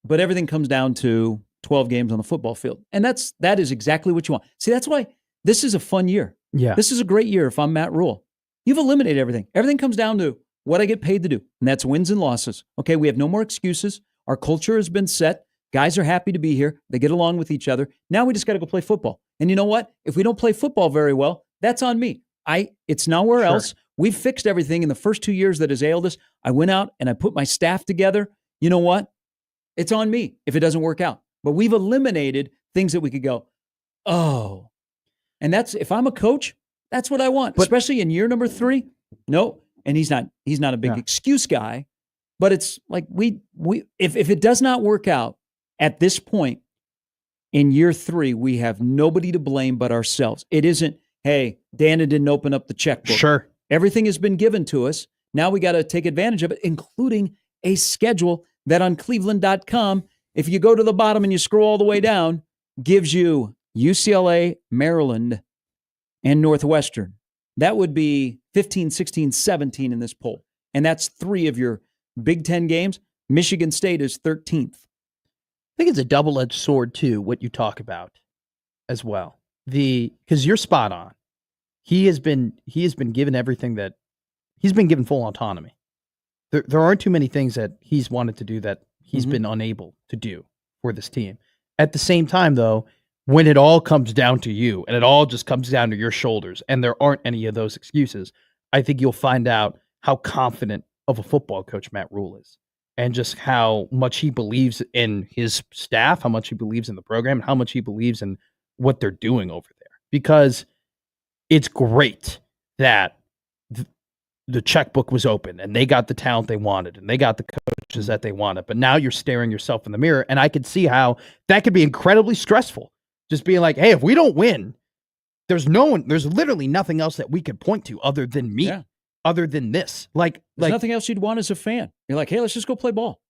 But everything comes down to 12 games on the football field. And that is exactly what you want. See, that's why this is a fun year. Yeah. This is a great year if I'm Matt Rule. You've eliminated everything. Everything comes down to what I get paid to do, and that's wins and losses. Okay, we have no more excuses. Our culture has been set. Guys are happy to be here. They get along with each other. Now we just got to go play football. And you know what? If we don't play football very well, that's on me. It's nowhere else. We've fixed everything in the first 2 years that has ailed us. I went out and I put my staff together. You know what? It's on me if it doesn't work out. But we've eliminated things that we could go, oh. And that's, if I'm a coach, that's what I want, especially in year number 3. No, and he's not a big excuse guy, but it's like if it does not work out at this point in year 3, we have nobody to blame but ourselves. It isn't, hey, Dana didn't open up the checkbook. Sure. Everything has been given to us. Now we got to take advantage of it, including a schedule that on Cleveland.com, if you go to the bottom and you scroll all the way down, gives you UCLA, Maryland, and Northwestern. That would be 15, 16, 17 in this poll. And that's 3 of your Big Ten games. Michigan State is 13th. I think it's a double-edged sword, too, what you talk about as well. Because you're spot on. He has been given everything that he's been given full autonomy. There aren't too many things that he's wanted to do that he's been unable to do for this team. At the same time, though, when it all comes down to you and it all just comes down to your shoulders and there aren't any of those excuses, I think you'll find out how confident of a football coach Matt Rule is and just how much he believes in his staff, how much he believes in the program, and how much he believes in what they're doing over there. Because it's great that the checkbook was open and they got the talent they wanted and they got the coaches that they wanted. But now you're staring yourself in the mirror, and I could see how that could be incredibly stressful. Just being like, hey, if we don't win, there's literally nothing else that we could point to other than me, other than this. There's nothing else you'd want as a fan. You're like, hey, let's just go play ball.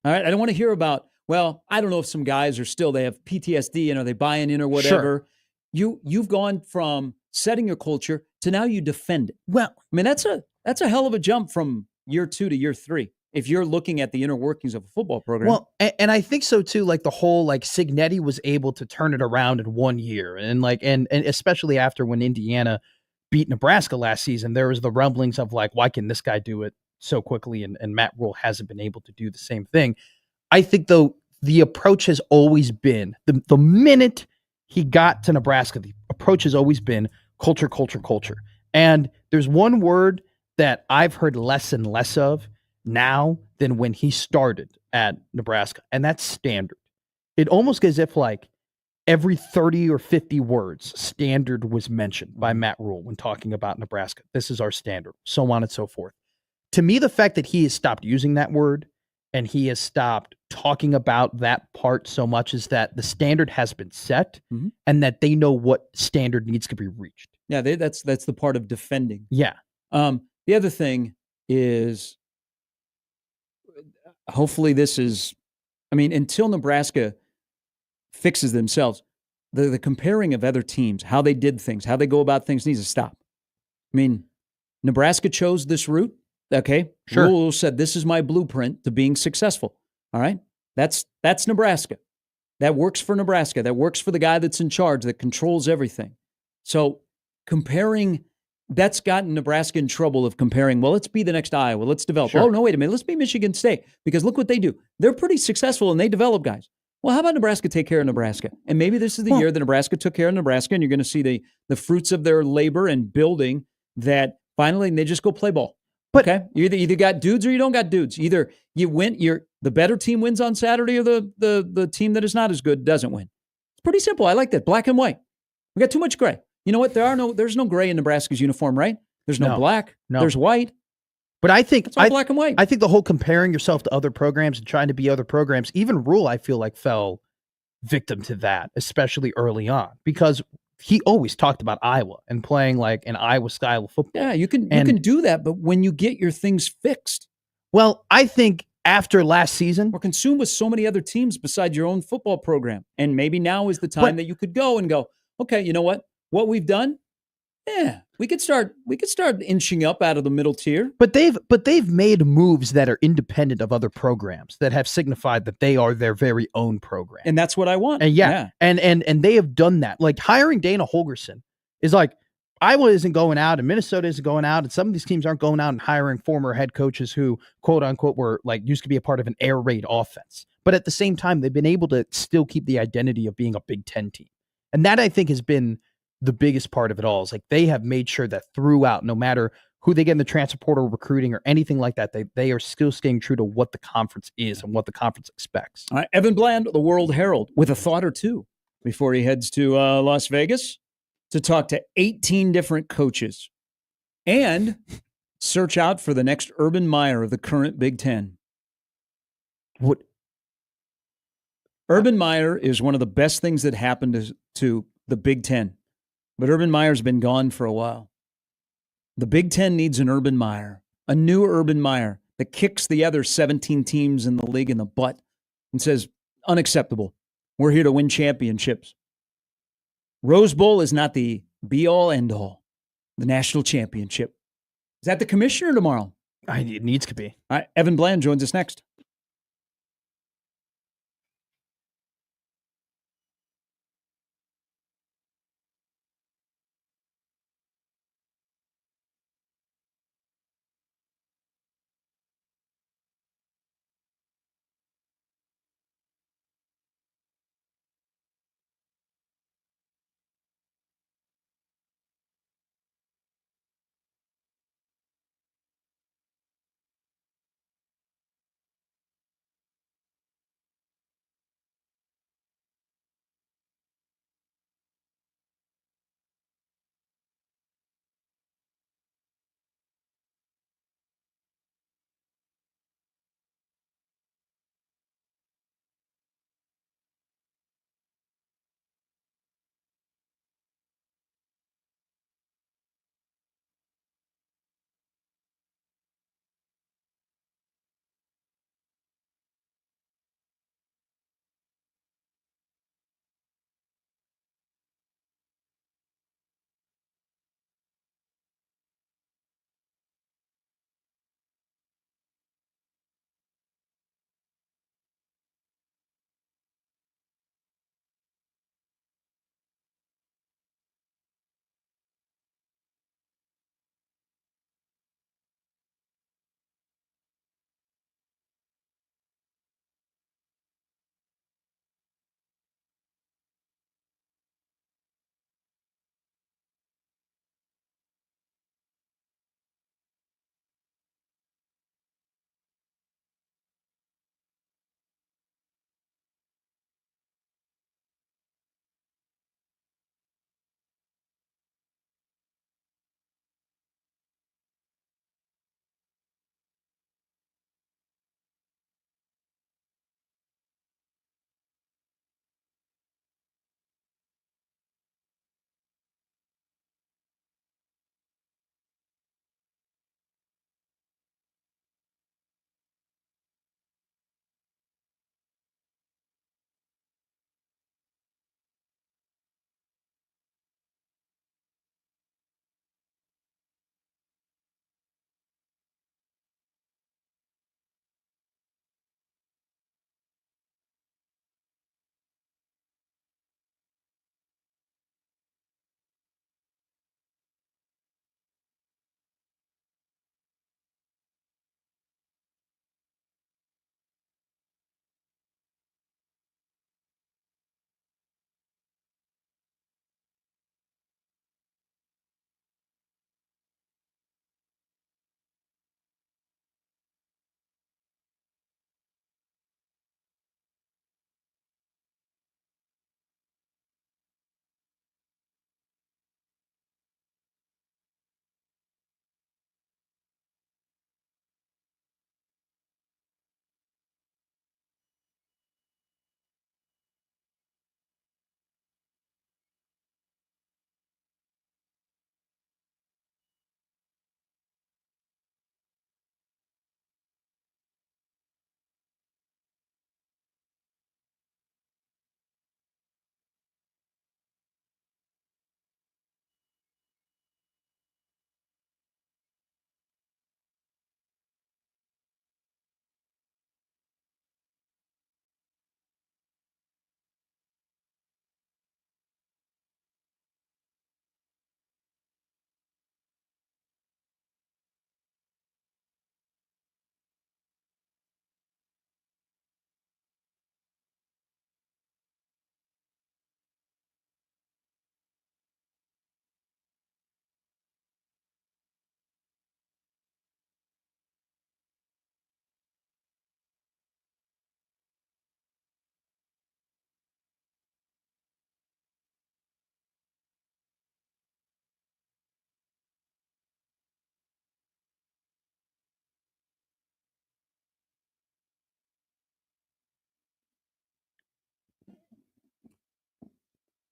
All right. I don't want to hear about, well, I don't know if some guys they have PTSD and are they buying in or whatever. Sure. You've gone from setting your culture to now you defend it. Well, I mean, that's a hell of a jump from year 2 to year 3. If you're looking at the inner workings of a football program. Well, and I think so too, like the whole, like Cignetti was able to turn it around in 1 year. And and especially after when Indiana beat Nebraska last season, there was the rumblings of like, why can this guy do it so quickly? And Matt Rule hasn't been able to do the same thing. I think though, the approach has always been the minute he got to Nebraska, the approach has always been culture, culture, culture. And there's one word that I've heard less and less of now than when he started at Nebraska, and that's standard. It almost as if like every 30 or 50 words, standard was mentioned by Matt Rule when talking about Nebraska. This is our standard, so on and so forth. To me, the fact that he has stopped using that word and he has stopped talking about that part so much is that the standard has been set and that they know what standard needs to be reached. Yeah, that's the part of defending. Yeah. The other thing is, hopefully this is, I mean, until Nebraska fixes themselves, the comparing of other teams, how they did things, how they go about things needs to stop. I mean, Nebraska chose this route. Okay. Sure. Rule said, this is my blueprint to being successful. All right. That's Nebraska. That works for Nebraska. That works for the guy that's in charge, that controls everything. So comparing, that's gotten Nebraska in trouble of comparing, well, let's be the next Iowa. Let's develop. Sure. Oh, no, wait a minute. Let's be Michigan State, because look what they do. They're pretty successful and they develop guys. Well, how about Nebraska take care of Nebraska? And maybe this is the year that Nebraska took care of Nebraska, and you're going to see the fruits of their labor and building that finally they just go play ball. But, okay? You either got dudes or you don't got dudes. Either you win, the better team wins on Saturday, or the team that is not as good doesn't win. It's pretty simple. I like that. Black and white. We got too much gray. You know what? There's no gray in Nebraska's uniform, right? There's no black. No. There's white. But I think it's all black and white. I think the whole comparing yourself to other programs and trying to be other programs, even Rule, I feel like fell victim to that, especially early on, because he always talked about Iowa and playing like an Iowa style of football. Yeah, you can do that, but when you get your things fixed. Well, I think after last season, we're consumed with so many other teams besides your own football program, and maybe now is the time that you could go, okay, you know what? What we've done, we could start inching up out of the middle tier. But they've made moves that are independent of other programs that have signified that they are their very own program. And that's what I want. And and they have done that. Like hiring Dana Holgorsen is like, Iowa isn't going out and Minnesota isn't going out, and some of these teams aren't going out and hiring former head coaches who, quote unquote, were like used to be a part of an air raid offense. But at the same time, they've been able to still keep the identity of being a Big Ten team. And that, I think, has been the biggest part of it all. Is like they have made sure that throughout, no matter who they get in the transfer portal, recruiting, or anything like that. They are still staying true to what the conference is and what the conference expects. All right, Evan Bland, the World Herald, with a thought or two before he heads to Las Vegas to talk to 18 different coaches and search out for the next Urban Meyer of the current Big Ten. What? Urban Meyer is one of the best things that happened to the Big Ten, but Urban Meyer's been gone for a while. The Big Ten needs an Urban Meyer, a new Urban Meyer that kicks the other 17 teams in the league in the butt and says, unacceptable. We're here to win championships. Rose Bowl is not the be-all, end-all. The national championship. Is that the commissioner tomorrow? It needs to be. All right, Evan Bland joins us next.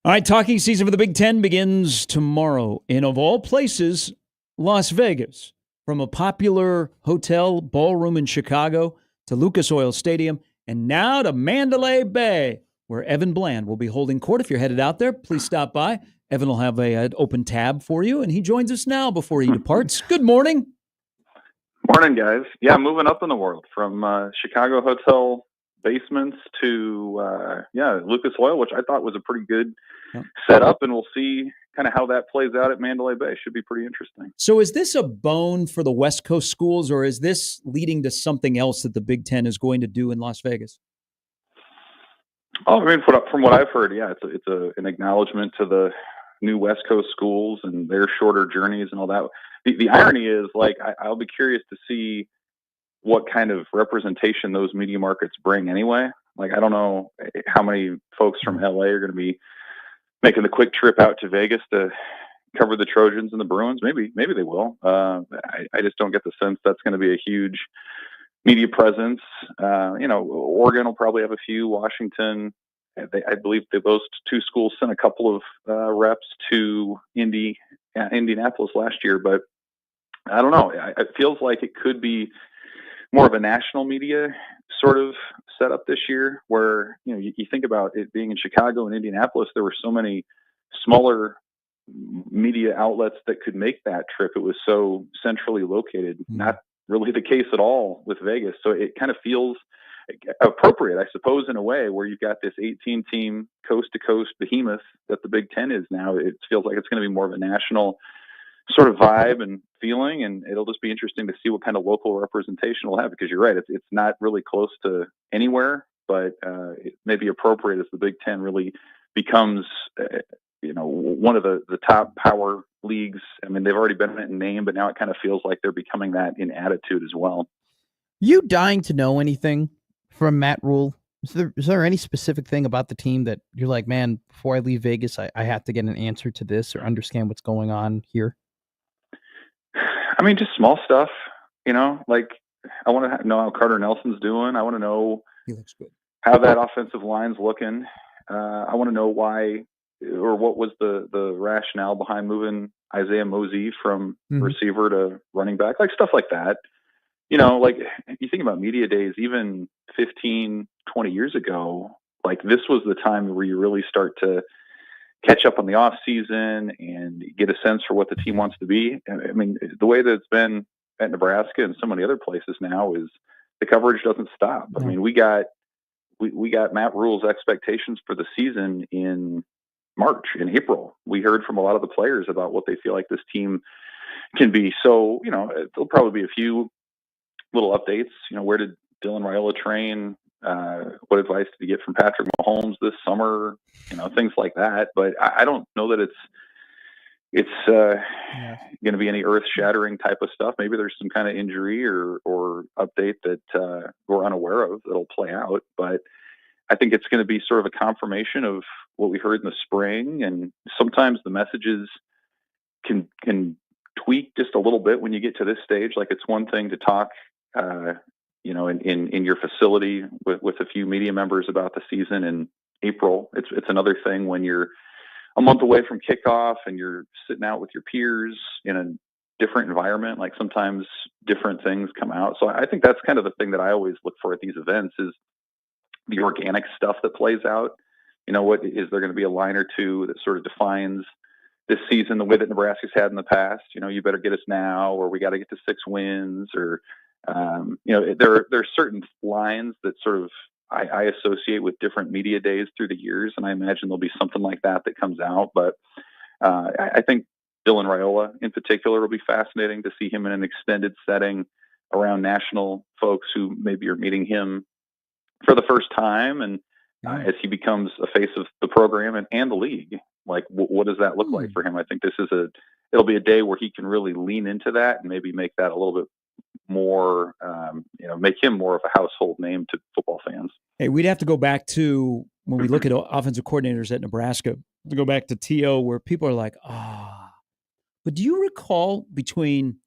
All right, talking season for the Big Ten begins tomorrow in, of all places, Las Vegas. From a popular hotel ballroom in Chicago to Lucas Oil Stadium and now to Mandalay Bay, where Evan Bland will be holding court. If you're headed out there, please stop by. Evan will have an open tab for you, and he joins us now before he departs. Good morning. Morning, guys. Yeah, moving up in the world from Chicago hotel basements to Lucas Oil, which I thought was a pretty good setup, and we'll see kind of how that plays out at Mandalay Bay. Should be pretty interesting. So is this a bone for the West Coast schools, or is this leading to something else that the Big Ten is going to do in Las Vegas? Oh, I mean, from what I've heard, yeah, it's an acknowledgement to the new West Coast schools and their shorter journeys and all that. The irony is, like, I'll be curious to see what kind of representation those media markets bring anyway. Like, I don't know how many folks from LA are going to be making the quick trip out to Vegas to cover the Trojans and the Bruins. Maybe they will. I just don't get the sense that's going to be a huge media presence. Oregon will probably have a few. Washington, I believe those two schools sent a couple of reps to Indianapolis last year, but I don't know. It feels like it could be more of a national media sort of setup this year, where you think about it being in Chicago and Indianapolis. There were so many smaller media outlets that could make that trip. It was so centrally located. Not really the case at all with Vegas. So it kind of feels appropriate, I suppose, in a way, where you've got this 18-team coast-to-coast behemoth that the Big Ten is now. It feels like it's going to be more of a national sort of vibe and feeling, and it'll just be interesting to see what kind of local representation we'll have, because you're right, it's not really close to anywhere, but it may be appropriate as the Big Ten really becomes one of the top power leagues. I mean, they've already been in name, but now it kind of feels like they're becoming that in attitude as well. You dying to know anything from Matt Rule? Is there any specific thing about the team that you're like, man, before I leave Vegas, I have to get an answer to this or understand what's going on here? I mean, just small stuff, like I want to know how Carter Nelson's doing. I want to know He looks good. how that offensive line's looking. I want to know why, or what was the rationale behind moving Isaiah Mosey from receiver to running back, like stuff like that. Like you think about media days, even 15, 20 years ago, like this was the time where you really start to catch up on the off season and get a sense for what the team wants to be. I mean, the way that it's been at Nebraska and so many other places now is the coverage doesn't stop. I mean, we got Matt Rule's expectations for the season in March, in April. We heard from a lot of the players about what they feel like this team can be. So, there'll probably be a few little updates. Where did Dylan Raiola train? What advice did he get from Patrick Mahomes this summer? Things like that. But I don't know that it's going to be any earth-shattering type of stuff. Maybe there's some kind of injury or update that we're unaware of that'll play out. But I think it's going to be sort of a confirmation of what we heard in the spring. And sometimes the messages can tweak just a little bit when you get to this stage. Like, it's one thing to talk in your facility with a few media members about the season in April. It's another thing when you're a month away from kickoff and you're sitting out with your peers in a different environment. Like, sometimes different things come out. So I think that's kind of the thing that I always look for at these events is the organic stuff that plays out. What is there going to be a line or two that sort of defines this season the way that Nebraska's had in the past? You better get us now, or we got to get to 6 wins, or there are certain lines that sort of I associate with different media days through the years, and I imagine there'll be something like that comes out. But I think Dylan Raiola in particular will be fascinating to see him in an extended setting around national folks who maybe are meeting him for the first time, and as he becomes a face of the program and the league. Like, what does that look like for him? I think it'll be a day where he can really lean into that and maybe make that a little bit more, make him more of a household name to football fans. Hey, we'd have to go back to when we look at offensive coordinators at Nebraska, to go back to T.O., where people are like, But do you recall between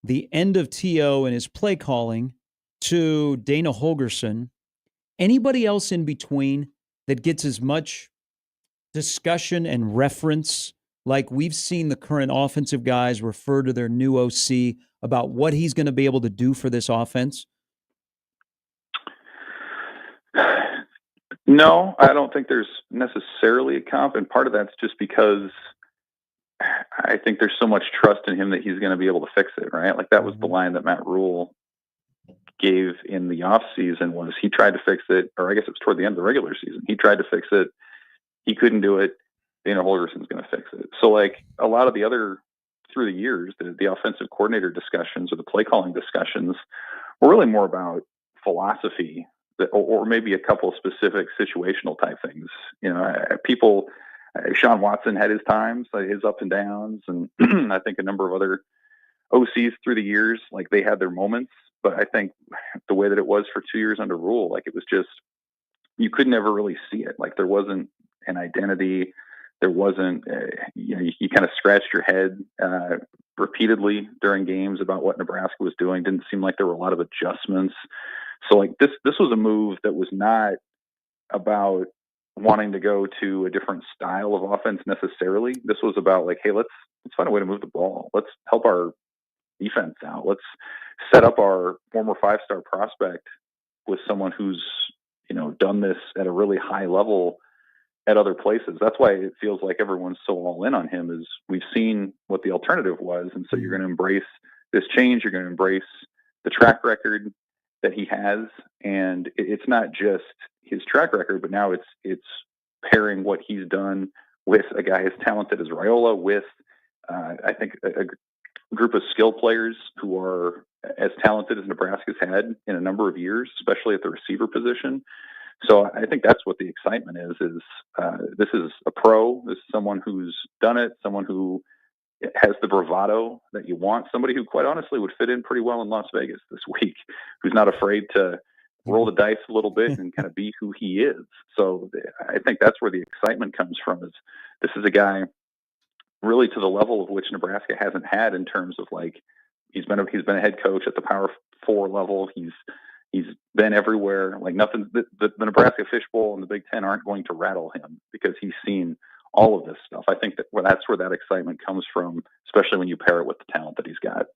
the end of T.O. and his play calling to Dana Holgerson, anybody else in between that gets as much discussion and reference, like we've seen the current offensive guys refer to their new OC about what he's going to be able to do for this offense? No, I don't think there's necessarily a comp, and part of that's just because I think there's so much trust in him that he's going to be able to fix it, right? Like that was the line that Matt Rule gave in the offseason was he tried to fix it, or I guess it was toward the end of the regular season. He tried to fix it. He couldn't do it. Dana Holgerson's going to fix it. So like a lot of the other, through the years, the offensive coordinator discussions or the play calling discussions were really more about philosophy or maybe a couple of specific situational type things. You know, people, Sean Watson had his times, his ups and downs, and I think a number of other OCs through the years, like they had their moments. But I think the way that it was for 2 years under Rule, like it was just, you could never really see it. Like there wasn't an identity. There wasn't, you kind of scratched your head repeatedly during games about what Nebraska was doing. Didn't seem like there were a lot of adjustments. So like this was a move that was not about wanting to go to a different style of offense necessarily. This was about like, hey, let's find a way to move the ball. Let's help our defense out. Let's set up our former 5-star prospect with someone who's, done this at a really high level at other places. That's why it feels like everyone's so all in on him is we've seen what the alternative was. And so you're going to embrace this change. You're going to embrace the track record that he has. And it's not just his track record, but now it's pairing what he's done with a guy as talented as Raiola with, I think a group of skill players who are as talented as Nebraska's had in a number of years, especially at the receiver position. So I think that's what the excitement is this is a pro. This is someone who's done it, someone who has the bravado that you want, somebody who quite honestly would fit in pretty well in Las Vegas this week, who's not afraid to roll the dice a little bit and kind of be who he is. So I think that's where the excitement comes from is this is a guy really to the level of which Nebraska hasn't had in terms of like, he's been a head coach at the Power 4 level. He's been everywhere. Like nothing, the Nebraska Fishbowl and the Big Ten aren't going to rattle him because he's seen all of this stuff. I think that's where that excitement comes from, especially when you pair it with the talent that he's got.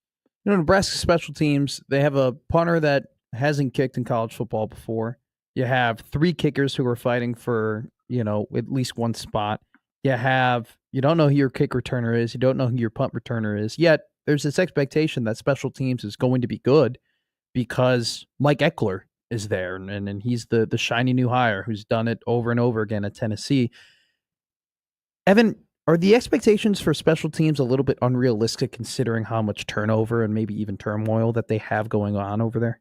Nebraska special teams, they have a punter that hasn't kicked in college football before. You have 3 kickers who are fighting for, at least one spot. You don't know who your kick returner is. You don't know who your punt returner is. Yet there's this expectation that special teams is going to be good because Mike Eckler is there, and he's the shiny new hire who's done it over and over again at Tennessee. Evan, are the expectations for special teams a little bit unrealistic considering how much turnover and maybe even turmoil that they have going on over there?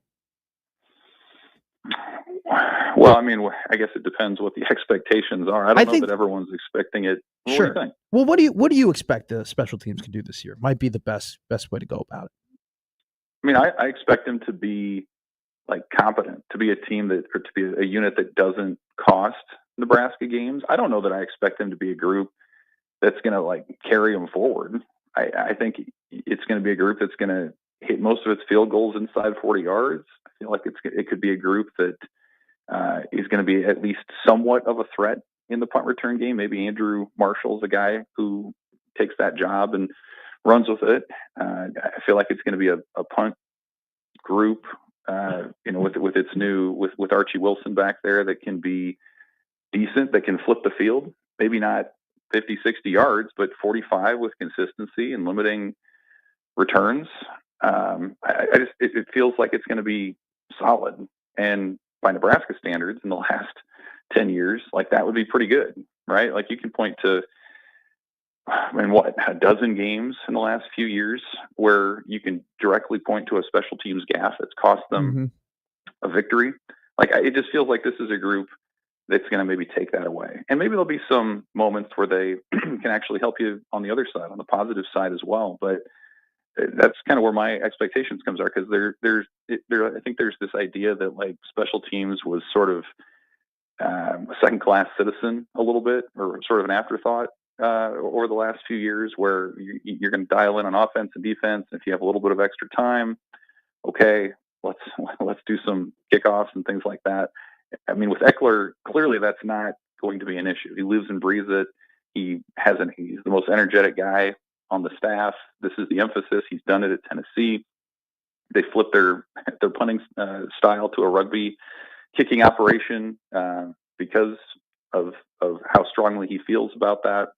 Well, I mean, I guess it depends what the expectations are. I don't know that everyone's expecting it. Sure. Well, what do you expect the special teams can do this year? Might be the best way to go about it. I mean, I expect them to be like competent, to be a team or to be a unit that doesn't cost Nebraska games. I don't know that I expect them to be a group that's going to like carry them forward. I think it's going to be a group that's going to hit most of its field goals inside 40 yards. I feel like it could be a group that is going to be at least somewhat of a threat in the punt return game. Maybe Andrew Marshall's a guy who takes that job and runs with it. I feel like it's going to be a punt group, with its new with Archie Wilson back there that can be decent, that can flip the field. Maybe not 50, 60 yards, but 45 with consistency and limiting returns. It feels like it's going to be solid. And by Nebraska standards in the last 10 years, like that would be pretty good, right? Like you can point to, a dozen games in the last few years where you can directly point to a special teams gaffe that's cost them a victory. Like it just feels like this is a group that's going to maybe take that away. And maybe there'll be some moments where they can actually help you on the other side, on the positive side as well. But that's kind of where my expectations are because I think there's this idea that like special teams was sort of a second-class citizen a little bit, or sort of an afterthought over the last few years, where you're going to dial in on offense and defense. If you have a little bit of extra time, okay, let's do some kickoffs and things like that. I mean, with Eckler, clearly that's not going to be an issue. He lives and breathes it. He's the most energetic guy on the staff. This is the emphasis. He's done it at Tennessee. They flipped their punting style to a rugby kicking operation because of how strongly he feels about that.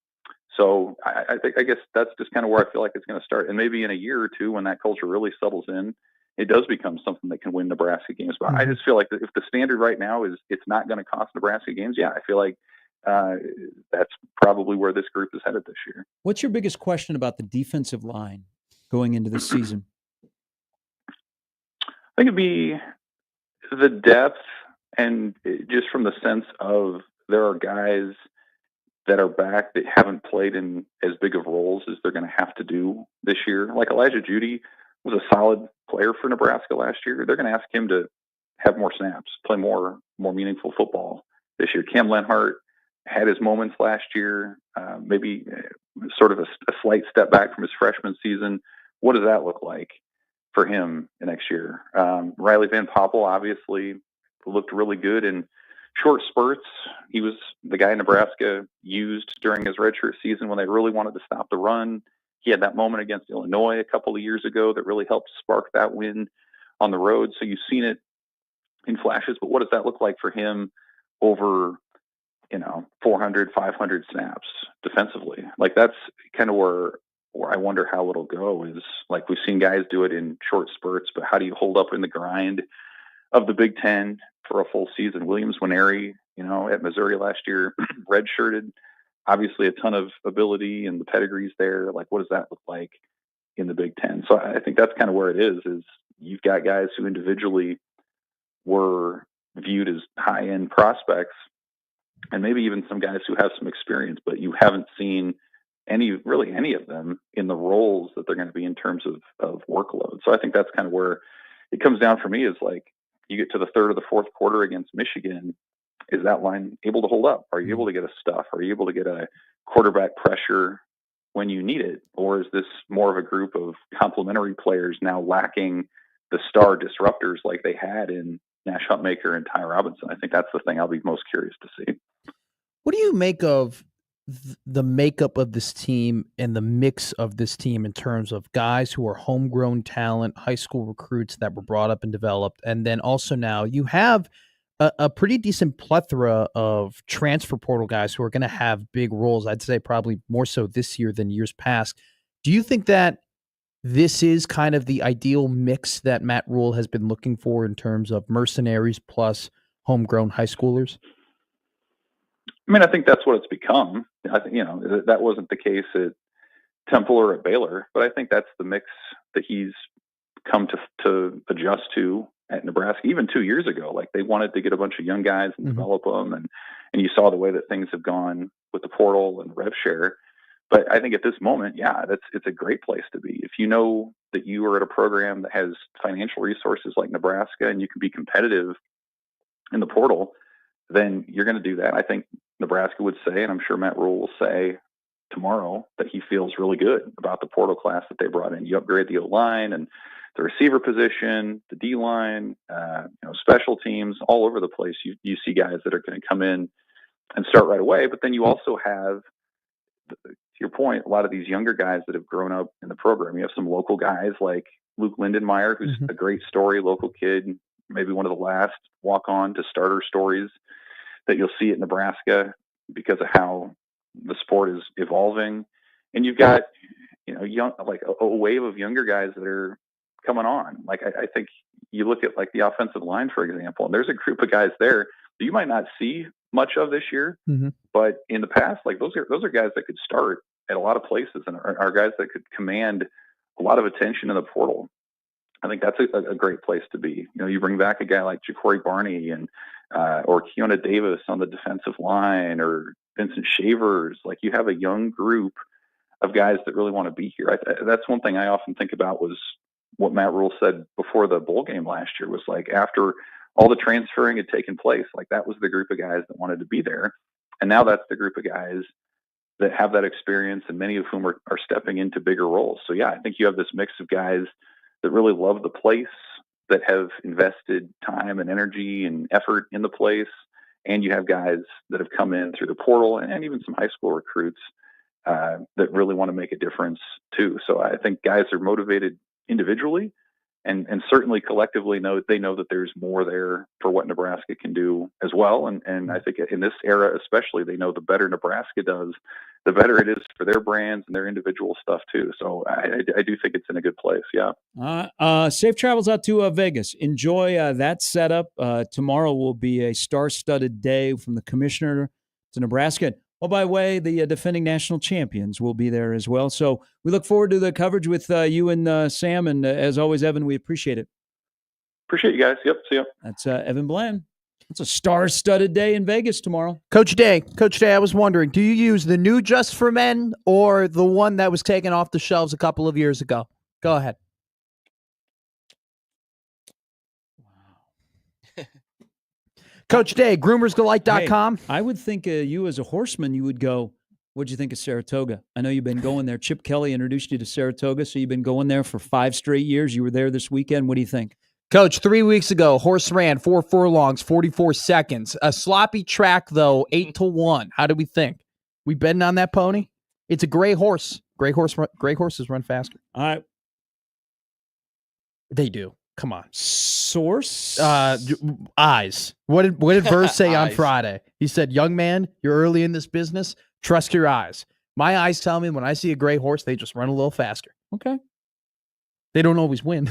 So I guess that's just kind of where I feel like it's going to start. And maybe in a year or two, when that culture really settles in, it does become something that can win Nebraska games. But I just feel like if the standard right now is it's not going to cost Nebraska games, yeah, I feel like that's probably where this group is headed this year. What's your biggest question about the defensive line going into this season? I think it'd be the depth, and just from the sense of there are guys that are back that haven't played in as big of roles as they're going to have to do this year. Like Elijah Judy was a solid player for Nebraska last year. They're going to ask him to have more snaps, play more meaningful football this year. Cam Lenhart had his moments last year, maybe sort of a slight step back from his freshman season. What does that look like for him next year? Riley Van Poppel obviously looked really good in short spurts. He was the guy Nebraska used during his redshirt season when they really wanted to stop the run. He had that moment against Illinois a couple of years ago that really helped spark that win on the road. So you've seen it in flashes, but what does that look like for him over, 400, 500 snaps defensively? Like that's kind of where I wonder how it'll go. Is like we've seen guys do it in short spurts, but how do you hold up in the grind of the Big Ten for a full season? Williams Nwaneri, at Missouri last year, redshirted, obviously a ton of ability and the pedigree's there. Like, what does that look like in the Big Ten? So I think that's kind of where it is you've got guys who individually were viewed as high-end prospects and maybe even some guys who have some experience, but you haven't seen any of them in the roles that they're going to be in terms of workload. So I think that's kind of where it comes down for me is like you get to the third or the fourth quarter against Michigan. Is that line able to hold up? Are you able to get a stuff? Are you able to get a quarterback pressure when you need it? Or is this more of a group of complementary players now lacking the star disruptors like they had in Nash Huntmaker and Ty Robinson? I think that's the thing I'll be most curious to see. What do you make of the makeup of this team and the mix of this team in terms of guys who are homegrown talent, high school recruits that were brought up and developed, and then also now you have a pretty decent plethora of transfer portal guys who are going to have big roles. I'd say probably more so this year than years past. Do you think that this is kind of the ideal mix that Matt Rule has been looking for in terms of mercenaries plus homegrown high schoolers? I mean, I think that's what it's become. I think, that wasn't the case at Temple or at Baylor, but I think that's the mix that he's come to adjust to at Nebraska. Even 2 years ago, like they wanted to get a bunch of young guys and develop them. And you saw the way that things have gone with the portal and rev share. But I think at this moment, it's a great place to be. If you know that you are at a program that has financial resources like Nebraska and you can be competitive in the portal, then you're going to do that. I think Nebraska would say, and I'm sure Matt Rule will say tomorrow, that he feels really good about the portal class that they brought in. You upgrade the O-line and the receiver position, the D-line, special teams, all over the place. You see guys that are going to come in and start right away. But then you also have, to your point, a lot of these younger guys that have grown up in the program. You have some local guys like Luke Lindenmeyer, who's a great story, local kid, maybe one of the last walk-on to starter stories that you'll see at Nebraska because of how the sport is evolving. And you've got, young, like a wave of younger guys that are coming on. Like, I think you look at like the offensive line, for example, and there's a group of guys there that you might not see much of this year, but in the past, like those are guys that could start at a lot of places and are guys that could command a lot of attention in the portal. I think that's a great place to be. You bring back a guy like Ja'Cory Barney and or Keona Davis on the defensive line, or Vincent Shavers. Like, you have a young group of guys that really want to be here. That's one thing I often think about, was what Matt Rule said before the bowl game last year, was like, after all the transferring had taken place, like that was the group of guys that wanted to be there. And now that's the group of guys that have that experience, and many of whom are stepping into bigger roles. So I think you have this mix of guys that really love the place, that have invested time and energy and effort in the place, and you have guys that have come in through the portal and even some high school recruits that really want to make a difference too. So I think guys are motivated individually, and certainly collectively they know that there's more there for what Nebraska can do as well. And I think in this era especially, they know the better Nebraska does, the better it is for their brands and their individual stuff too. So I do think it's in a good place. Yeah. Safe travels out to Vegas. Enjoy that setup. Tomorrow will be a star-studded day from the commissioner to Nebraska. Oh, by the way, the defending national champions will be there as well. So we look forward to the coverage with you and Sam. And as always, Evan, we appreciate it. Appreciate you guys. Yep. See ya. That's Evan Bland. It's a star-studded day in Vegas tomorrow. Coach Day, I was wondering, do you use the new Just for Men or the one that was taken off the shelves a couple of years ago? Go ahead. Coach Day, groomersdelight.com. Hey, I would think you as a horseman, you would go, what'd you think of Saratoga? I know you've been going there. Chip Kelly introduced you to Saratoga, so you've been going there for 5 straight years. You were there this weekend. What do you think? Coach, 3 weeks ago, horse ran 4 furlongs, 44 seconds. A sloppy track, though, 8-1. How do we think? We betting on that pony? It's a gray horse. Gray horses run faster. All right. They do. Come on. Source? Eyes. What did Verse say on Eyes. Friday? He said, young man, you're early in this business. Trust your eyes. My eyes tell me when I see a gray horse, they just run a little faster. Okay. They don't always win.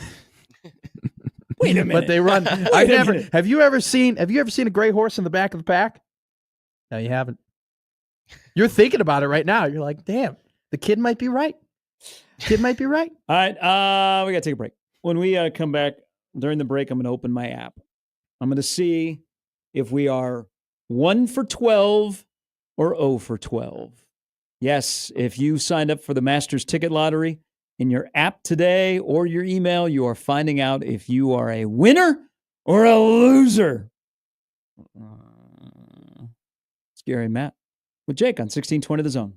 Wait a minute. But they run. Wait a minute. Have you ever seen a gray horse in the back of the pack? No, you haven't. You're thinking about it right now. You're like, damn, the kid might be right. All right. We got to take a break. When we come back during the break, I'm going to open my app. I'm going to see if we are 1 for 12 or 0 for 12. Yes, if you signed up for the Masters ticket lottery in your app today or your email, you are finding out if you are a winner or a loser. Scary Matt with Jake on 1620 The Zone.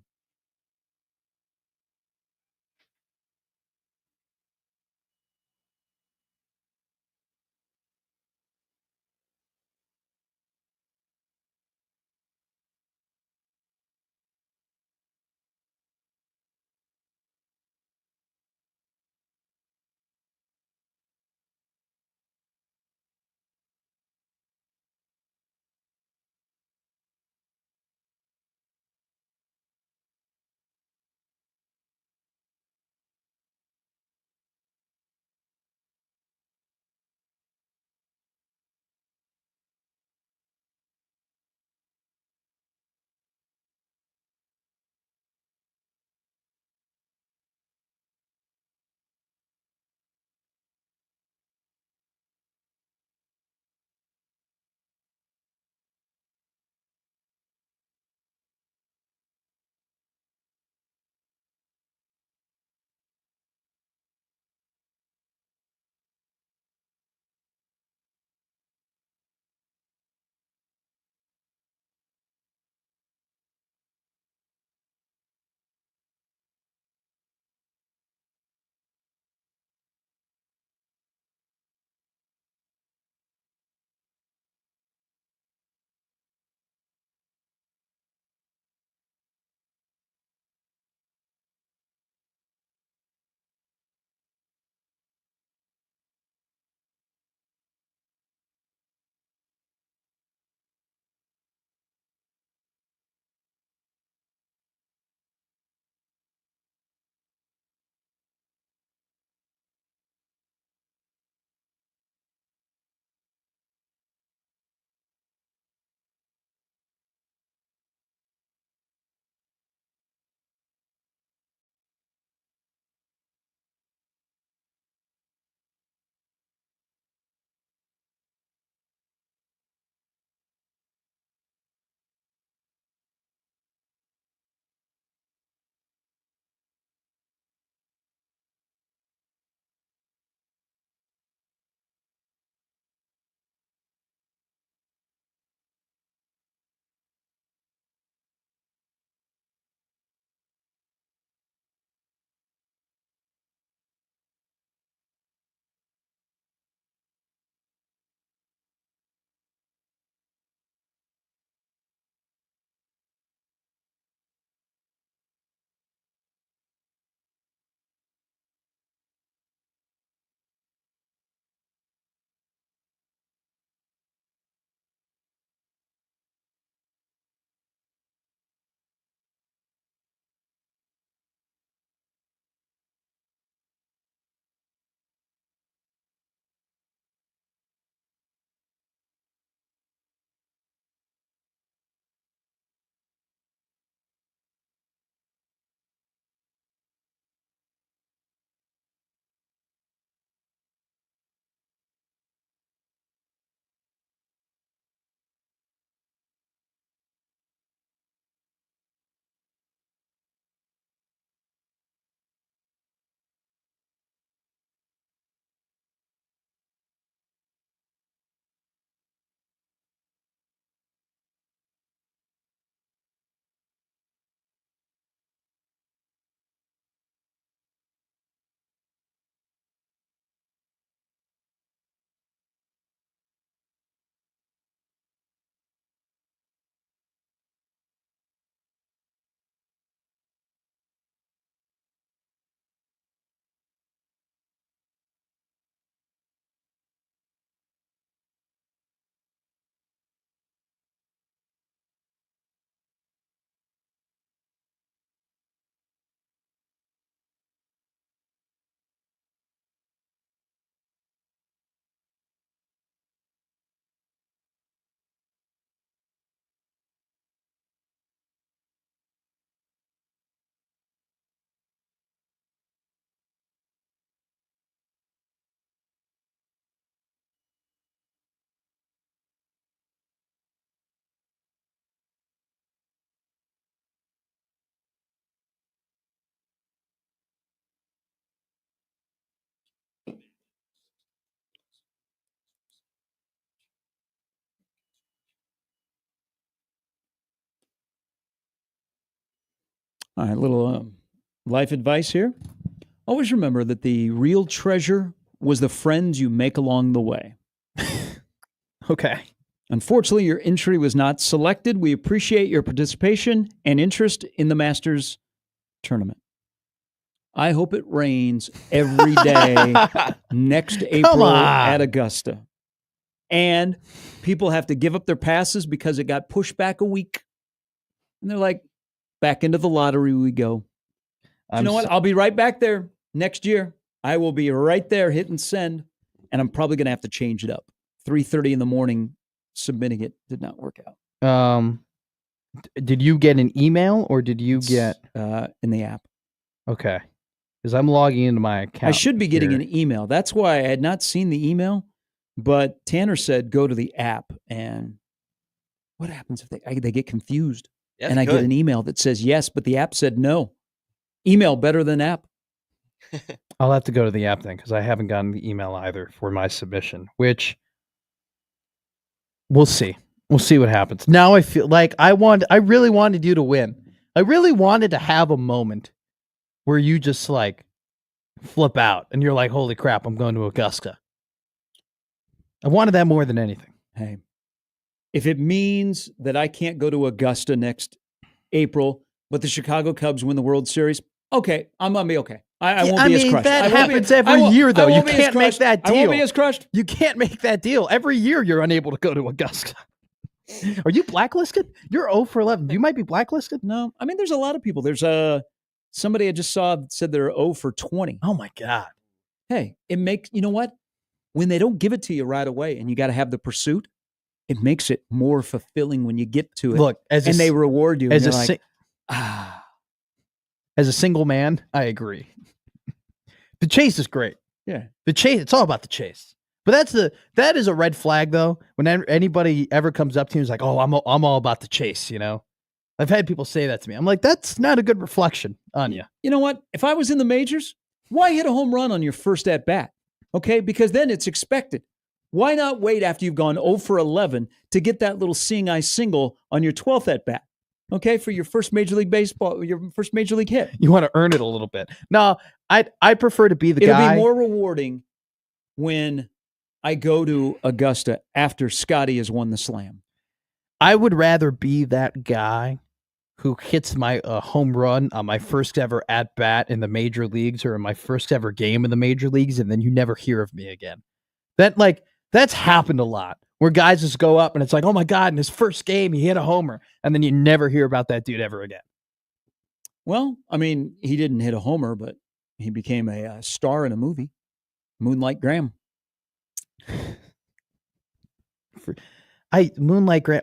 All right, little life advice here. Always remember that the real treasure was the friends you make along the way. Okay. Unfortunately, your entry was not selected. We appreciate your participation and interest in the Masters tournament. I hope it rains every day next April on. at Augusta. And people have to give up their passes because it got pushed back a week. And they're like, back into the lottery we go. You know what? I'll be right back there next year. I will be right there hitting send. And I'm probably going to have to change it up. 3:30 in the morning, submitting it did not work out. Did you get an email or did you get in the app? Okay. Because I'm logging into my account. I should be getting here. an email. That's why I had not seen the email. But Tanner said go to the app. And what happens if they get confused? Yeah, and I get an email that says yes, but the app said no. Email better than app. I'll have to go to the app then because I haven't gotten the email either for my submission, which we'll see. We'll see what happens. Now I feel like I really wanted you to win. I really wanted to have a moment where you just like flip out and you're like, holy crap, I'm going to Augusta. I wanted that more than anything. Hey, if it means that I can't go to Augusta next April, but the Chicago Cubs win the World Series, okay, I'm going to be okay. I won't be as crushed. That happens every year, though. You can't make that deal. I won't be as crushed. You can't make that deal. Every year you're unable to go to Augusta. Are you blacklisted? You're 0 for 11. You might be blacklisted. No. I mean, there's a lot of people. There's somebody I just saw that said they're 0 for 20. Oh, my God. Hey, it makes, you know what? When they don't give it to you right away and you got to have the pursuit, it makes it more fulfilling when you get to it. Look, they reward you. As and a you're like, as a single man, I agree. The chase is great. Yeah. The chase, it's all about the chase. But that is a red flag though. When anybody ever comes up to you and is like, "Oh, I'm all about the chase," you know? I've had people say that to me. I'm like, that's not a good reflection on you. You know what? If I was in the majors, why hit a home run on your first at bat? Okay? Because then it's expected. Why not wait after you've gone 0 for 11 to get that little seeing eye single on your 12th at bat? Okay, for your first Major League Baseball, your first Major League hit. You want to earn it a little bit. No, I prefer to be the It'll guy. It'll be more rewarding when I go to Augusta after Scottie has won the Slam. I would rather be that guy who hits my home run on my first ever at bat in the major leagues or in my first ever game in the major leagues, and then you never hear of me again. That's happened a lot. Where guys just go up and it's like, oh my God, in his first game, he hit a homer. And then you never hear about that dude ever again. Well, I mean, he didn't hit a homer, but he became a star in a movie, Moonlight Graham. Moonlight Graham,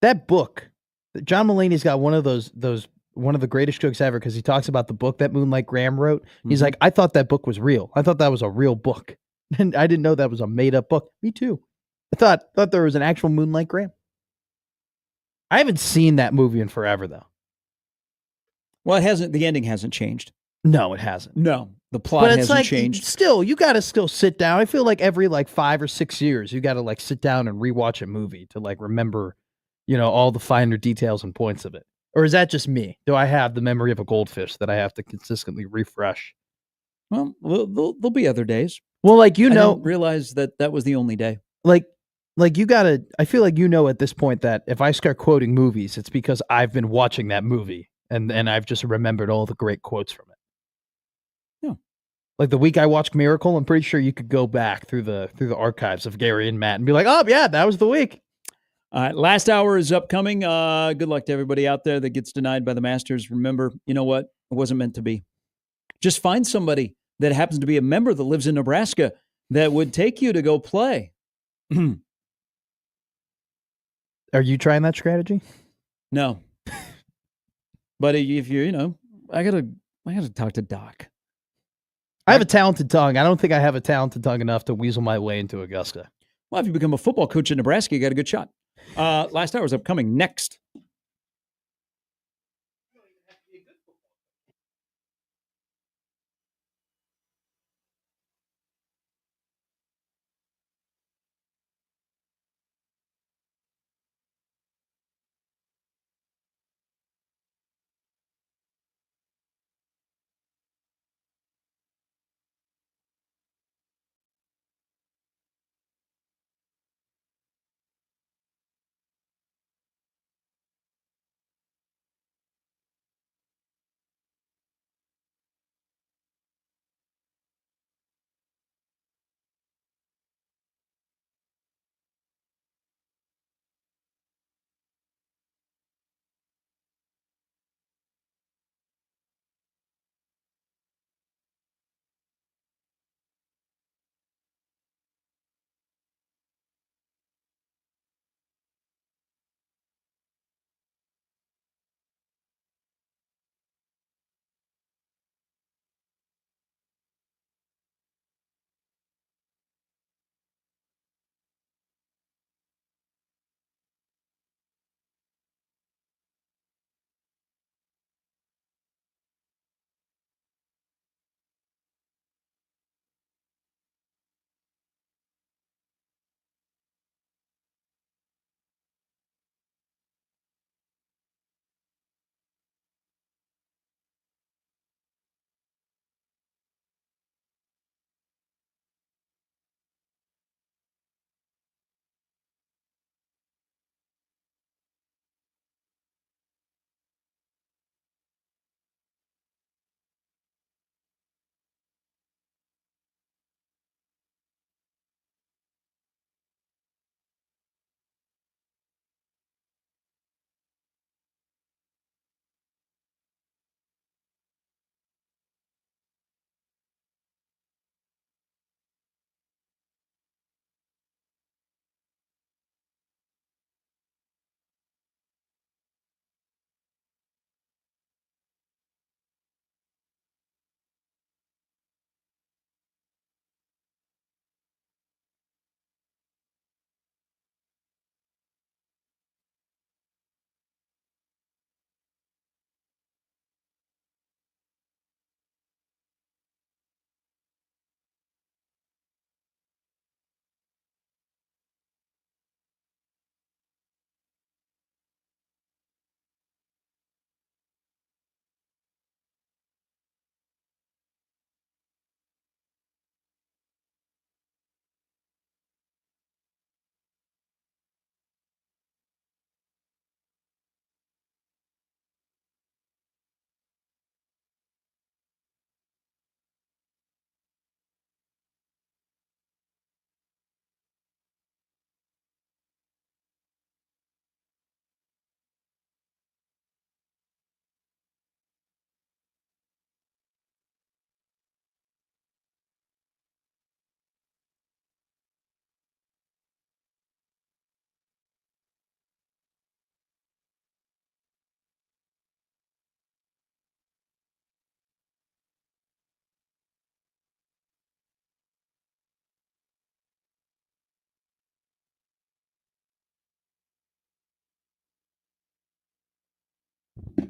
that book, John Mulaney's got one of the greatest jokes ever because he talks about the book that Moonlight Graham wrote. He's like, I thought that book was real. I thought that was a real book. And I didn't know that was a made up book. Me too. I thought there was an actual Moonlight Graham. I haven't seen that movie in forever, though. Well, it hasn't. The ending hasn't changed. No, it hasn't. No, the plot hasn't changed. Still, you got to still sit down. I feel like every 5 or 6 years, you got to sit down and rewatch a movie to remember, all the finer details and points of it. Or is that just me? Do I have the memory of a goldfish that I have to consistently refresh? Well, there'll be other days. Well, I don't realize that was the only day. You gotta, I feel like at this point that if I start quoting movies, it's because I've been watching that movie and I've just remembered all the great quotes from it. Yeah. Like the week I watched Miracle, I'm pretty sure you could go back through the archives of Gary and Matt and be like, oh yeah, that was the week. All right, last hour is upcoming. Good luck to everybody out there that gets denied by the Masters. Remember, you know what? It wasn't meant to be. Just find somebody that happens to be a member that lives in Nebraska that would take you to go play. Are you trying that strategy? No. But if you, I gotta talk to Doc. I have a talented tongue. I don't think I have a talented tongue enough to weasel my way into Augusta. Well, if you become a football coach in Nebraska, you got a good shot. Last hour is upcoming next.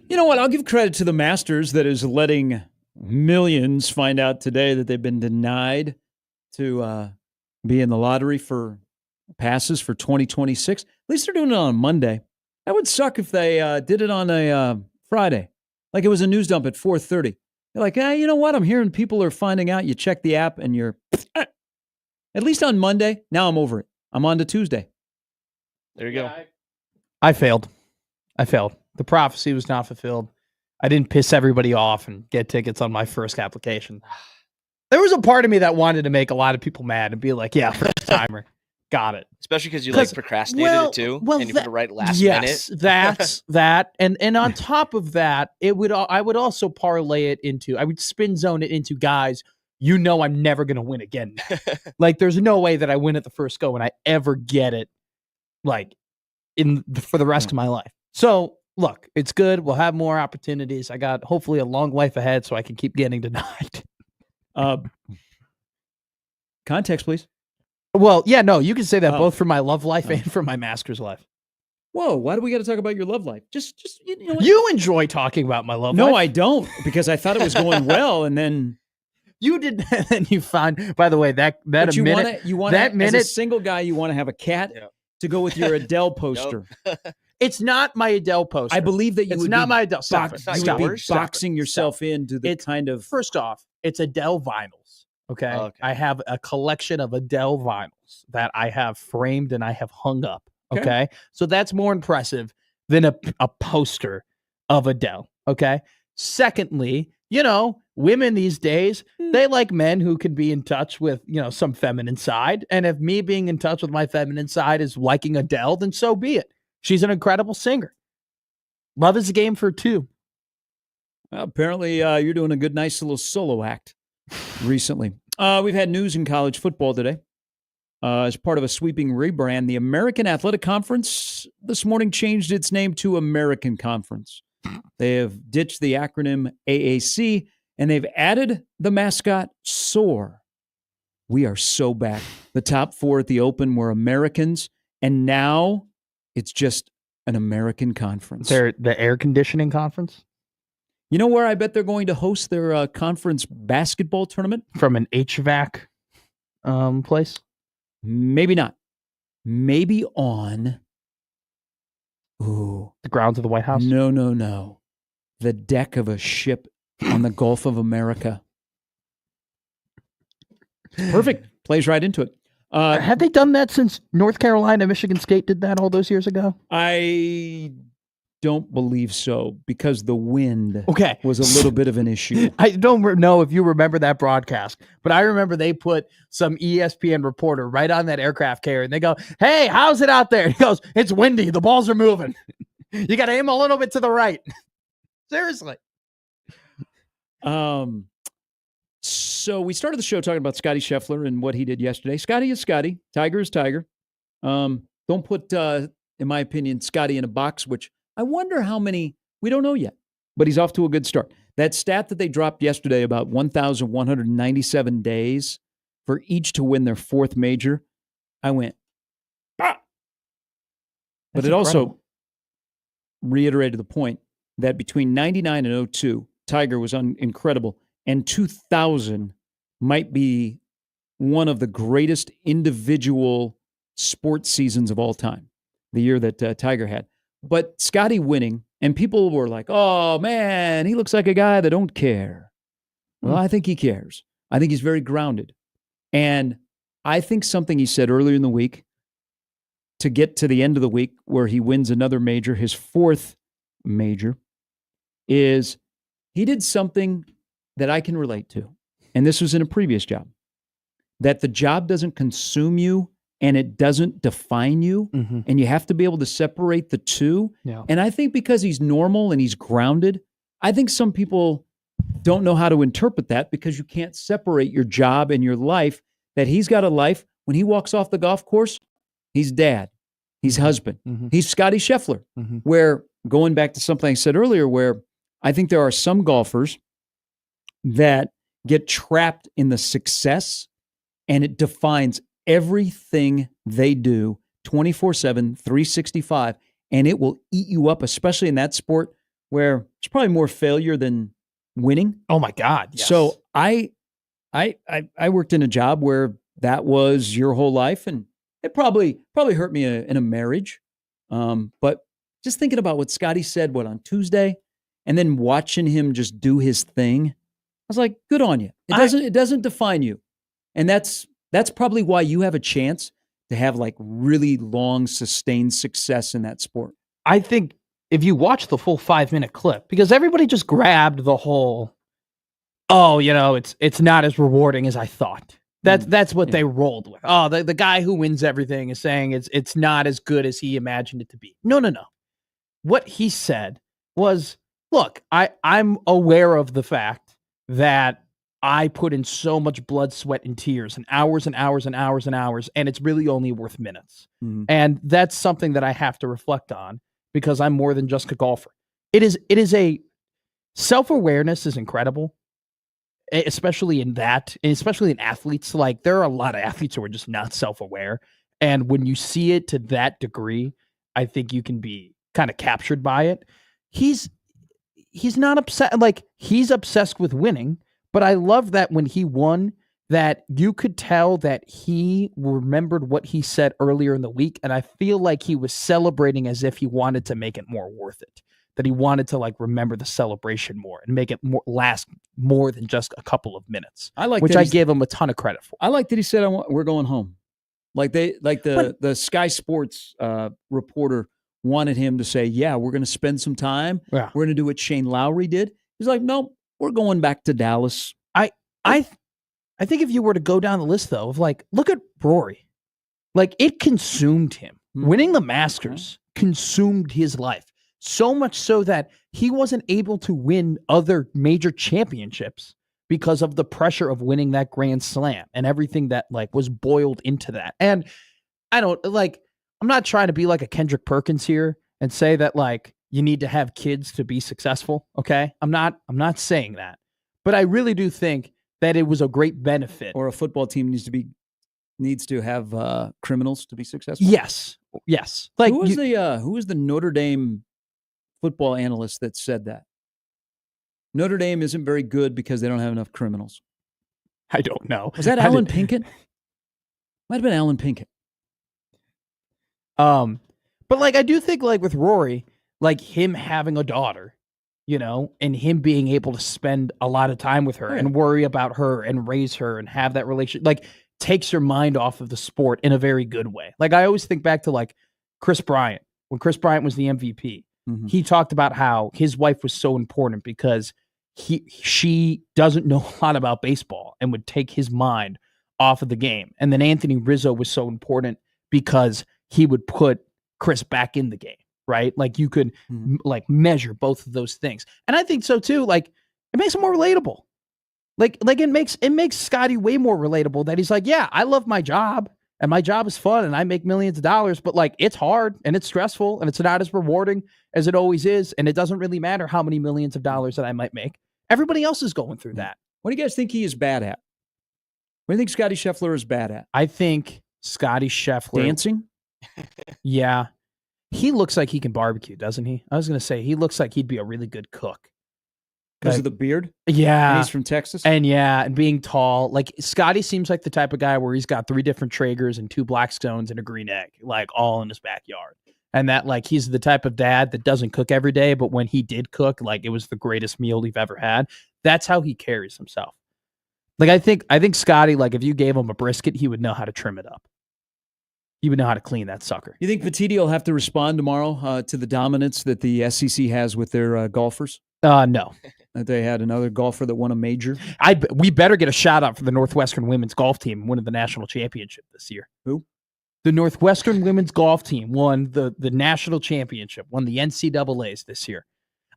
You know what? I'll give credit to the Masters that is letting millions find out today that they've been denied to be in the lottery for passes for 2026. At least they're doing it on a Monday. That would suck if they did it on a Friday, like it was a news dump at 4:30. They're like, you know what? I'm hearing people are finding out. You check the app and you're at least on Monday. Now I'm over it. I'm on to Tuesday. There you go. I failed. The prophecy was not fulfilled. I didn't piss everybody off and get tickets on my first application. There was a part of me that wanted to make a lot of people mad and be like, yeah, first timer. Got it. Especially because you like procrastinated it too, and you put it right last yes, minute. that's that, and on top of that, I would also parlay it into, I would spin zone it into guys. You know, I'm never going to win again. Like, there's no way that I win at the first go and I ever get it, like for the rest of my life. So look, it's good. We'll have more opportunities. I got hopefully a long life ahead, so I can keep getting denied. Context, please. Well, yeah, no, you can say that both for my love life and for my Masters life. Whoa, why do we got to talk about your love life? Just you know what? You enjoy talking about my love life. No, I don't, because I thought it was going well, and then you did. And you find, by the way, that but a you minute, want that as minute, a single guy, you want to have a cat to go with your Adele poster. It's not my Adele poster. I believe that it's not my Adele. you would be boxing yourself into the kind of. First off, it's Adele vinyls. Okay? Okay. I have a collection of Adele vinyls that I have framed and I have hung up. Okay. So that's more impressive than a poster of Adele. Okay. Secondly, you know, women these days, they like men who can be in touch with, you know, some feminine side. And if me being in touch with my feminine side is liking Adele, then so be it. She's an incredible singer. Love is a game for two. Well, apparently, you're doing a good, nice little solo act recently. We've had news in college football today. As part of a sweeping rebrand, the American Athletic Conference this morning changed its name to American Conference. They have ditched the acronym AAC, and they've added the mascot SOAR. We are so back. The top four at the Open were Americans, and now it's just an American Conference. They're the air conditioning conference? You know where I bet they're going to host their conference basketball tournament? From an HVAC place? Maybe not. Maybe on the grounds of the White House? No. The deck of a ship on the Gulf of America. Perfect. Plays right into it. Have they done that since North Carolina, Michigan State did that all those years ago? I don't believe so, because the wind Okay. was a little bit of an issue. I don't know if you remember that broadcast, but I remember they put some ESPN reporter right on that aircraft carrier, and they go, "Hey, how's it out there?" And he goes, "It's windy. The balls are moving. You got to aim a little bit to the right." Seriously. So we started the show talking about Scottie Scheffler and what he did yesterday. Scottie is Scottie. Tiger is Tiger. Don't put, in my opinion, Scottie in a box, which I wonder how many, we don't know yet, but he's off to a good start. That stat that they dropped yesterday about 1,197 days for each to win their fourth major, I went, ah! But it also reiterated the point that between 99 and 02, Tiger was incredible, and 2000 might be one of the greatest individual sports seasons of all time, the year that Tiger had. But Scottie winning, and people were like, "Oh, man, he looks like a guy that don't care." Well, I think he cares. I think he's very grounded. And I think something he said earlier in the week, to get to the end of the week where he wins another major, his fourth major, is he did something that I can relate to. And this was in a previous job. That the job doesn't consume you and it doesn't define you. Mm-hmm. And you have to be able to separate the two. Yeah. And I think because he's normal and he's grounded, I think some people don't know how to interpret that, because you can't separate your job and your life. That he's got a life. When he walks off the golf course, he's dad, he's husband, he's Scottie Scheffler. Where, going back to something I said earlier, where I think there are some golfers that get trapped in the success and it defines everything they do 24/7, 365, and it will eat you up, especially in that sport where it's probably more failure than winning. Oh my God. Yes. So I worked in a job where that was your whole life, and it probably hurt me in a marriage. But just thinking about what Scottie said, on Tuesday, and then watching him just do his thing, I was like, good on you. It doesn't define you. And that's probably why you have a chance to have like really long, sustained success in that sport. I think if you watch the full 5-minute clip, because everybody just grabbed the whole, it's not as rewarding as I thought. That's what they rolled with. Oh, the guy who wins everything is saying it's not as good as he imagined it to be. No. What he said was, look, I'm aware of the fact that I put in so much blood, sweat, and tears and hours and hours and hours and hours, and it's really only worth minutes. Mm-hmm. And that's something that I have to reflect on because I'm more than just a golfer. It is a self-awareness is incredible. Especially in athletes. Like, there are a lot of athletes who are just not self-aware. And when you see it to that degree, I think you can be kind of captured by it. He's not upset. Like, he's obsessed with winning, but I love that when he won, that you could tell that he remembered what he said earlier in the week. And I feel like he was celebrating as if he wanted to make it more worth it. That he wanted to like remember the celebration more and make it last more than just a couple of minutes. Which I gave him a ton of credit for. I like that he said, "We're going home." The Sky Sports reporter wanted him to say, "Yeah, we're going to spend some time. Yeah. We're going to do what Shane Lowry did." He's like, "No, we're going back to Dallas." I think if you were to go down the list though, of like, look at Rory, like it consumed him. Mm-hmm. Winning the Masters consumed his life. So much so that he wasn't able to win other major championships because of the pressure of winning that Grand Slam and everything that like was boiled into that. And I'm not trying to be like a Kendrick Perkins here and say that like you need to have kids to be successful. Okay. I'm not saying that, but I really do think that it was a great benefit. Or a football team needs to have criminals to be successful. Yes. Like who was the Notre Dame football analyst that said that Notre Dame isn't very good because they don't have enough criminals? I don't know. Was that Alan Pinkett? Might have been Alan Pinkett. But like I do think like with Rory, like him having a daughter, and him being able to spend a lot of time with her and worry about her and raise her and have that relationship, like takes your mind off of the sport in a very good way. Like I always think back to like Chris Bryant, when Chris Bryant was the MVP. Mm-hmm. He talked about how his wife was so important because she doesn't know a lot about baseball and would take his mind off of the game. And then Anthony Rizzo was so important because he would put Chris back in the game, right? Like you could like measure both of those things. And I think so too. Like it makes him more relatable. Like it makes Scottie way more relatable that he's like, yeah, I love my job. And my job is fun and I make millions of dollars, but like it's hard and it's stressful and it's not as rewarding as it always is. And it doesn't really matter how many millions of dollars that I might make. Everybody else is going through that. What do you guys think he is bad at? What do you think Scottie Scheffler is bad at? I think Scottie Scheffler. Dancing? Yeah. He looks like he can barbecue, doesn't he? I was going to say, he looks like he'd be a really good cook. Because of the beard? Yeah. And he's from Texas? And being tall. Like, Scottie seems like the type of guy where he's got 3 different Traegers and 2 Blackstones and a green egg, like, all in his backyard. And that, like, he's the type of dad that doesn't cook every day, but when he did cook, like, it was the greatest meal he've ever had. That's how he carries himself. Like, I think Scottie, like, if you gave him a brisket, he would know how to trim it up. He would know how to clean that sucker. You think Petitti will have to respond tomorrow to the dominance that the SEC has with their golfers? No. That they had another golfer that won a major? We better get a shout out for the Northwestern women's golf team winning the national championship this year. Who? The Northwestern women's golf team won the national championship, won the NCAAs this year.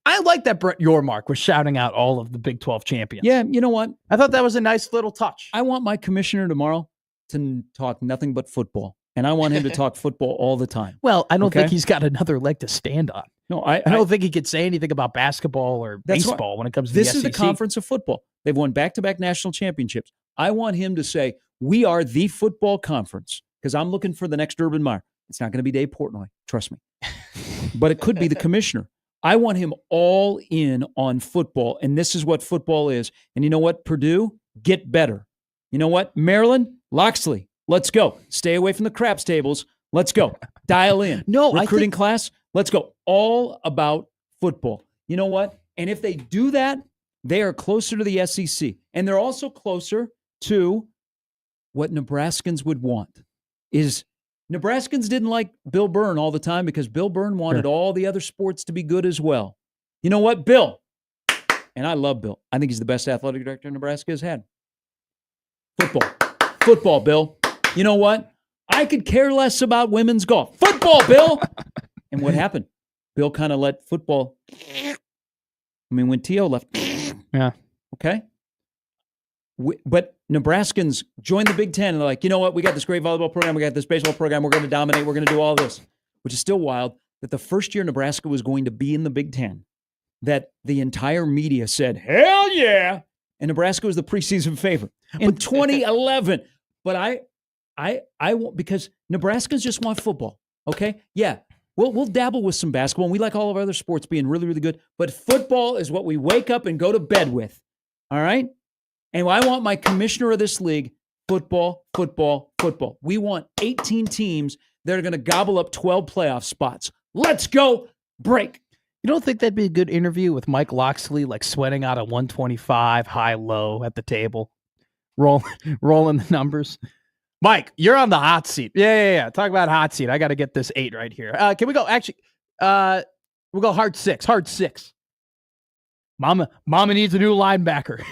I like that Brett Yormark was shouting out all of the Big 12 champions. Yeah, you know what? I thought that was a nice little touch. I want my commissioner tomorrow to talk nothing but football. And I want him to talk football all the time. Well, I don't think he's got another leg to stand on. No, I don't think he could say anything about basketball or baseball when it comes to the SEC. This is the conference of football. They've won back-to-back national championships. I want him to say, we are the football conference, because I'm looking for the next Urban Meyer. It's not going to be Dave Portnoy, trust me. But it could be the commissioner. I want him all in on football, and this is what football is. And you know what, Purdue? Get better. You know what, Maryland? Loxley, let's go. Stay away from the craps tables. Let's go. Dial in. No, recruiting class, let's go. All about football. You know what? And if they do that, they are closer to the SEC. And they're also closer to what Nebraskans would want. Is Nebraskans didn't like Bill Byrne all the time because Bill Byrne wanted all the other sports to be good as well. You know what, Bill? And I love Bill. I think he's the best athletic director Nebraska has had. Football, Bill. You know what? I could care less about women's golf. Football, Bill. And what happened? Bill kind of let football. When T.O. left. Yeah. Okay. But Nebraskans joined the Big Ten and they're like, you know what? We got this great volleyball program. We got this baseball program. We're going to dominate. We're going to do all this, which is still wild that the first year Nebraska was going to be in the Big Ten, that the entire media said, hell yeah. And Nebraska was the preseason favorite in 2011. But I won't, because Nebraskans just want football. Okay. Yeah. We'll dabble with some basketball, and we like all of our other sports being really, really good. But football is what we wake up and go to bed with. All right? And I want my commissioner of this league, football. We want 18 teams that are going to gobble up 12 playoff spots. Let's go break. You don't think that'd be a good interview with Mike Loxley, like sweating out a 125 high-low at the table, rolling the numbers? Mike, you're on the hot seat. Yeah. Talk about hot seat. I got to get this 8 right here. Can we go? Actually, we'll go hard 6. Hard 6. Mama needs a new linebacker.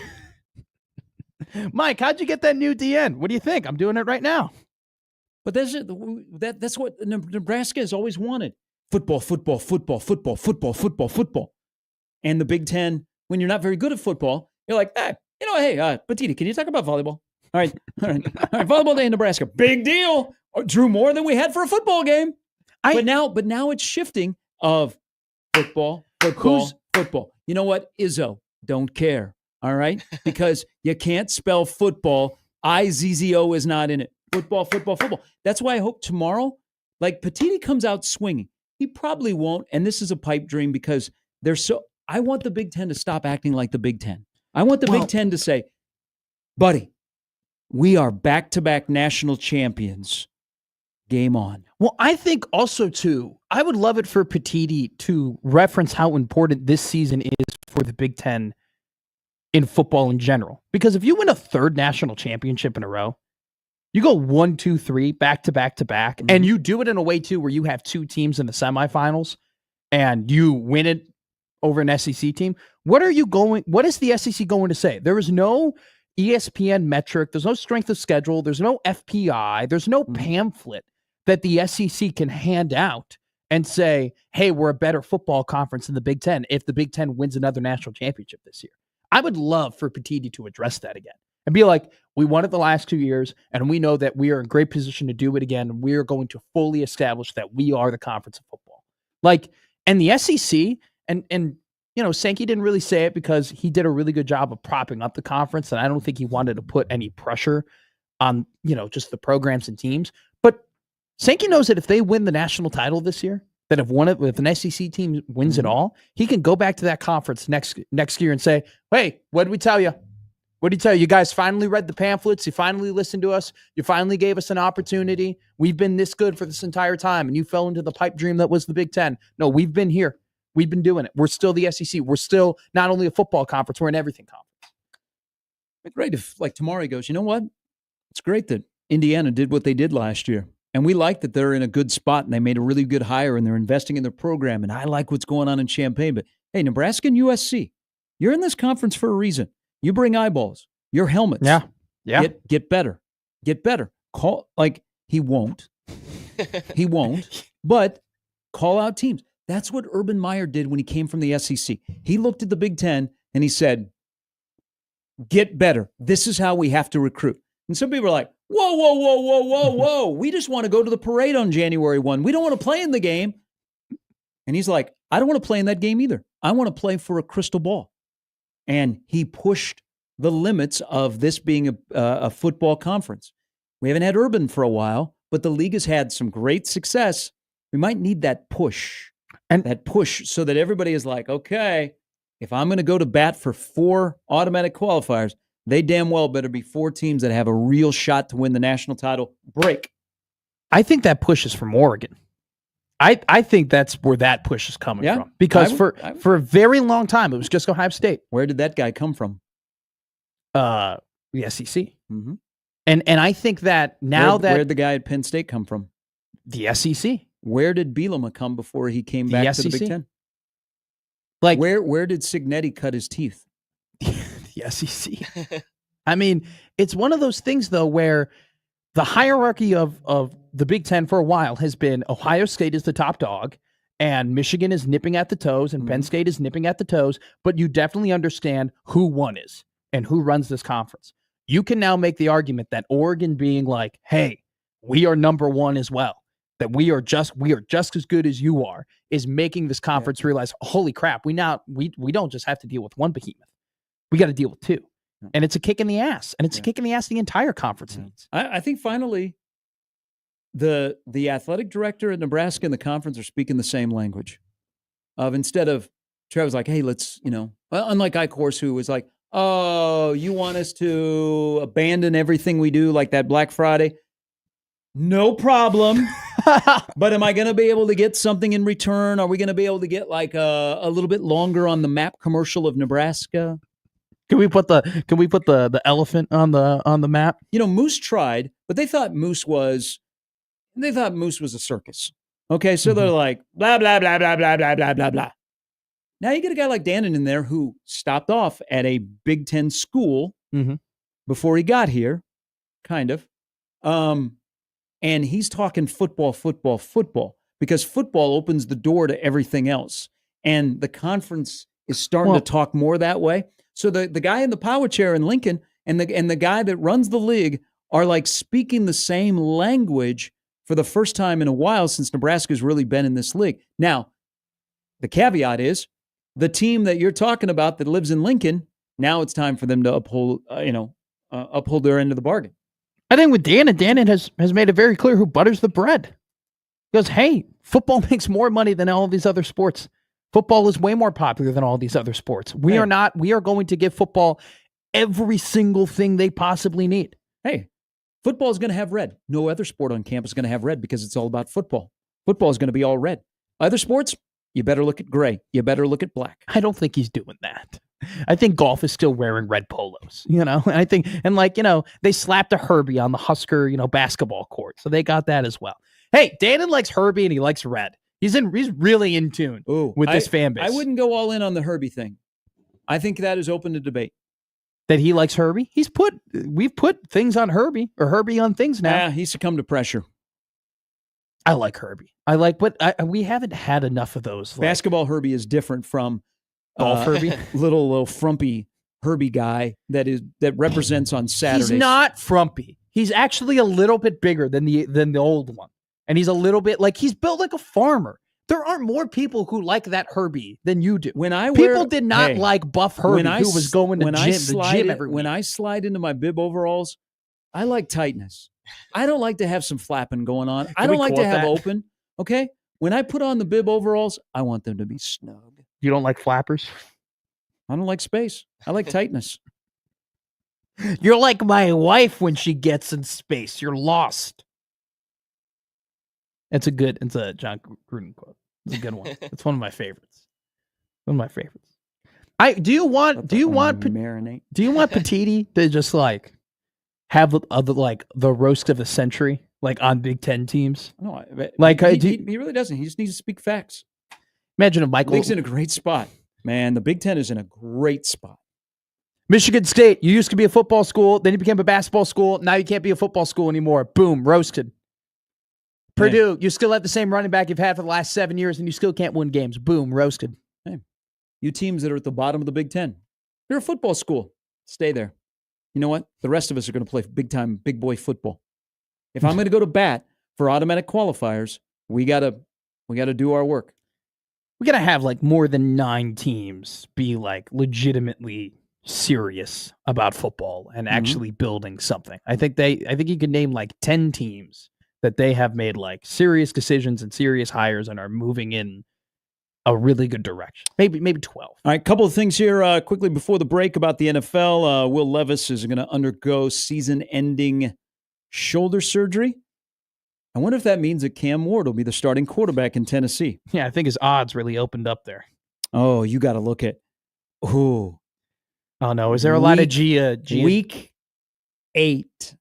Mike, how'd you get that new DN? What do you think? I'm doing it right now. But that's what Nebraska has always wanted. Football. And the Big Ten, when you're not very good at football, you're like, hey, Petiti, can you talk about volleyball? All right. Volleyball day in Nebraska. Big deal. Drew more than we had for a football game. But now it's shifting of football. You know what? Izzo, don't care. All right? Because you can't spell football. IZZO is not in it. Football. That's why I hope tomorrow, like Petiti comes out swinging. He probably won't. And this is a pipe dream because I want the Big Ten to stop acting like the Big Ten. I want the Big Ten to say, buddy, we are back-to-back national champions. Game on. Well, I think also, too, I would love it for Petiti to reference how important this season is for the Big Ten in football in general. Because if you win a 3rd national championship in a row, you go 1, 2, 3, back-to-back, and you do it in a way, too, where you have 2 teams in the semifinals, and you win it over an SEC team. What is the SEC going to say? There is no ESPN metric. There's no strength of schedule. There's no FPI. There's no pamphlet that the SEC can hand out and say, hey, we're a better football conference than the Big Ten if the Big Ten wins another national championship this year. I would love for Petiti to address that again and be like, we won it the last 2 years, and we know that we are in great position to do it again. And we are going to fully establish that we are the conference of football. And the SEC, and Sankey didn't really say it because he did a really good job of propping up the conference, and I don't think he wanted to put any pressure on, just the programs and teams. But Sankey knows that if they win the national title this year, that if an SEC team wins it all, he can go back to that conference next year and say, hey, what did we tell you? What did he tell you? You guys finally read the pamphlets. You finally listened to us. You finally gave us an opportunity. We've been this good for this entire time, and you fell into the pipe dream that was the Big Ten. No, we've been here. We've been doing it. We're still the SEC. We're still not only a football conference, we're an everything conference. It's great if, tomorrow he goes, you know what? It's great that Indiana did what they did last year. And we like that they're in a good spot and they made a really good hire and they're investing in their program. And I like what's going on in Champaign. But, hey, Nebraska and USC, you're in this conference for a reason. You bring eyeballs. Your helmets. Yeah. Get better. He won't. He won't. But call out teams. That's what Urban Meyer did when he came from the SEC. He looked at the Big Ten and he said, get better. This is how we have to recruit. And some people are like, whoa. We just want to go to the parade on January 1. We don't want to play in the game. And he's like, I don't want to play in that game either. I want to play for a crystal ball. And he pushed the limits of this being a football conference. We haven't had Urban for a while, but the league has had some great success. We might need that push. And that push so that everybody is like, okay, if I'm going to go to bat for 4 automatic qualifiers, they damn well better be 4 teams that have a real shot to win the national title. Break. I think that push is from Oregon. I think that's where that push is coming from. Because for a very long time, it was just Ohio State. Where did that guy come from? The SEC. Mm-hmm. And I think that now where'd the guy at Penn State come from? The SEC. Where did Bielema come before he came back to the Big Ten? Like where did Signetti cut his teeth? The SEC. I mean, it's one of those things though where the hierarchy of the Big Ten for a while has been Ohio State is the top dog, and Michigan is nipping at the toes, and Penn State is nipping at the toes. But you definitely understand who one is and who runs this conference. You can now make the argument that Oregon being like, hey, we are number one as well, that we are just as good as you are, is making this conference realize, holy crap, we don't just have to deal with one behemoth. We got to deal with 2. And it's a kick in the ass. And it's a kick in the ass the entire conference needs. I think finally the athletic director at Nebraska and the conference are speaking the same language. Instead of Trevor's like, hey, let's, unlike Ike Horse, who was like, oh, you want us to abandon everything we do like that Black Friday? No problem. But am I going to be able to get something in return? Are we going to be able to get like a little bit longer on the map commercial of Nebraska? Can we put the elephant on the map? Moose tried, but they thought Moose was a circus. Okay, so they're like blah blah blah blah blah blah blah blah blah. Now you get a guy like Dannon in there who stopped off at a Big Ten school before he got here, kind of. And he's talking football, because football opens the door to everything else. And the conference is starting to talk more that way. So the guy in the power chair in Lincoln and the guy that runs the league are like speaking the same language for the first time in a while since Nebraska's really been in this league. Now, the caveat is the team that you're talking about that lives in Lincoln, now it's time for them to uphold their end of the bargain. I think with Dannon has made it very clear who butters the bread. He goes, hey, football makes more money than all of these other sports. Football is way more popular than all these other sports. We are going to give football every single thing they possibly need. Hey, football is going to have red. No other sport on campus is going to have red because it's all about football. Football is going to be all red. Other sports, you better look at gray. You better look at black. I don't think he's doing that. I think golf is still wearing red polos, I think, and they slapped a Herbie on the Husker, basketball court. So they got that as well. Hey, Dannon likes Herbie and he likes red. He's really in tune with this fan base. I wouldn't go all in on the Herbie thing. I think that is open to debate. That he likes Herbie? We've put things on Herbie or Herbie on things now. Yeah, he succumbed to pressure. I like Herbie. But we haven't had enough of those. Basketball Herbie is different from golf Herbie, little frumpy Herbie guy that represents on Saturdays. He's not frumpy. He's actually a little bit bigger than the old one, and he's a little bit he's built like a farmer. There aren't more people who like that Herbie than you do. People did not like buff Herbie who was going to the gym every week. When I slide into my bib overalls, I like tightness. I don't like to have some flapping going on. I don't like to have open. Okay? When I put on the bib overalls, I want them to be snug. You don't like flappers? I don't like space. I like tightness. You're like my wife when she gets in space. You're lost. It's a John Gruden quote. It's a good one. It's one of my favorites. Do you want Petiti to just have the roast of the century on Big Ten teams? No, he really doesn't. He just needs to speak facts. Imagine if Michael. He's in a great spot, man. The Big Ten is in a great spot. Michigan State. You used to be a football school, then you became a basketball school. Now you can't be a football school anymore. Boom, roasted. Purdue, you still have the same running back you've had for the last 7 years, and you still can't win games. Boom, roasted. Hey, you teams that are at the bottom of the Big Ten, you're a football school. Stay there. You know what? The rest of us are going to play big-time, big boy football. If I'm going to go to bat for automatic qualifiers, we got to do our work. We got to have more than 9 teams be legitimately serious about football and actually building something. I think you could name 10 teams that they have made serious decisions and serious hires and are moving in a really good direction. Maybe 12. All right, couple of things here quickly before the break about the NFL. Will Levis is going to undergo season-ending shoulder surgery. I wonder if that means that Cam Ward will be the starting quarterback in Tennessee. Yeah, I think his odds really opened up there. Oh, you got to look at. Oh no, is there a lot of Gia? Week 8,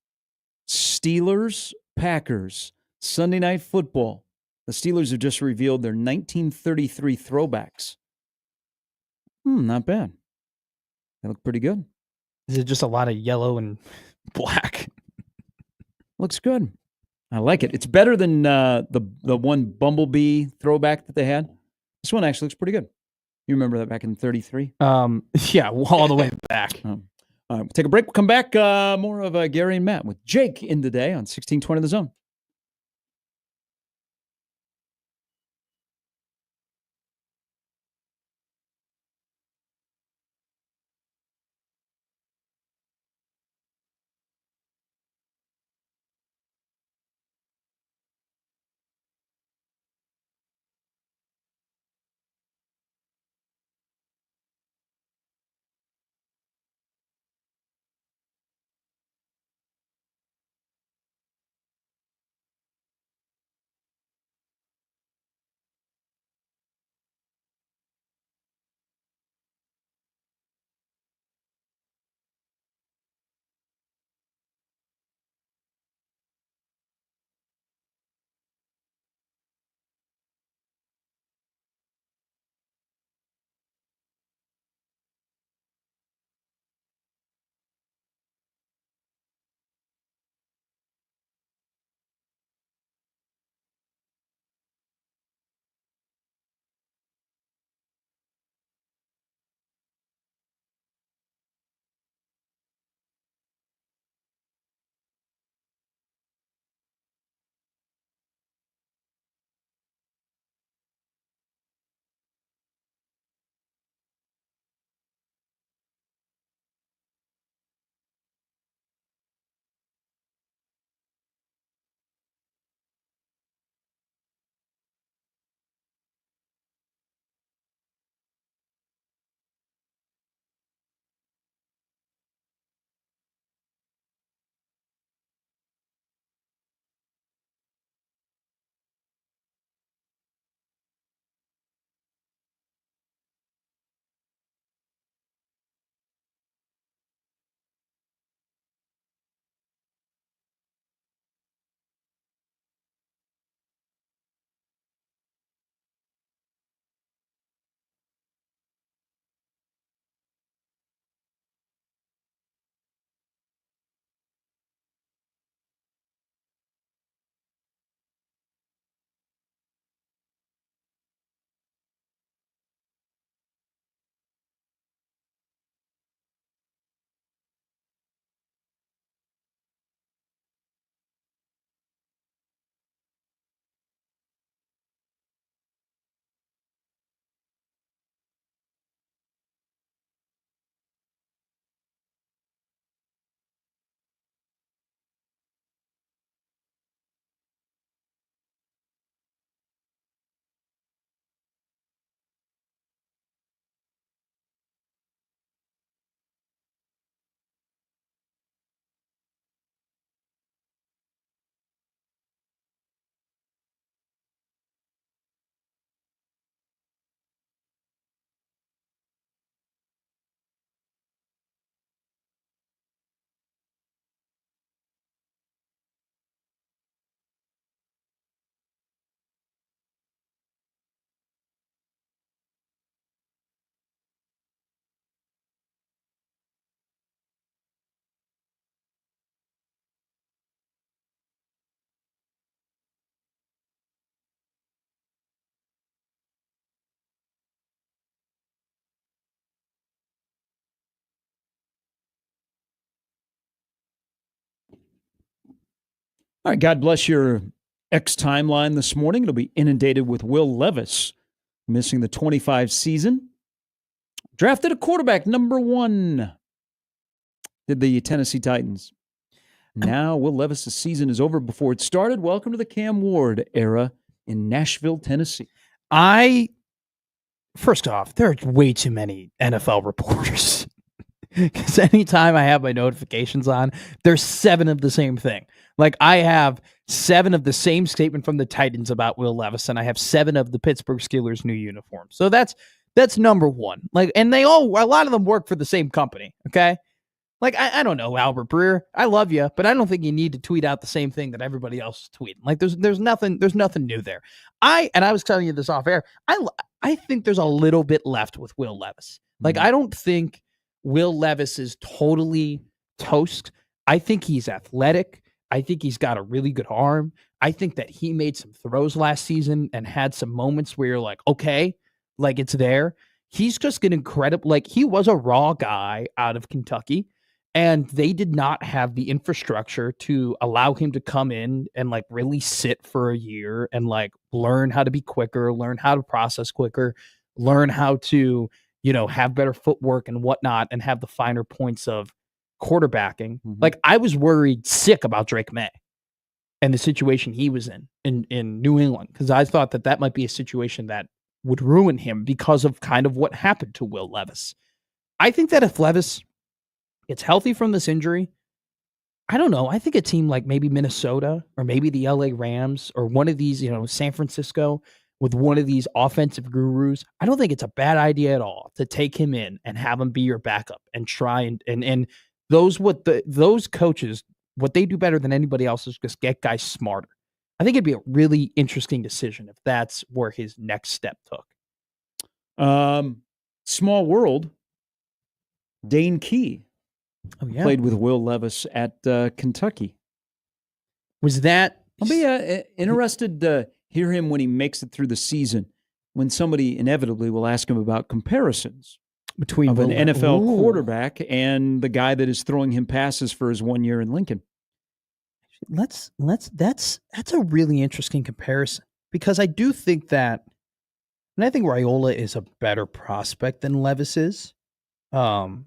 Steelers, Packers, Sunday Night Football. The Steelers have just revealed their 1933 throwbacks. Not bad. They look pretty good. Is it just a lot of yellow and black? Looks good. I like it. It's better than the one Bumblebee throwback that they had. This one actually looks pretty good. You remember that back in 33? Yeah, all the way back. All right, we'll take a break. We'll come back. More of Gary and Matt with Jake in today on 1620 The Zone. All right, God bless your X timeline this morning. It'll be inundated with Will Levis missing the 25 season. Drafted a quarterback, number 1. Did the Tennessee Titans. Now Will Levis' season is over before it started. Welcome to the Cam Ward era in Nashville, Tennessee. I first off, there are way too many NFL reporters. Because anytime I have my notifications on, there's 7 of the same thing. Like, I have 7 of the same statement from the Titans about Will Levis, and I have 7 of the Pittsburgh Steelers' new uniform. So that's number one. Like, and a lot of them work for the same company. Okay. Like, I don't know, Albert Breer, I love you, but I don't think you need to tweet out the same thing that everybody else is tweeting. Like, there's nothing new there. I was telling you this off air. I think there's a little bit left with Will Levis. Like, I don't think Will Levis is totally toast. I think he's athletic. I think he's got a really good arm. I think that he made some throws last season and had some moments where you're like, okay, like, it's there. He's just an incredible, like, he was a raw guy out of Kentucky, and they did not have the infrastructure to allow him to come in and, like, really sit for a year and, like, learn how to be quicker, learn how to process quicker, learn how to, have better footwork and whatnot, and have the finer points of quarterbacking. Like, I was worried sick about Drake May and the situation he was in New England, because I thought that might be a situation that would ruin him because of kind of what happened to Will Levis. I think that if Levis gets healthy from this injury, I don't know. I think a team like maybe Minnesota or maybe the LA Rams or one of these, San Francisco, with one of these offensive gurus, I don't think it's a bad idea at all to take him in and have him be your backup and try and those coaches, what they do better than anybody else is just get guys smarter. I think it'd be a really interesting decision if that's where his next step took. Small world. Dane Key played with Will Levis at Kentucky. Was that? I'll be interested to hear him when he makes it through the season, when somebody inevitably will ask him about comparisons between an NFL quarterback and the guy that is throwing him passes for his 1 year in Lincoln. That's a really interesting comparison, because I do think that, and I think Raiola is a better prospect than Levis is, but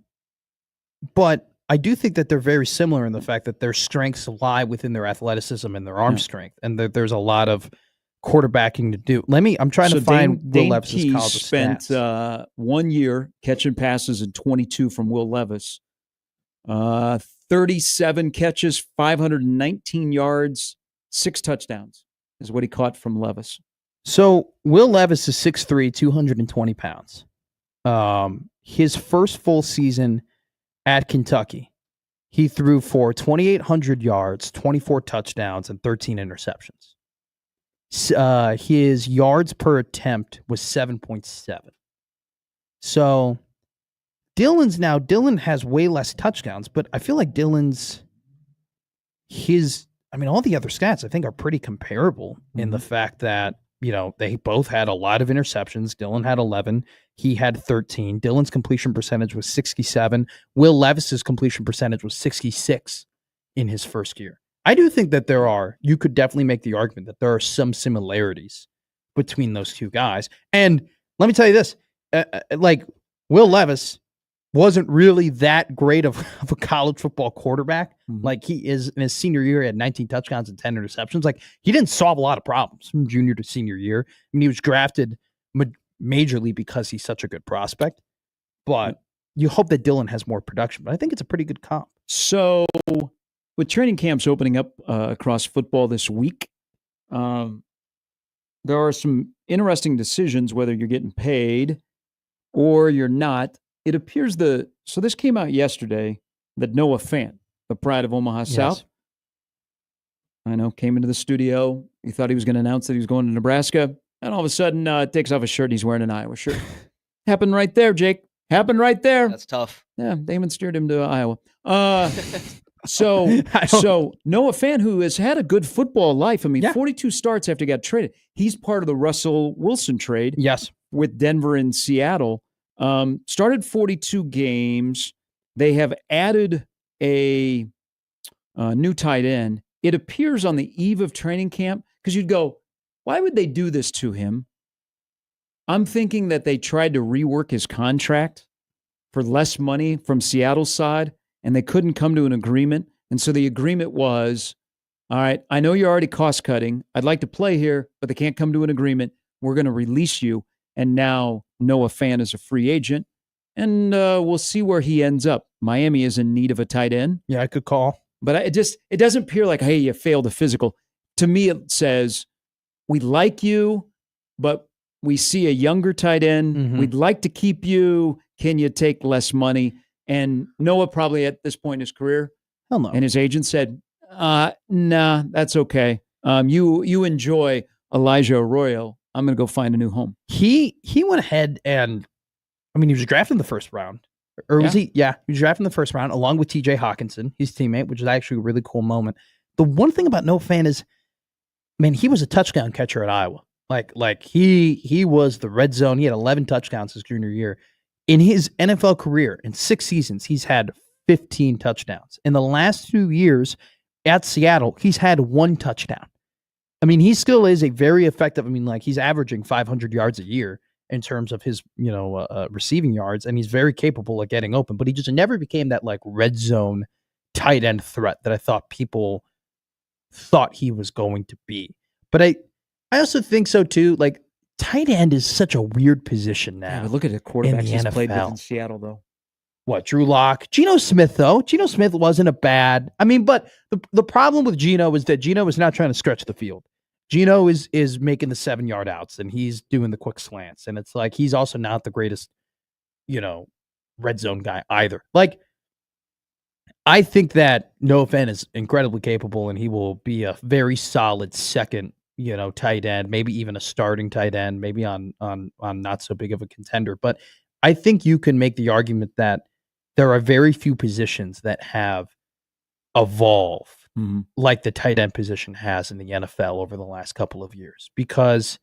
I do think that they're very similar in the fact that their strengths lie within their athleticism and their arm strength, and that there's a lot of quarterbacking to do. I'm trying to find Will Levis's college stats. Spent 1 year catching passes in 22 from Will Levis. 37 catches, 519 yards, 6 touchdowns is what he caught from Levis. So Will Levis is 6'3", 220 pounds. His first full season at Kentucky, he threw for 2,800 yards, 24 touchdowns, and 13 interceptions. His yards per attempt was 7.7. So Dylan has way less touchdowns, but I feel like all the other stats I think are pretty comparable in the fact that, they both had a lot of interceptions. Dylan had 11. He had 13. Dylan's completion percentage was 67. Will Levis's completion percentage was 66 in his first year. I do think that you could definitely make the argument that there are some similarities between those two guys. And let me tell you this, Will Levis wasn't really that great of a college football quarterback. Like, he is in his senior year, he had 19 touchdowns and 10 interceptions. Like, he didn't solve a lot of problems from junior to senior year. I mean, he was drafted majorly because he's such a good prospect, but you hope that Dylan has more production, but I think it's a pretty good comp. So with training camps opening up across football this week, there are some interesting decisions whether you're getting paid or you're not. It appears so this came out yesterday that Noah Fant, the pride of Omaha South, I know, came into the studio. He thought he was going to announce that he was going to Nebraska, and all of a sudden takes off his shirt and he's wearing an Iowa shirt. Happened right there, Jake. Happened right there. That's tough. Yeah, Damon steered him to Iowa. So Noah Fant, who has had a good football life, 42 starts after he got traded. He's part of the Russell Wilson trade. Yes, with Denver and Seattle. Started 42 games. They have added a new tight end. It appears on the eve of training camp, because you'd go, why would they do this to him? I'm thinking that they tried to rework his contract for less money from Seattle's side, and they couldn't come to an agreement. And so the agreement was, all right, I know you're already cost-cutting. I'd like to play here, but they can't come to an agreement. We're going to release you. And now Noah Fant is a free agent, and we'll see where he ends up. Miami is in need of a tight end. Yeah, I could call. But it doesn't appear like, hey, you failed a physical. To me, it says, we like you, but we see a younger tight end. Mhm. We'd like to keep you. Can you take less money? And Noah probably at this point in his career, Hell no. and his agent said, nah, that's okay. You enjoy Elijah Arroyo. I'm going to go find a new home. He went ahead and, he was drafted in the first round. Or was he? Yeah, he was drafted in the first round along with TJ Hawkinson, his teammate, which is actually a really cool moment. The one thing about Noah Fant is, man, he was a touchdown catcher at Iowa. Like he was the red zone. He had 11 touchdowns his junior year. In his NFL career, in 6 seasons, he's had 15 touchdowns. In the last 2 years at Seattle, he's had 1 touchdown. He still is a very effective. He's averaging 500 yards a year in terms of his, receiving yards, and he's very capable of getting open, but he just never became that like red zone tight end threat that I thought people thought he was going to be. But I also think so too. Like, tight end is such a weird position now. Yeah, but look at the quarterbacks he's NFL. played with in Seattle, though. What, Drew Lock? Geno Smith, though. Geno Smith wasn't a bad. But the problem with Geno is that Geno is not trying to stretch the field. Geno is making the 7-yard outs, and he's doing the quick slants. And it's like, he's also not the greatest, red zone guy either. Like, I think that Noah Fant is incredibly capable, and he will be a very solid second, tight end, maybe even a starting tight end, maybe on not so big of a contender. But I think you can make the argument that there are very few positions that have evolved like the tight end position has in the NFL over the last couple of years, because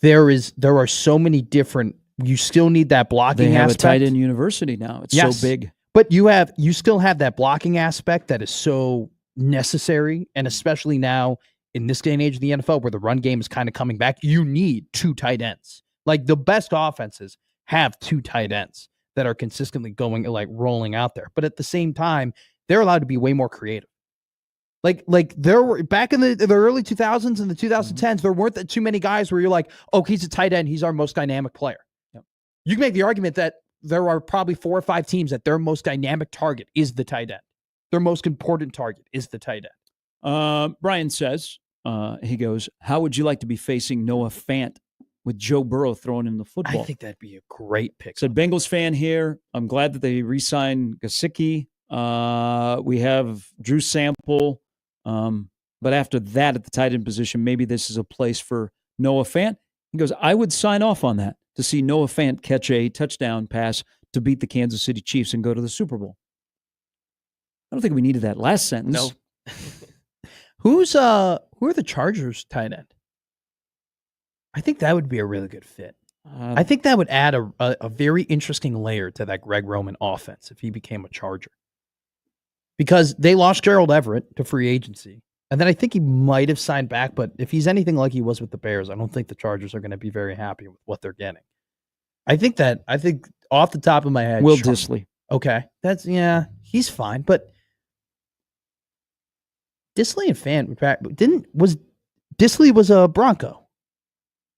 there are so many different. You still need that blocking They have aspect. a tight end university now. It's so big. But you still have that blocking aspect that is so necessary, and especially now in this day and age of the NFL where the run game is kind of coming back, you need 2 tight ends. Like, the best offenses have 2 tight ends that are consistently going, like, rolling out there. But at the same time, they're allowed to be way more creative. Like there were back in the early 2000s and the 2010s, there weren't too many guys where you're like, oh, he's a tight end, he's our most dynamic player. Yep. You can make the argument that there are probably 4 or 5 teams that their most dynamic target is the tight end. Their most important target is the tight end. Brian says, he goes, how would you like to be facing Noah Fant with Joe Burrow throwing in the football? I think that'd be a great pick. Said Bengals fan here. I'm glad that they re-signed Gesicki. We have Drew Sample. But after that, at the tight end position, maybe this is a place for Noah Fant. He goes, I would sign off on that, to see Noah Fant catch a touchdown pass to beat the Kansas City Chiefs and go to the Super Bowl. I don't think we needed that last sentence. No. Who are the Chargers tight end? I think that would be a really good fit. I think that would add a very interesting layer to that Greg Roman offense if he became a Charger. Because they lost Gerald Everett to free agency. And then I think he might have signed back, but if he's anything like he was with the Bears, I don't think the Chargers are going to be very happy with what they're getting. I think off the top of my head, Will Dissly. Okay. He's fine, but Dissly and Fant Dissly was a Bronco.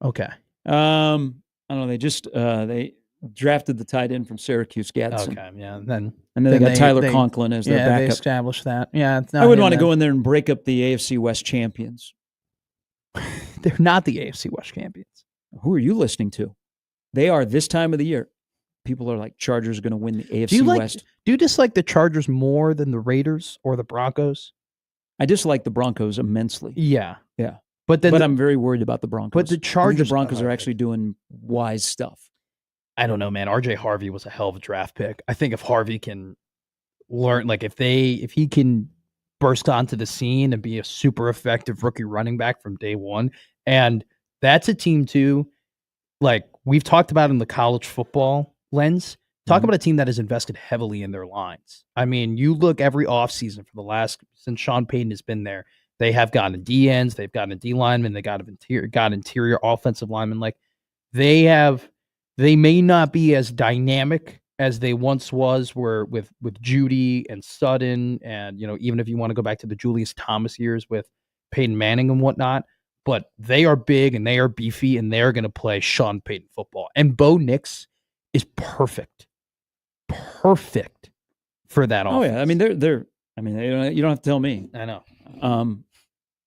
Okay. I don't know. They just they drafted the tight end from Syracuse, Gadsden. Okay, yeah. Then they got Tyler Conklin as their backup. They established that. Yeah, I wouldn't want to go in there and break up the AFC West champions. They're not the AFC West champions. Who are you listening to? They are this time of the year. People are like, Chargers are going to win the AFC West. Do you dislike the Chargers more than the Raiders or the Broncos? I dislike the Broncos immensely. Yeah. Yeah. But I'm very worried about the Broncos. But the Chargers, the Broncos are actually doing wise stuff. I don't know, man. RJ Harvey was a hell of a draft pick. I think if Harvey can learn, like if he can burst onto the scene and be a super effective rookie running back from day one, and that's a team too. Like we've talked about in the college football lens, talk about a team that has invested heavily in their lines. I mean, you look every offseason since Sean Payton has been there, they have gotten D ends, they've gotten a D lineman, they got interior offensive linemen. Like they may not be as dynamic as they once was with Judy and Sutton, and even if you want to go back to the Julius Thomas years with Peyton Manning and whatnot, but they are big and they are beefy and they're going to play Sean Payton football. And Bo Nix is perfect for that offense. Oh yeah, I mean they're. I mean you don't have to tell me. I know.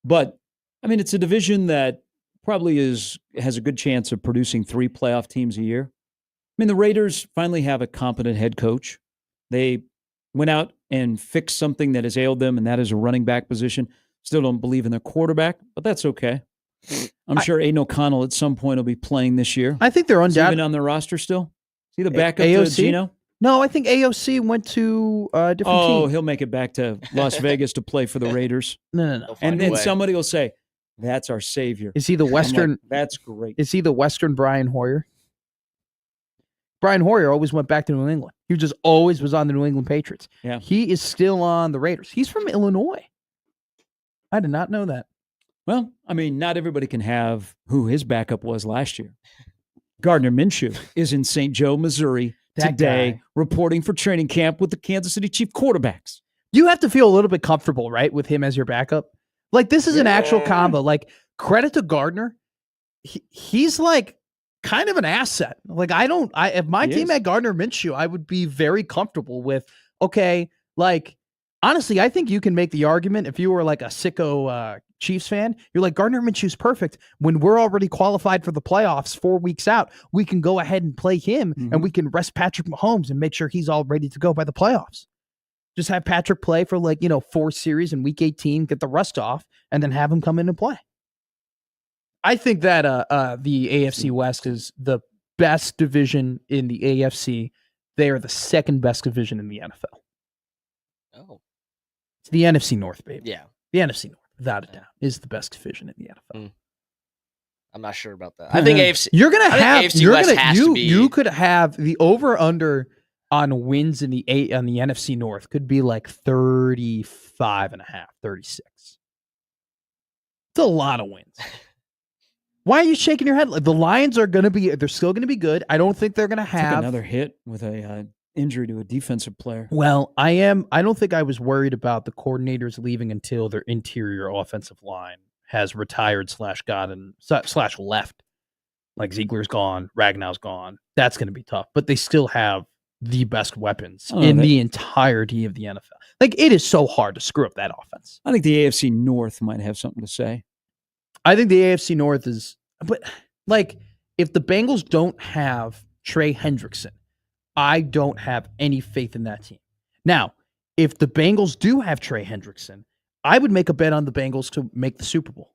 But I mean it's a division that probably has a good chance of producing 3 playoff teams a year. I mean the Raiders finally have a competent head coach. They went out and fixed something that has ailed them, and that is a running back position. Still don't believe in their quarterback, but that's okay. I'm sure Aiden O'Connell at some point will be playing this year. I think they're undoubtedly on their roster still. Is he the backup to AOC? Gino? No, I think AOC went to a different team. Oh, he'll make it back to Las Vegas to play for the Raiders. No. And then somebody will say, "That's our savior." Is he the Western? Like, that's great. Is he the Western Brian Hoyer? Brian Hoyer always went back to New England. He just always was on the New England Patriots. Yeah. He is still on the Raiders. He's from Illinois. I did not know that. Well, I mean, not everybody can have who his backup was last year. Gardner Minshew is in St. Joe, Missouri today, reporting for training camp with the Kansas City Chief quarterbacks. You have to feel a little bit comfortable, right, with him as your backup. Like, this is an actual combo. Like, credit to Gardner. He's like kind of an asset. Like, if my team had Gardner Minshew, I would be very comfortable with, okay, like, honestly, I think you can make the argument if you were like a sicko Chiefs fan, you're like, Gardner Minshew's perfect. When we're already qualified for the playoffs 4 weeks out, we can go ahead and play him and we can rest Patrick Mahomes and make sure he's all ready to go by the playoffs. Just have Patrick play for 4 series in week 18, get the rust off, and then have him come in and play. I think that the AFC West is the best division in the AFC. They are the second best division in the NFL. Oh. It's the NFC North, baby. Yeah. The NFC North, without a doubt, is the best division in the NFL. I'm not sure about that. I think AFC. You're gonna have. AFC West has to be. You could have the over under on wins in the NFC North could be like 35 and a half, 36. It's a lot of wins. Why are you shaking your head? The Lions are they're still gonna be good. I don't think they're gonna have another hit with a injury to a defensive player. Well, I don't think I was worried about the coordinators leaving until their interior offensive line has retired / left. Like Ziegler's gone, Ragnow's gone. That's going to be tough. But they still have the best weapons in the entirety of the NFL. Like, it is so hard to screw up that offense. I think the AFC North might have something to say. I think the AFC North is, but like, if the Bengals don't have Trey Hendrickson, I don't have any faith in that team. Now, if the Bengals do have Trey Hendrickson, I would make a bet on the Bengals to make the Super Bowl.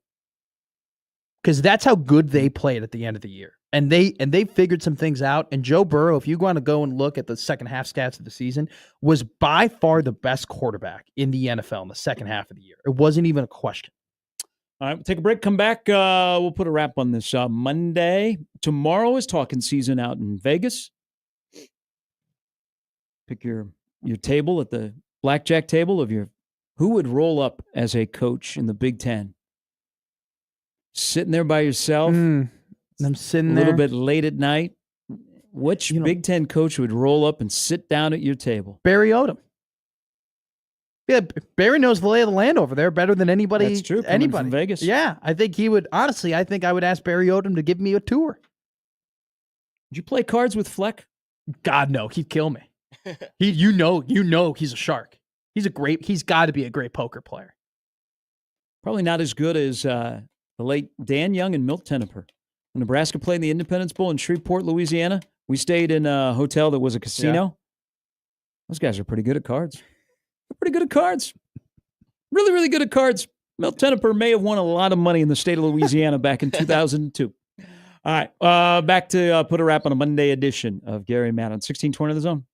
Because that's how good they played at the end of the year. And they figured some things out. And Joe Burrow, if you want to go and look at the second half stats of the season, was by far the best quarterback in the NFL in the second half of the year. It wasn't even a question. All right, we'll take a break, come back. We'll put a wrap on this Monday. Tomorrow is talking season out in Vegas. Pick your table at the blackjack table of who would roll up as a coach in the Big Ten. Sitting there by yourself. I'm sitting there a little bit late at night. Which Big Ten coach would roll up and sit down at your table? Barry Odom. Yeah, Barry knows the lay of the land over there better than anybody. That's true. Anybody from Vegas. Yeah, I think he would. Honestly, I think I would ask Barry Odom to give me a tour. Did you play cards with Fleck? God, no. He'd kill me. You know, he's a shark. He's got to be a great poker player. Probably not as good as the late Dan Young and Milt Tenneper. When Nebraska played in the Independence Bowl in Shreveport, Louisiana, we stayed in a hotel that was a casino. Yeah. Those guys are pretty good at cards. They're pretty good at cards. Really, really good at cards. Milt Tenneper may have won a lot of money in the state of Louisiana back in 2002. All right, back to put a wrap on a Monday edition of Gary Matt on 1620 The Zone.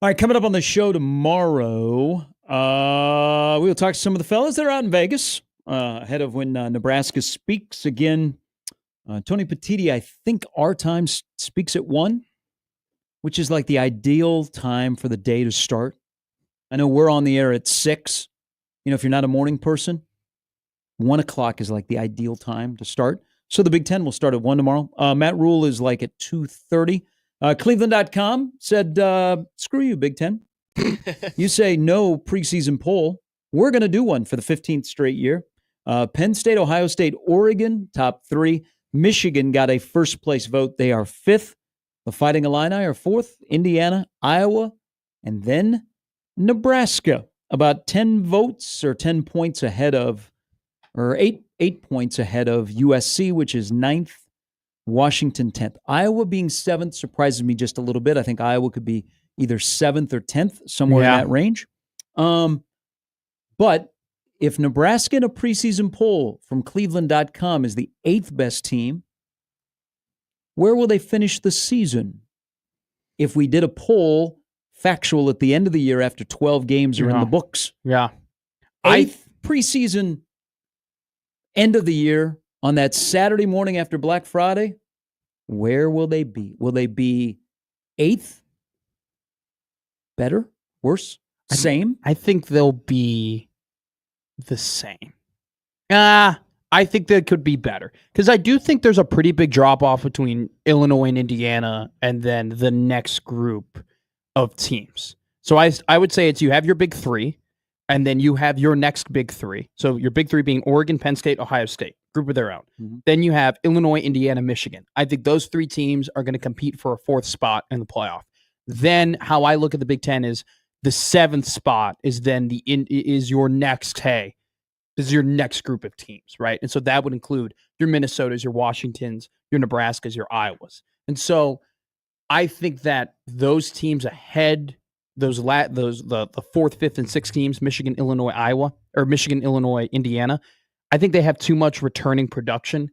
All right, coming up on the show tomorrow, we'll talk to some of the fellas that are out in Vegas ahead of when Nebraska speaks again. Tony Petiti, I think our time speaks at 1, which is like the ideal time for the day to start. I know we're on the air at 6. If you're not a morning person, 1 o'clock is like the ideal time to start. So the Big Ten will start at 1 tomorrow. Matt Rule is like at 2:30. Cleveland.com said, screw you, Big Ten. You say no preseason poll. We're going to do one for the 15th straight year. Penn State, Ohio State, Oregon, top 3. Michigan got a first-place vote. They are 5th. The Fighting Illini are 4th. Indiana, Iowa, and then Nebraska. About 10 votes or 10 points ahead of, or 8 points ahead of USC, which is 9th. Washington 10th. Iowa being 7th surprises me just a little bit. I think Iowa could be either 7th or 10th, somewhere in that range. But if Nebraska in a preseason poll from Cleveland.com is the 8th best team, where will they finish the season? If we did a poll factual at the end of the year after 12 games are in the books. Yeah. 8th preseason end of the year on that Saturday morning after Black Friday, where will they be? Will they be 8th? Better? Worse? Same? I think they'll be the same. I think they could be better. Because I do think there's a pretty big drop-off between Illinois and Indiana and then the next group of teams. So I would say it's you have your big 3, and then you have your next big 3. So your big 3 being Oregon, Penn State, Ohio State. Group of their own. Mm-hmm. Then you have Illinois, Indiana, Michigan. I think those 3 teams are going to compete for a 4th spot in the playoff. Then how I look at the Big Ten is the 7th spot is then is your next group of teams, right? And so that would include your Minnesotas, your Washingtons, your Nebraskas, your Iowas. And so I think that those teams ahead, the 4th, 5th, and 6th teams, Michigan, Illinois, Iowa, or Michigan, Illinois, Indiana, I think they have too much returning production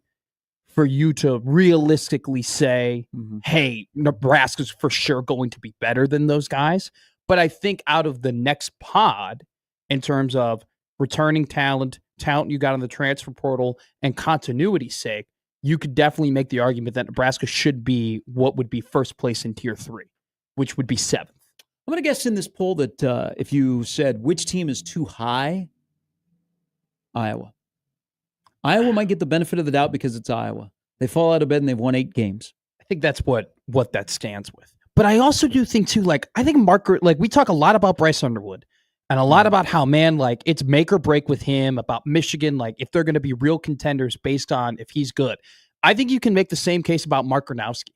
for you to realistically say, hey, Nebraska's for sure going to be better than those guys. But I think out of the next pod, in terms of returning talent you got on the transfer portal, and continuity's sake, you could definitely make the argument that Nebraska should be what would be first place in Tier 3, which would be 7th. I'm going to guess in this poll that if you said which team is too high, Iowa. Iowa might get the benefit of the doubt because it's Iowa. They fall out of bed and they've won 8 games. I think that's what that stands with. But I also do think too, I think we talk a lot about Bryce Underwood and a lot about how, it's make or break with him, about Michigan, if they're going to be real contenders based on if he's good. I think you can make the same case about Mark Gronowski.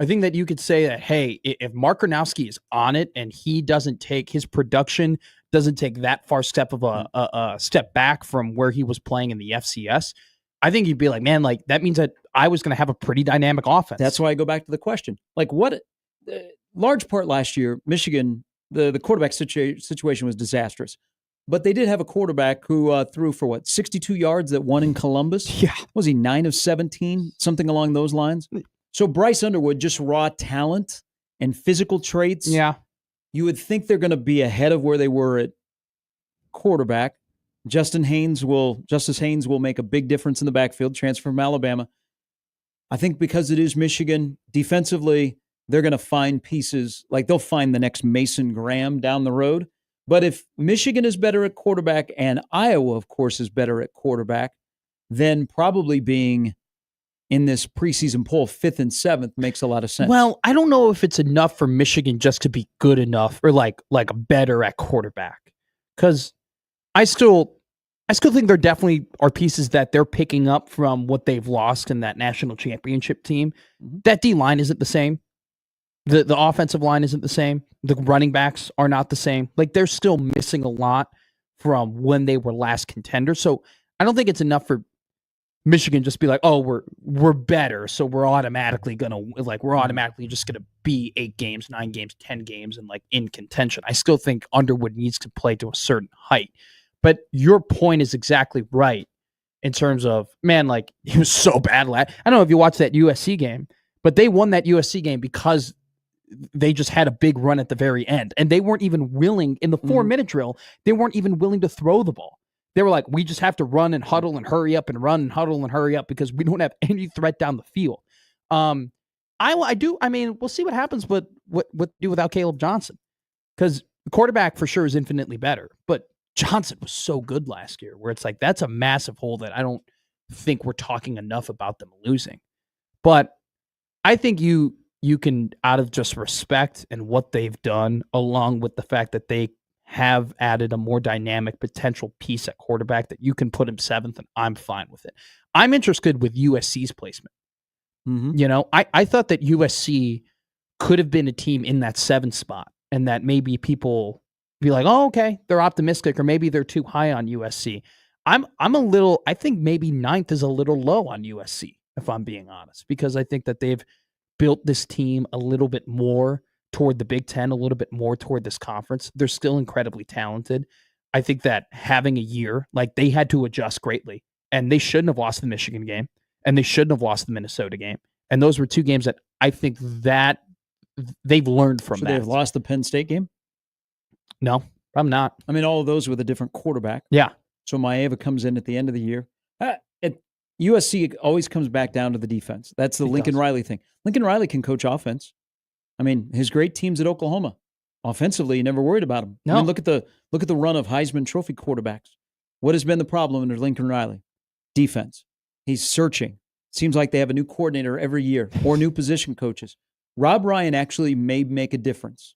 I think that you could say that, hey, if Mark Gronowski is on it and he doesn't take his production, doesn't take that far step of a step back from where he was playing in the FCS, I think you'd be like, man, that means that I was going to have a pretty dynamic offense. That's why I go back to the question. What large part last year, Michigan, the quarterback situation was disastrous. But they did have a quarterback who threw for 62 yards that won in Columbus? Yeah. Was he 9 of 17? Something along those lines? So Bryce Underwood, just raw talent and physical traits. Yeah. You would think they're going to be ahead of where they were at quarterback. Justice Haynes will make a big difference in the backfield, transfer from Alabama. I think because it is Michigan, defensively, they're going to find pieces, they'll find the next Mason Graham down the road. But if Michigan is better at quarterback and Iowa, of course, is better at quarterback, then probably being in this preseason poll 5th and 7th makes a lot of sense. Well, I don't know if it's enough for Michigan just to be good enough or better at quarterback. Because I still think there definitely are pieces that they're picking up from what they've lost in that national championship team. Mm-hmm. That D-line isn't the same. The offensive line isn't the same. The running backs are not the same. They're still missing a lot from when they were last contenders. So I don't think it's enough for Michigan just be like, oh, we're better, so we're automatically just gonna be 8 games, 9 games, 10 games, and in contention. I still think Underwood needs to play to a certain height. But your point is exactly right in terms of, he was so bad. I don't know if you watched that USC game, but they won that USC game because they just had a big run at the very end. And they weren't even willing, in the 4-minute drill, they weren't even willing to throw the ball. They were like, we just have to run and huddle and hurry up and run and huddle and hurry up because we don't have any threat down the field. We'll see what happens with what do without Caleb Johnson. Because the quarterback for sure is infinitely better. But Johnson was so good last year where it's like, that's a massive hole that I don't think we're talking enough about them losing. But I think you can, out of just respect and what they've done, along with the fact that they have added a more dynamic potential piece at quarterback, that you can put him 7th, and I'm fine with it. I'm interested with USC's placement. I thought that USC could have been a team in that 7th spot, and that maybe people be like, oh, okay, they're optimistic, or maybe they're too high on USC. I think maybe 9th is a little low on USC, if I'm being honest, because I think that they've built this team a little bit more toward the Big Ten, a little bit more toward this conference. They're still incredibly talented. I think that having a year, like, they had to adjust greatly, and they shouldn't have lost the Michigan game, and they shouldn't have lost the Minnesota game. And those were 2 games that I think that they've learned from. So that. they've lost the Penn State game? No, I'm not. I mean, all of those with a different quarterback. Yeah. So Maeva comes in at the end of the year. USC always comes back down to the defense. That's the Lincoln Riley thing. Lincoln Riley can coach offense. I mean, his great teams at Oklahoma, offensively, you never worried about him. No. I mean, look at the run of Heisman Trophy quarterbacks. What has been the problem under Lincoln Riley? Defense. He's searching. Seems like they have a new coordinator every year or new position coaches. Rob Ryan actually may make a difference.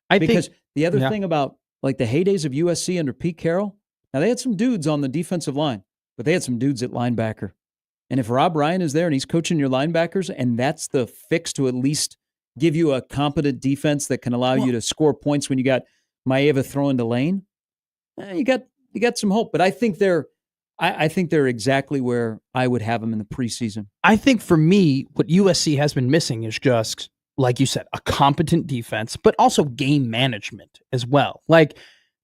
Because the other thing about, like, the heydays of USC under Pete Carroll, now they had some dudes on the defensive line, but they had some dudes at linebacker. And if Rob Ryan is there and he's coaching your linebackers, and that's the fix to at least give you a competent defense that can allow you to score points when you got Maeva throwing to Lane, you got some hope. But I think they're exactly where I would have them in the preseason. I think for me, what USC has been missing is just, like you said, a competent defense, but also game management as well. Like,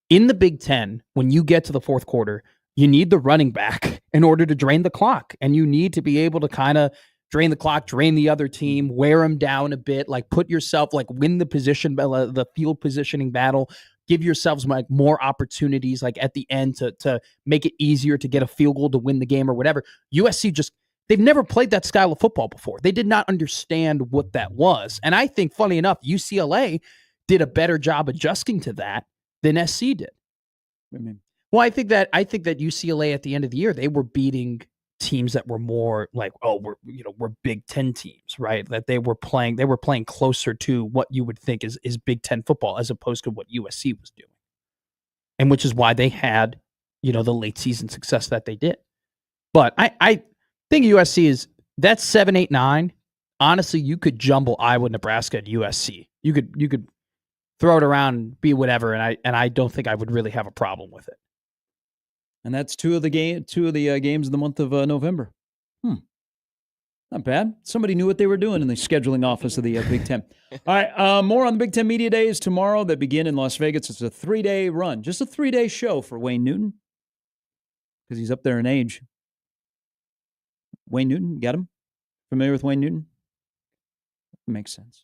in the Big Ten, when you get to the 4th quarter, you need the running back in order to drain the clock. And you need to be able to kind of drain the clock, drain the other team, wear them down a bit, like put yourself, like win the field positioning battle, give yourselves like more opportunities like at the end to make it easier to get a field goal to win the game or whatever. USC they've never played that style of football before. They did not understand what that was. And I think, funny enough, UCLA did a better job adjusting to that than SC did. Well, I think that UCLA at the end of the year, they were beating teams that were more like, we're Big Ten teams, right? That they were playing closer to what you would think is Big Ten football as opposed to what USC was doing. And which is why they had, the late season success that they did. But I think USC is, that's 7, 8, 9. Honestly, you could jumble Iowa, Nebraska, and USC. You could throw it around and be whatever, and I don't think I would really have a problem with it. And that's two of the games of the month of November. Not bad. Somebody knew what they were doing in the scheduling office of the Big Ten. All right, more on the Big Ten Media Days tomorrow that begin in Las Vegas. It's a 3-day run, just a 3-day show for Wayne Newton because he's up there in age. Wayne Newton, got him? Familiar with Wayne Newton? Makes sense.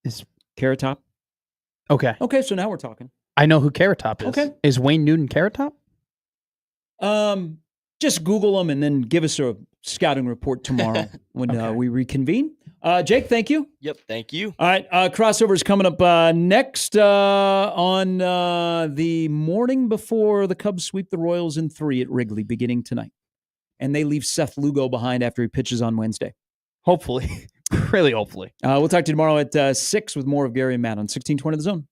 Is Carrot Top? Okay. Okay, so now we're talking. I know who Carrot Top is. Okay. Is Wayne Newton Carrot Top? Just Google them and then give us a scouting report tomorrow when we reconvene. Jake, thank you. Yep, thank you. All right, crossover's coming up next on the morning before the Cubs sweep the Royals in 3 at Wrigley beginning tonight. And they leave Seth Lugo behind after he pitches on Wednesday. Hopefully. Really hopefully. We'll talk to you tomorrow at 6 with more of Gary and Matt on 1620 The Zone.